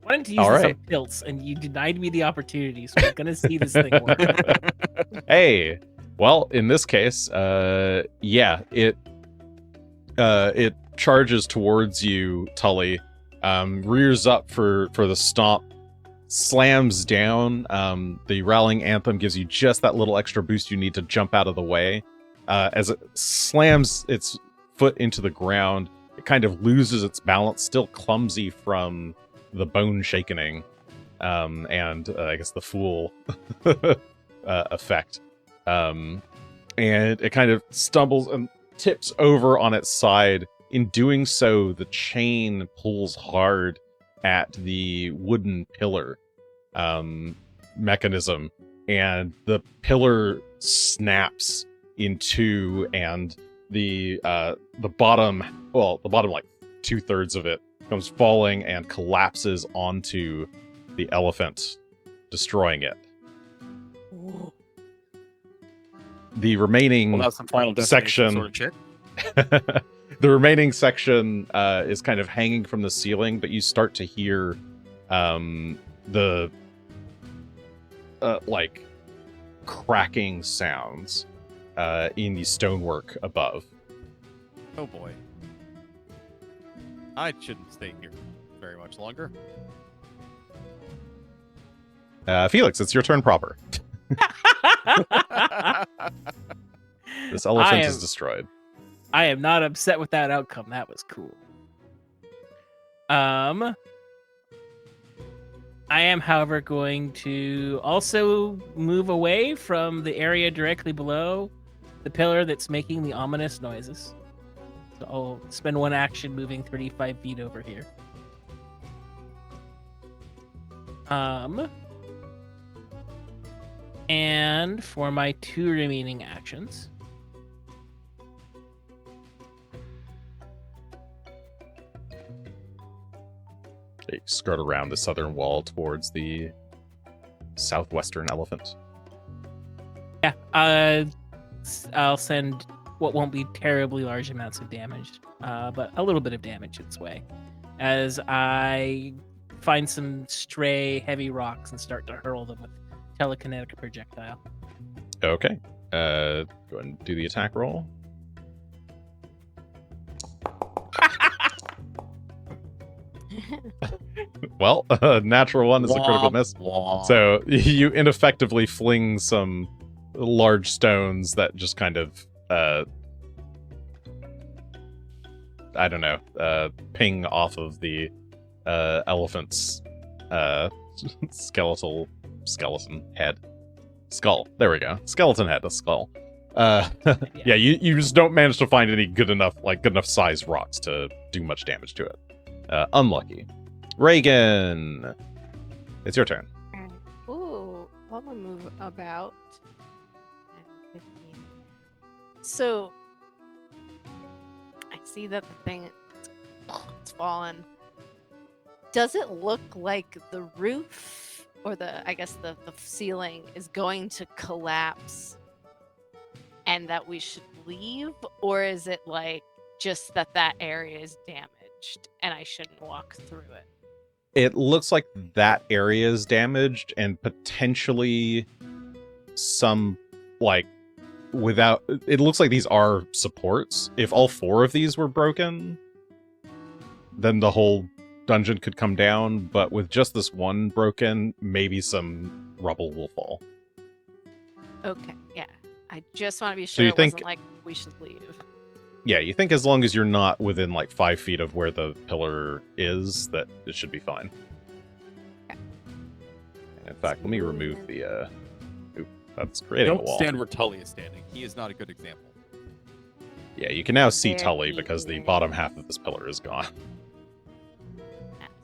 wanted to use All this right. on tilts, and you denied me the opportunity, so I'm gonna see this thing work. Hey, well, in this case, yeah, it charges towards you, Tully, rears up for the stomp, slams down. The Rallying Anthem gives you just that little extra boost you need to jump out of the way. As it slams its foot into the ground, it kind of loses its balance, still clumsy from the bone shakening, and I guess the fool effect. And it kind of stumbles and tips over on its side. In doing so, the chain pulls hard at the wooden pillar mechanism, and the pillar snaps in 2, and the bottom like 2/3 of it comes falling and collapses onto the elephant, destroying it. Ooh. The remaining Well, that's some Final Destination section sort of chick. the remaining section is kind of hanging from the ceiling, but you start to hear the like cracking sounds in the stonework above. Oh boy. I shouldn't stay here very much longer. Felix, it's your turn proper. This elephant is destroyed. I am not upset with that outcome. That was cool. I am, however, going to also move away from the area directly below the pillar that's making the ominous noises. So I'll spend 1 action moving 35 feet over here. And for my 2 remaining actions, They skirt around the southern wall towards the southwestern elephant. yeah, I'll send what won't be terribly large amounts of damage, but a little bit of damage its way, as I find some stray heavy rocks and start to hurl them with telekinetic projectile. Okay. Go ahead and do the attack roll. Well, natural one is a critical miss. So you ineffectively fling some large stones that just kind of, I don't know, ping off of the elephant's skeleton head. Skull. There we go. Skeleton head, a skull. Yeah, you just don't manage to find any good enough size rocks to do much damage to it. Unlucky. Regan, it's your turn. Ooh, I'm gonna move about 10, 15. So I see that the thing it's fallen. Does it look like the roof or the ceiling is going to collapse and that we should leave, or is it like just that area is damaged and I shouldn't walk through it? It looks like that area is damaged and potentially some, like, without... It looks like these are supports. If all 4 of these were broken, then the whole dungeon could come down, but with just this one broken, maybe some rubble will fall. Okay, yeah. I just want to be So sure you it think- wasn't like we should leave. Yeah, you think as long as you're not within, like, 5 feet of where the pillar is, that it should be fine. Okay. And in fact, let me remove the, Oop, that's creating a Don't wall. stand where Tully is standing. He is not a good example. Yeah, you can now see There Tully he because the is. bottom half of this pillar is gone. Yeah,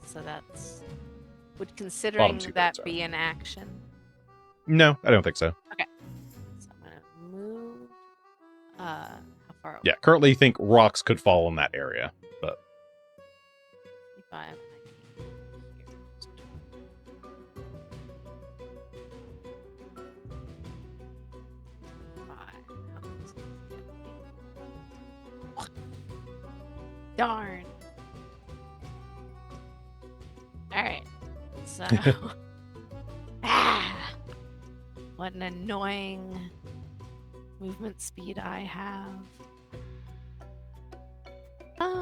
so that's... Would considering 2/3 that are. be an action? No, I don't think so. So I'm gonna move... how far? Yeah, currently you think rocks could fall in that area, but 55. Darn. Alright. So. What an annoying movement speed I have.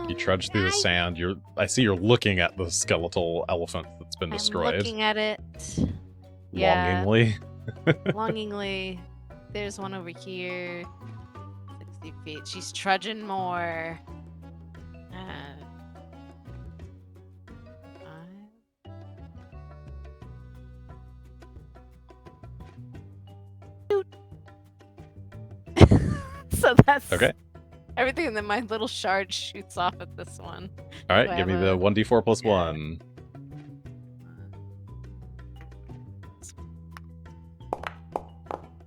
you trudge through the sand. I see you're looking at the skeletal elephant that's been I'm destroyed. looking at it. Yeah. Longingly. Longingly. There's one over here. 60 feet. She's trudging more. So that's Okay. everything, and then my little shard shoots off at this one. All right, Do I give me have the a- 1d4 plus Yeah. 1.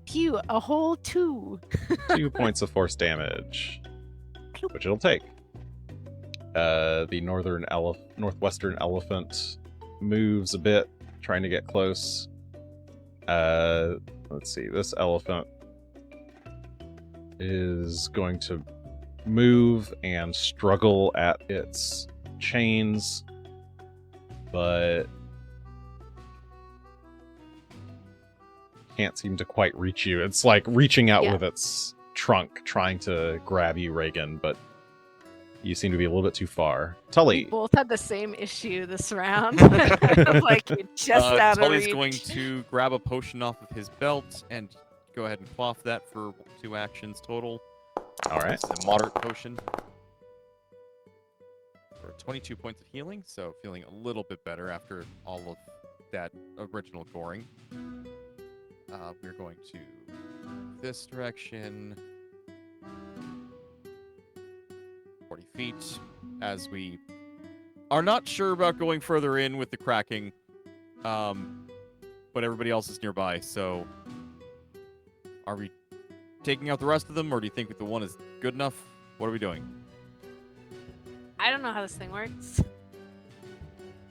Phew, a whole 2. 2 points of force damage, which it'll take. The northwestern elephant moves a bit, trying to get close. Let's see. This elephant is going to move and struggle at its chains, but can't seem to quite reach you. It's like reaching out Yeah. with its trunk, trying to grab you, Regan, but you seem to be a little bit too far. We Tully, both had the same issue this round. Like, you're just out of Tully's reach. going to grab a potion off of his belt and go ahead and quaff that for 2 actions total. all right. It's a moderate potion. For 22 points of healing, so feeling a little bit better after all of that original goring. We're going to this direction. 40 feet, as we are not sure about going further in with the cracking, but everybody else is nearby, so are we taking out the rest of them, or do you think that the one is good enough? What are we doing? I don't know how this thing works.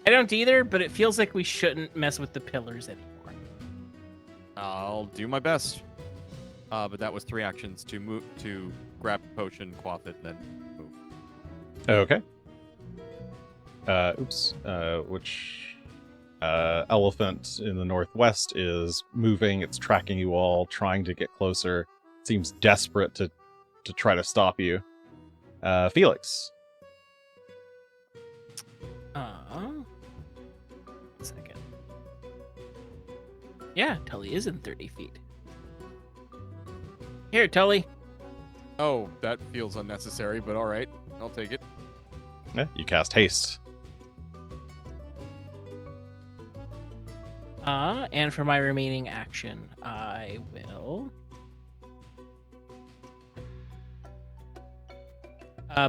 I don't either, but it feels like we shouldn't mess with the pillars anymore. I'll do my best. But that was 3 actions to move, to grab a potion, quaff it, and then move. Okay. Which elephant in the northwest is moving? It's tracking you all, trying to get closer. Seems desperate to try to stop you. Felix. Second. Yeah, Tully is in 30 feet. Here, Tully. Oh, that feels unnecessary, but all right, I'll take it. Yeah, you cast haste. And for my remaining action, I will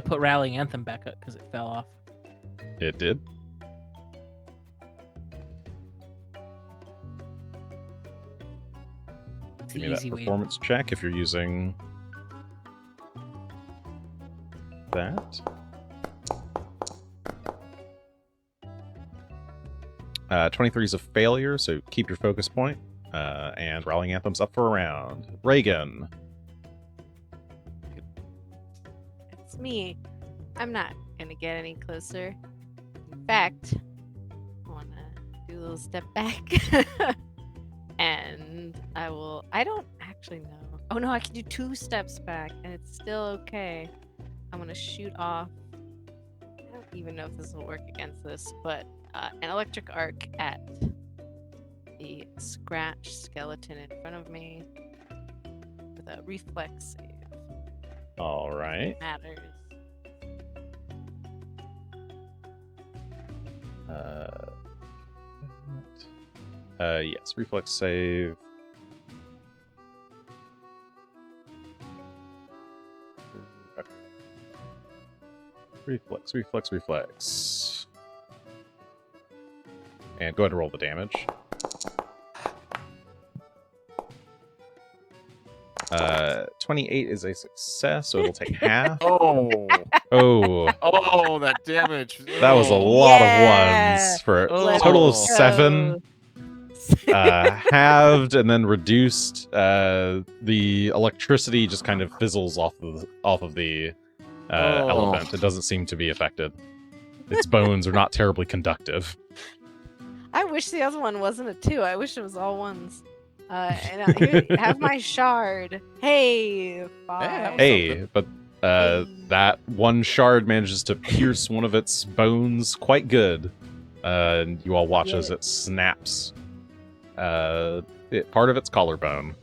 put Rallying Anthem back up because it fell off. It did. It's Give the me that easy way. performance check if you're using that. 23 is a failure, so keep your focus point. And Rallying Anthem's up for a round. Regan. It's me. I'm not gonna get any closer. In fact, I wanna do a little step back. And I don't actually know. Oh no, I can do 2 steps back and it's still okay. I'm gonna shoot off. I don't even know if this will work against this, but an electric arc at the scratch skeleton in front of me with a reflex save. All right. Matters. Yes, reflex save. Okay. Reflex. And go ahead and roll the damage. 28 is a success, so it'll take half. Oh, Oh, that damage. that was a lot of ones for a Let's total of go. 7. Halved and then reduced. The electricity just kind of fizzles off of the elephant. It doesn't seem to be affected. Its bones are not terribly conductive. I wish the other one wasn't a 2. I wish it was all 1s. And here, have my shard. Hey, fine. Hey, but that one shard manages to pierce one of its bones quite good. And you all watch as it snaps part of its collarbone.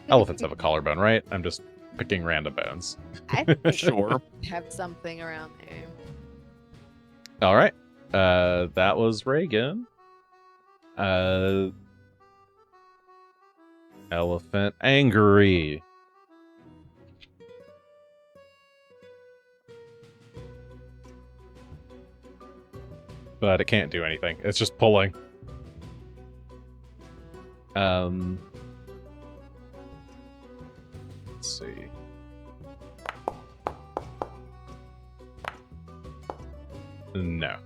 Elephants have a collarbone, right? I'm just picking random bones. I think Sure. we have something around there. All right. That was Regan. Elephant angry. But it can't do anything. It's just pulling. Let's see. No.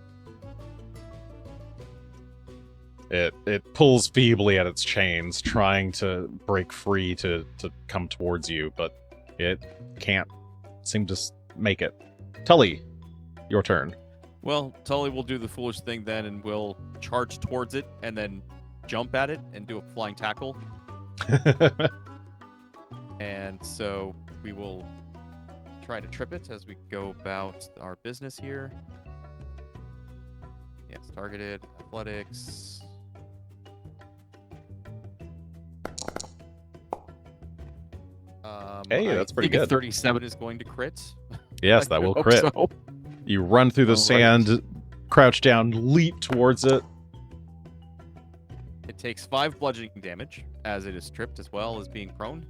It pulls feebly at its chains, trying to break free to come towards you, but it can't seem to make it. Tully, your turn. Well, Tully will do the foolish thing then, and we'll charge towards it, and then jump at it and do a flying tackle. And so we will try to trip it as we go about our business here. Yes, targeted, athletics. Hey, that's pretty I think a good. 37 is going to crit. Yes, I that will hope crit. so. You run through the All right. sand, crouch down, leap towards it. It takes 5 bludgeoning damage, as it is tripped as well as being prone.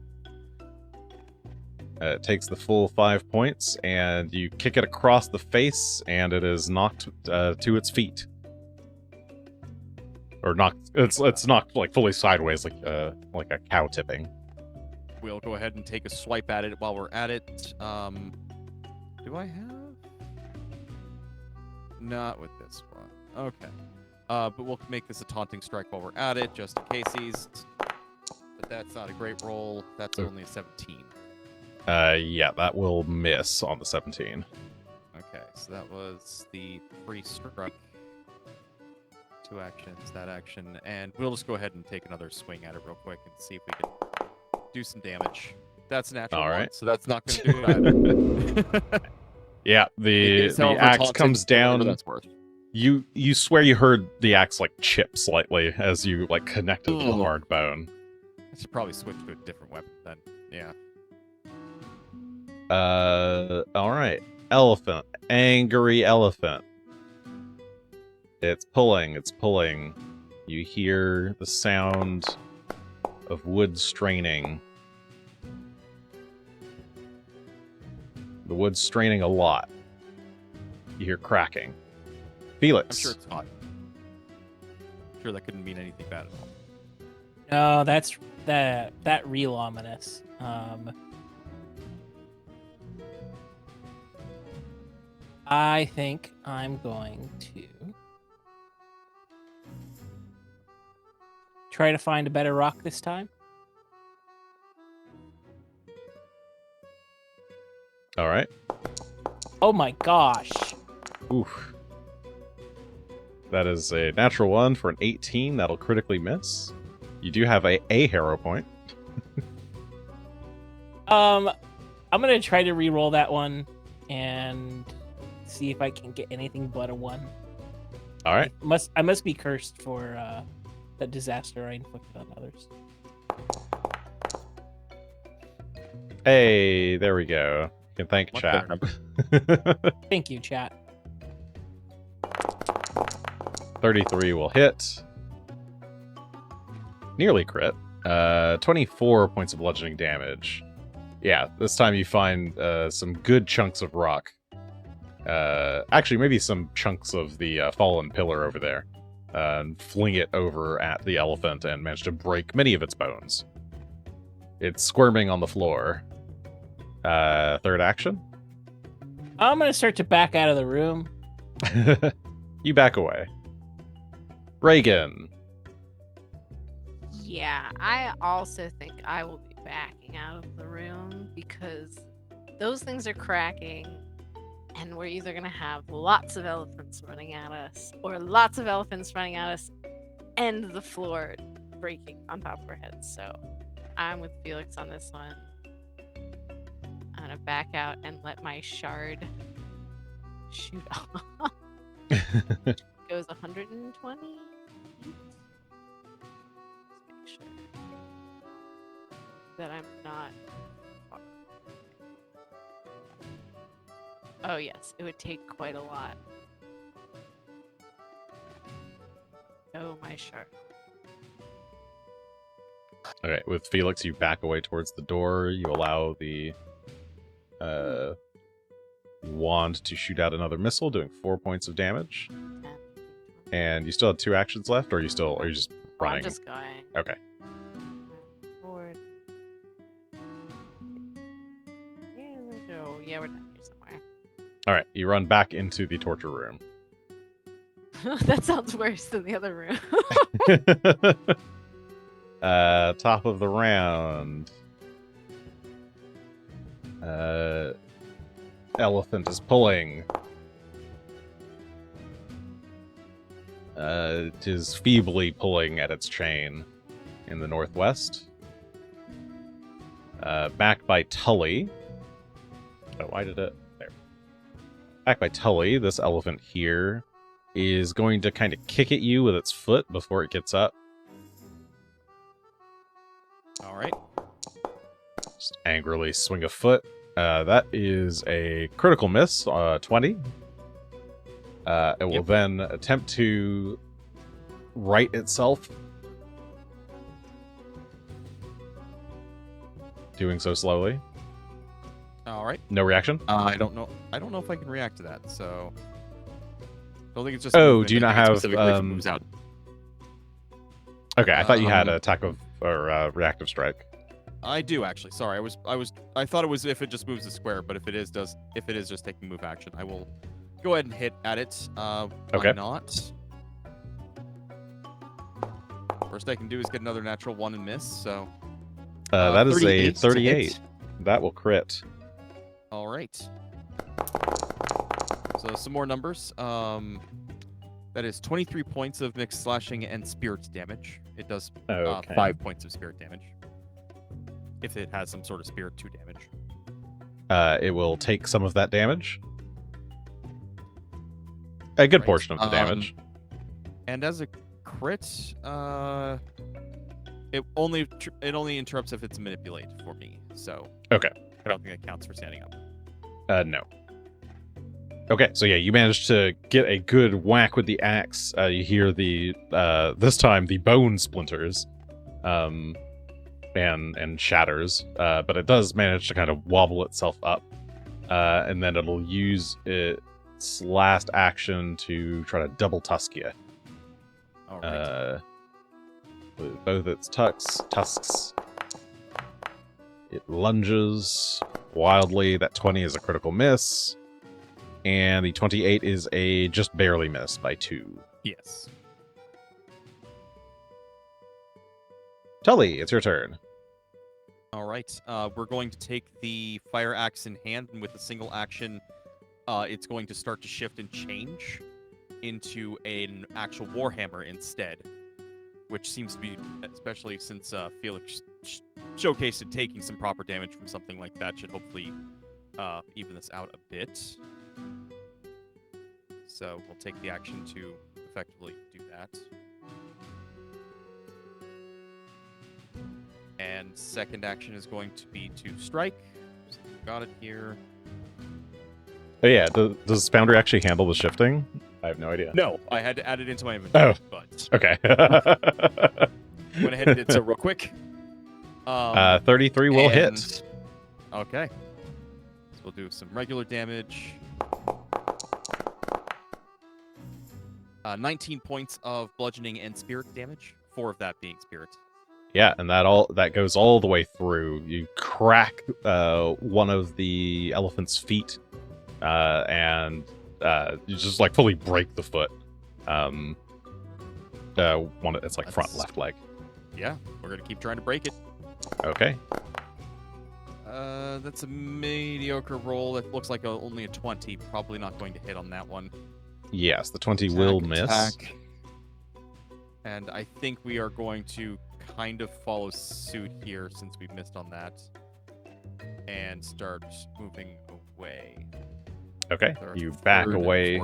It takes the full 5 points, and you kick it across the face, and it is knocked to its feet. Or knocked. It's knocked like fully sideways, like a cow tipping. We'll go ahead and take a swipe at it while we're at it. Do I have? Not with this one. Okay. But we'll make this a taunting strike while we're at it, just in case. But that's not a great roll. That's only a 17. Yeah, that will miss on the 17. Okay, so that was the free struck. 2 actions, that action, and we'll just go ahead and take another swing at it real quick and see if we can do some damage. That's a natural All one, right. so that's not going to do it either. Yeah, It is, the however, axe taunted comes for whatever down. That's worth. You swear you heard the axe like chip slightly as you like connected to the Ugh. hard bone. I should probably switch to a different weapon then. Yeah. All right. Elephant, angry elephant. It's pulling. It's pulling. You hear the sound of wood straining. The wood's straining a lot. You hear cracking. Felix. I'm sure it's hot. I'm sure that couldn't mean anything bad at all. No, that's that real ominous. I think I'm going to try to find a better rock this time. All right. Oh my gosh. Oof. That is a natural 1 for an 18. That'll critically miss. You do have a hero point. I'm gonna try to re-roll that one and see if I can get anything but a 1. All right. I must be cursed for the disaster I inflicted on others. Hey, there we go. You can thank Much chat. better. Thank you, chat. 33 will hit. Nearly crit. 24 points of bludgeoning damage. Yeah, this time you find some good chunks of rock. Actually, maybe some chunks of the fallen pillar over there. And fling it over at the elephant and manage to break many of its bones. It's squirming on the floor. Third action. I'm gonna start to back out of the room. You back away. Regan. Yeah, I also think I will be backing out of the room because those things are cracking and we're either going to have lots of elephants running at us or lots of elephants running at us and the floor breaking on top of our heads. So I'm with Felix on this one. I'm going to back out and let my shard shoot off. Goes 120. Make sure that I'm not. Oh yes, it would take quite a lot. Oh my shark. Okay, with Felix, you back away towards the door. You allow the wand to shoot out another missile, doing 4 points of damage. And you still have 2 actions left, or are you just running? I'm just going. Okay. Forward. Yeah, we're down here somewhere. All right, you run back into the torture room. That sounds worse than the other room. Top of the round. Elephant is pulling. It is feebly pulling at its chain in the northwest. Back by Tully. Oh, why did it? There. Back by Tully, this elephant here is going to kind of kick at you with its foot before it gets up. All right. Just angrily swing a foot. That is a critical miss, 20. It will then attempt to right itself. Doing so slowly. All right. No reaction? I don't know. I don't know if I can react to that. So, I don't think it's just. Oh, movement. do you I not think it's have, specifically if it moves out? Okay, I thought you had attack of or reactive strike. I do actually. Sorry, I thought it was if it just moves a square, but if it is just taking move action, I will go ahead and hit at it. Why Okay. not? Worst I can do is get another natural 1 and miss. So That is a 38 to 38. hit. That will crit. All right. So some more numbers. That is 23 points of mixed slashing and spirit damage. It does Okay. 5 points of spirit damage. If it has some sort of spirit 2 damage. It will take some of that damage. A good Right. portion of the damage. And as a crit, it only interrupts if it's manipulate for me. So Okay. I don't think it counts for standing up. No. Okay, so yeah, you managed to get a good whack with the axe. You hear the this time the bone splinters, and shatters. But it does manage to kind of wobble itself up, and then it'll use its last action to try to double tusk you. All right. With both its tusks. It lunges wildly. That 20 is a critical miss. And the 28 is a just barely miss by 2. Yes. Tully, it's your turn. All right. We're going to take the fire axe in hand, and with a single action, it's going to start to shift and change into an actual warhammer instead, which seems to be, especially since Felix showcased it, taking some proper damage from something like that should hopefully even this out a bit. So we'll take the action to effectively do that. And second action is going to be to strike. So got it here. Oh yeah, does Foundry actually handle the shifting? I have no idea. No, I had to add it into my inventory, but Okay. went ahead and did so real quick. 33 will hit. Okay. So we'll do some regular damage. 19 points of bludgeoning and spirit damage. 4 of that being spirit. Yeah, and that goes all the way through. You crack one of the elephant's feet, and you just like fully break the foot. It's like front left leg. Yeah, we're gonna keep trying to break it. Okay. That's a mediocre roll. That looks like only a 20. Probably not going to hit on that one. Yes, the 20 will miss. Attack. And I think we are going to kind of follow suit here since we missed on that. And start moving away. Okay, Our you back third and away.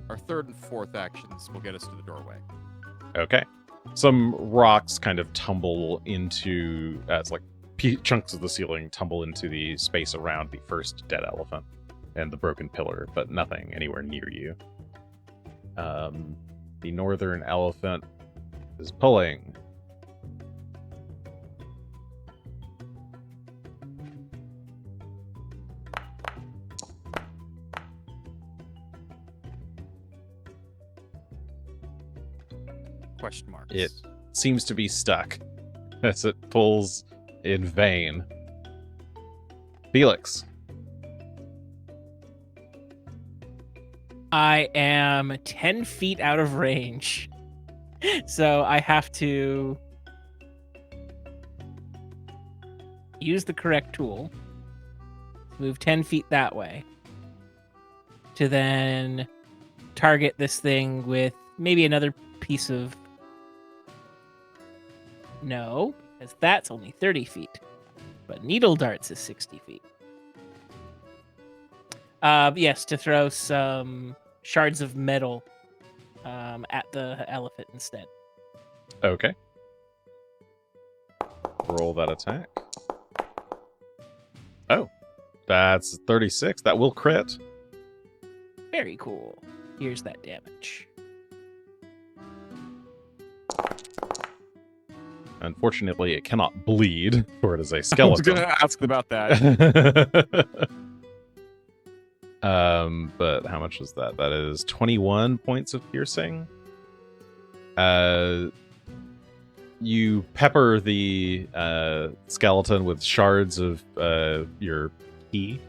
Our third and fourth actions will get us to the doorway. Okay. Some rocks kind of tumble into, it's like chunks of the ceiling tumble into the space around the first dead elephant and the broken pillar, but nothing anywhere near you. The northern elephant is pulling. Question marks. It seems to be stuck as it pulls in vain. Felix. I am 10 feet out of range. So I have to use the correct tool. Move 10 feet that way. To then target this thing with maybe another piece of... No, because that's only 30 feet. But needle darts is 60 feet. Yes, to throw some shards of metal at the elephant instead. Okay. Roll that attack. Oh, that's 36. That will crit. Very cool. Here's that damage. Unfortunately, it cannot bleed, for it is a I was skeleton. gonna ask about that. But how much is that? That is 21 points of piercing. You pepper the skeleton with shards of your key,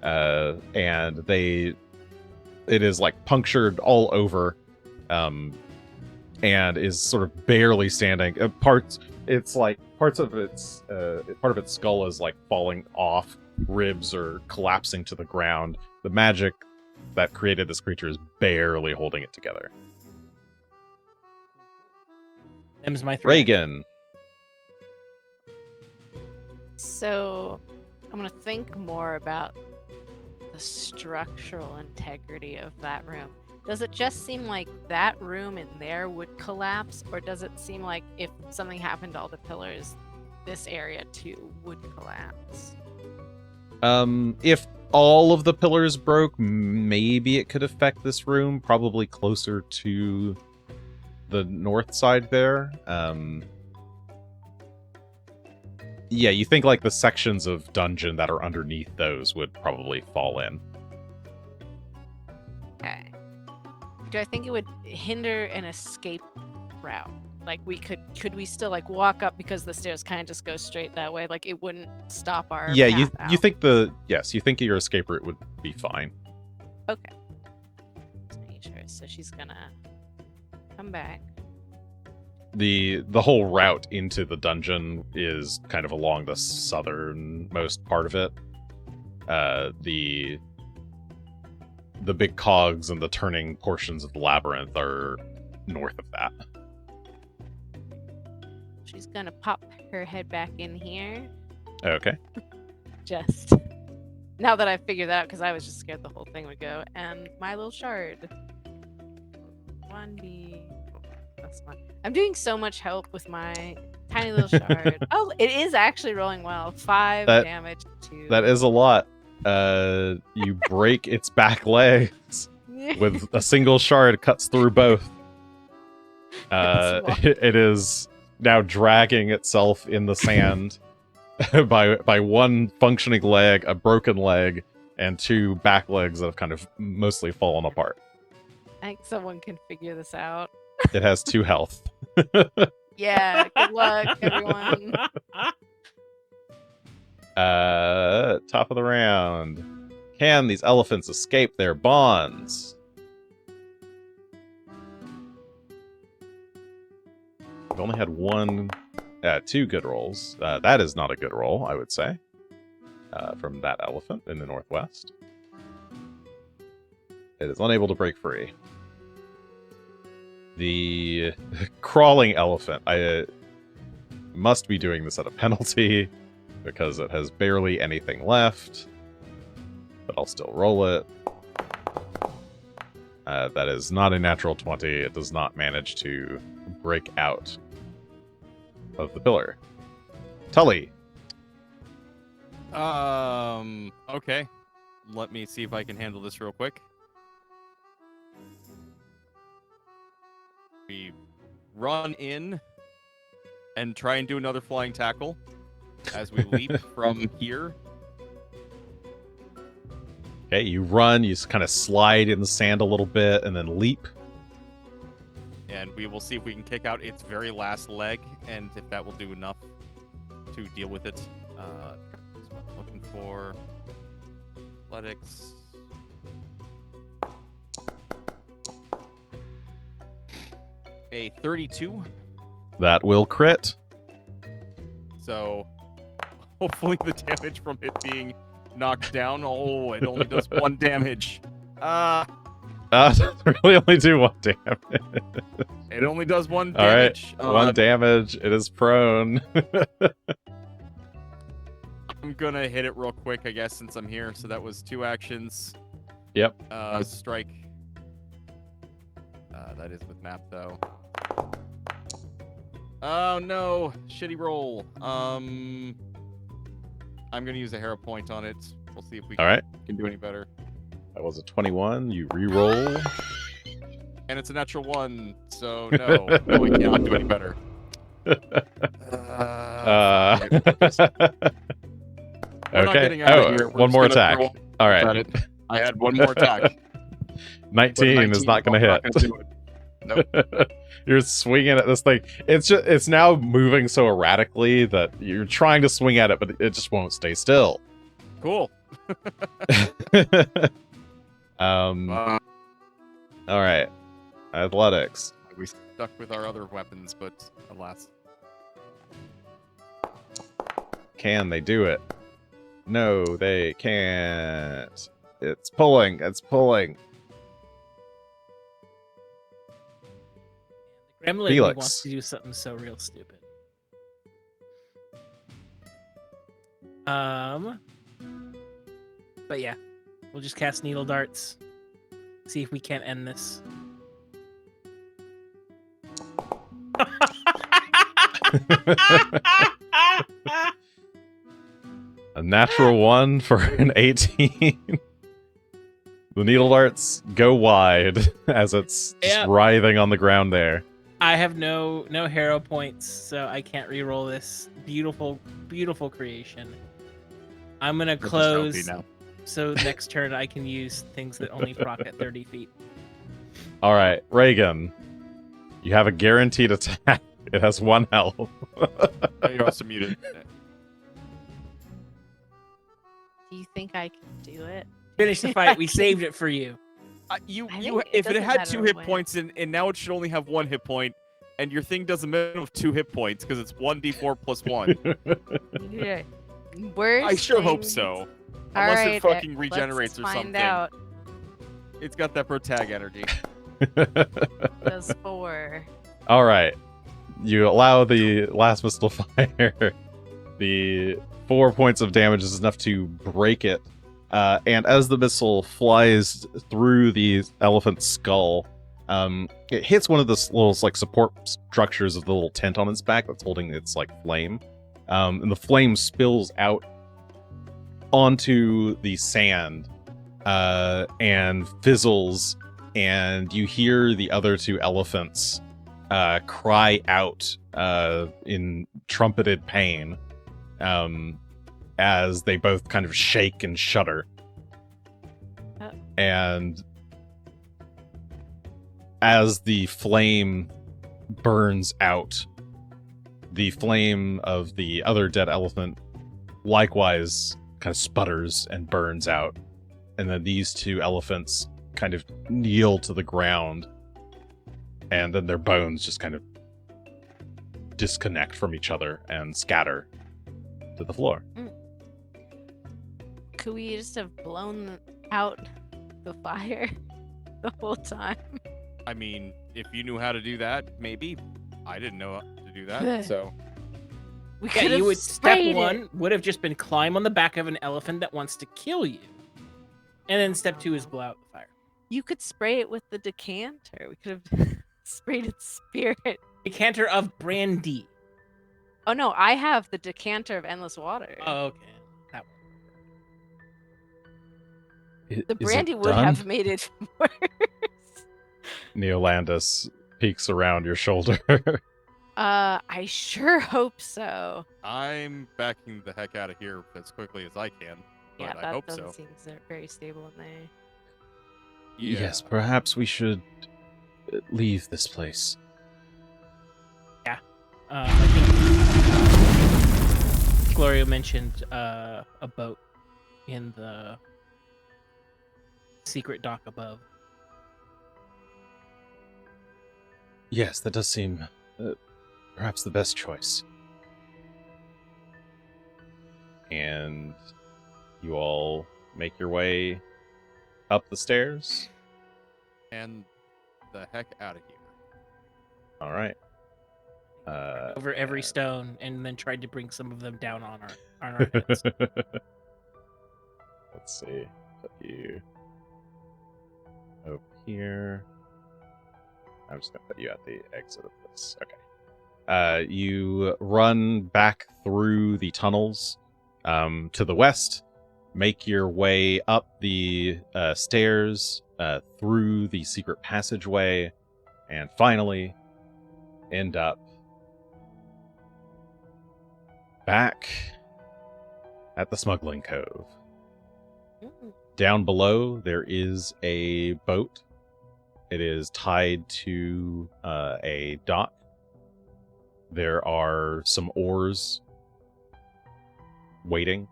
and it is like punctured all over. and is sort of barely standing. Part of its skull is like falling off, ribs are collapsing to the ground. The magic that created this creature is barely holding it together. Them's my threat. Regan. So I'm gonna think more about the structural integrity of that room. Does it just seem like that room in there would collapse, or does it seem like if something happened to all the pillars, this area too would collapse? If all of the pillars broke, maybe it could affect this room, probably closer to the north side there. Yeah, you think like the sections of dungeon that are underneath those would probably fall in. Okay. Do I think it would hinder an escape route? Like could we still like walk up because the stairs kind of just go straight that way? Like it wouldn't stop our Yeah, path you out? think you think your escape route would be fine. Okay. Just making sure. So she's gonna come back. The whole route into the dungeon is kind of along the southernmost part of it. The big cogs and the turning portions of the labyrinth are north of that. She's gonna pop her head back in here. Okay. Just now that I figured that out, because I was just scared the whole thing would go. And my little shard. 1d. That's fine. I'm doing so much help with my tiny little shard. Oh, it is actually rolling well. 5 damage to. That is a lot. You break its back legs with a single shard, cuts through both. It is now dragging itself in the sand by one functioning leg, a broken leg, and 2 back legs that have kind of mostly fallen apart. I think someone can figure this out. It has 2 health. Yeah, good luck, everyone. Top of the round. Can these elephants escape their bonds? We've only had 2 good rolls. That is not a good roll, I would say, from that elephant in the northwest. It is unable to break free. The crawling elephant, I must be doing this at a penalty because it has barely anything left, but I'll still roll it. That is not a natural 20. It does not manage to break out of the pillar. Tully. Okay. Let me see if I can handle this real quick. We run in and try and do another flying tackle as we leap from here. Okay, you run, you kind of slide in the sand a little bit, and then leap. And we will see if we can kick out its very last leg, and if that will do enough to deal with it. Looking for athletics. A 32. That will crit. So hopefully the damage from it being knocked down. Oh, it only does 1 damage. Really only do 1 damage. It only does 1 All right, damage. 1 damage. It is prone. I'm gonna hit it real quick, I guess, since I'm here. So that was 2 actions. Yep. Strike. That is with map though. Oh no, shitty roll. I'm gonna use a hero point on it. We'll see if we All right. can do any better. That was a 21. You re-roll. And it's a natural 1, so no, no, we cannot do any better. Okay. Oh, one more attack. All right. I had 1 more attack. 19 is not going to hit. Nope. You're swinging at this thing. It's now moving so erratically that you're trying to swing at it, but it just won't stay still. Cool. All right. Athletics. We stuck with our other weapons, but alas. Can they do it? No, they can't. It's pulling. It's pulling. The gremlin Felix. wants to do something so real stupid. But yeah, we'll just cast needle darts. See if we can't end this. A natural 1 for an 18. The needle darts go wide as it's just Yep. writhing on the ground there. I have no hero points, so I can't re-roll this. Beautiful, beautiful creation. I'm gonna close, now. so next turn I can use things that only proc at 30 feet. All right, Regan, you have a guaranteed attack. It has 1 health. You're also muted. Do you think I can do it? Finish the fight. We saved it for you. I You think it if it doesn't had matter 2 hit when. points and now it should only have 1 hit point, and your thing does a minimum of 2 hit points because it's 1d4 plus 1. Yeah. Worst I sure hope thing- so. All Unless right, it fucking let's regenerates or find something. Out. It's got that protag energy. Does 4. All right. You allow the last missile to fire. The 4 points of damage is enough to break it. And as the missile flies through the elephant's skull, it hits one of the little like support structures of the little tent on its back that's holding its like flame. And the flame spills out onto the sand and fizzles, and you hear the other 2 elephants cry out in trumpeted pain as they both kind of shake and shudder. And as the flame burns out, the flame of the other dead elephant likewise kind of sputters and burns out. And then these 2 elephants kind of kneel to the ground, and then their bones just kind of disconnect from each other and scatter to the floor. Could we just have blown out the fire the whole time? I mean, if you knew how to do that, maybe. I didn't know how to do that, so. We Yeah, could have you would step sprayed it. 1 would have just been climb on the back of an elephant that wants to kill you, and then step 2 is blow out the fire. You could spray it with the decanter. We could have sprayed its spirit. Decanter of brandy. Oh no, I have the decanter of endless water. Oh, okay. That one. The brandy would have made it worse. Neolandis peeks around your shoulder. I sure hope so. I'm backing the heck out of here as quickly as I can. Yeah, But I that hope doesn't so. seem very stable in there. Yeah. Yes, perhaps we should leave this place. I think Gloria mentioned a boat in the secret dock above. Yes, that does seem perhaps the best choice. And you all make your way up the stairs. And the heck out of here. All right. Over every stone, and then tried to bring some of them down on our heads. Let's see. Put you over here. I'm just gonna put you at the exit of this. Okay. You run back through the tunnels to the west, make your way up the stairs, through the secret passageway, and finally end up back at the smuggling cove. Mm. Down below, there is a boat. It is tied to a dock. There are some oars waiting,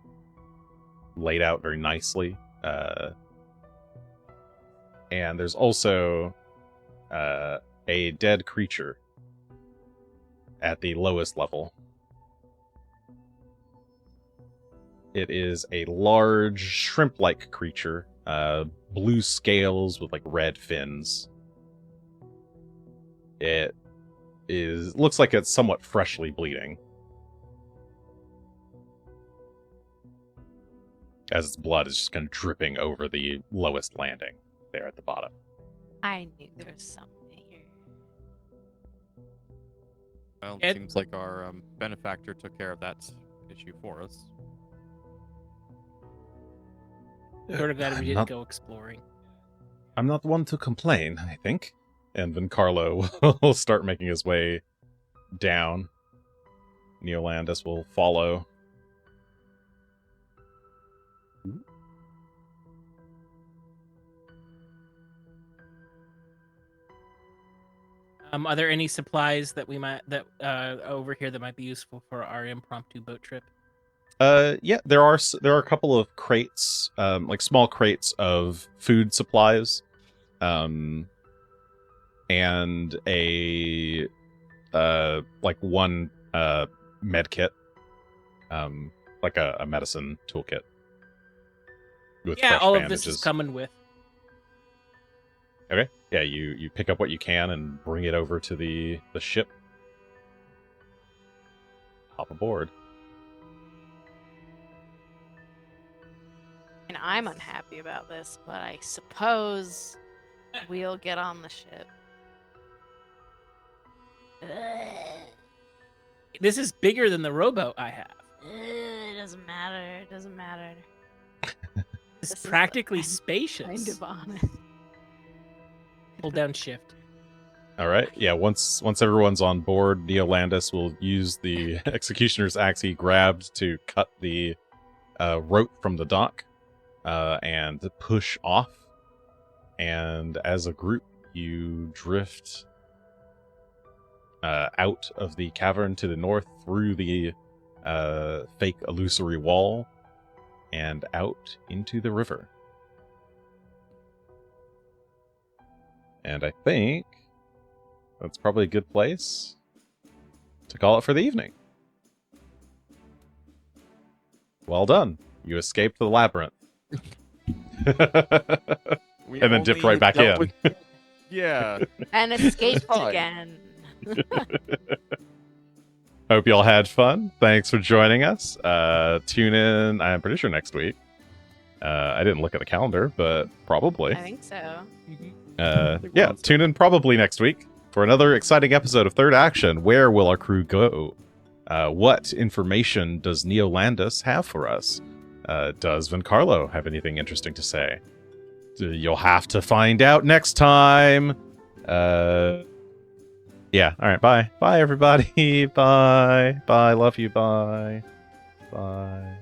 laid out very nicely. And there's also a dead creature at the lowest level. It is a large shrimp-like creature, blue scales with like red fins. It looks like it's somewhat freshly bleeding, as its blood is just kind of dripping over the lowest landing there at the bottom. I knew there was something here. Well, it seems like our benefactor took care of that issue for us. Sort of glad we I'm didn't not- go exploring. I'm not one to complain, I think. And then Carlo will start making his way down. Neolandis will follow. Are there any supplies that we might over here that might be useful for our impromptu boat trip? Yeah, there are a couple of crates, like small crates of food supplies, and a like one med kit, like a medicine toolkit. With Yeah, fresh all bandages. of this is coming with. Okay. Yeah, you pick up what you can and bring it over to the ship. Hop aboard. And I'm unhappy about this, but I suppose we'll get on the ship. This is bigger than the rowboat I have. It doesn't matter. It doesn't matter. It's This is practically I'm spacious. Kind of honest. Hold down shift. All right. Yeah. Once everyone's on board, Neolandis will use the executioner's axe he grabbed to cut the rope from the dock and push off. And as a group, you drift out of the cavern to the north through the fake illusory wall and out into the river. And I think that's probably a good place to call it for the evening. Well done. You escaped the labyrinth. We And then dip only right back dealt in. with- Yeah. And escaped fine. again. Hope y'all had fun. Thanks for joining us. Tune in, I'm pretty sure next week. I didn't look at the calendar, but probably. I think so. Yeah, tune in probably next week for another exciting episode of Third Action. Where will our crew go? What information does Neolandis have for us? Does Vencarlo have anything interesting to say? You'll have to find out next time. Yeah, alright, bye. Bye, everybody. Bye. Bye, love you, bye. Bye.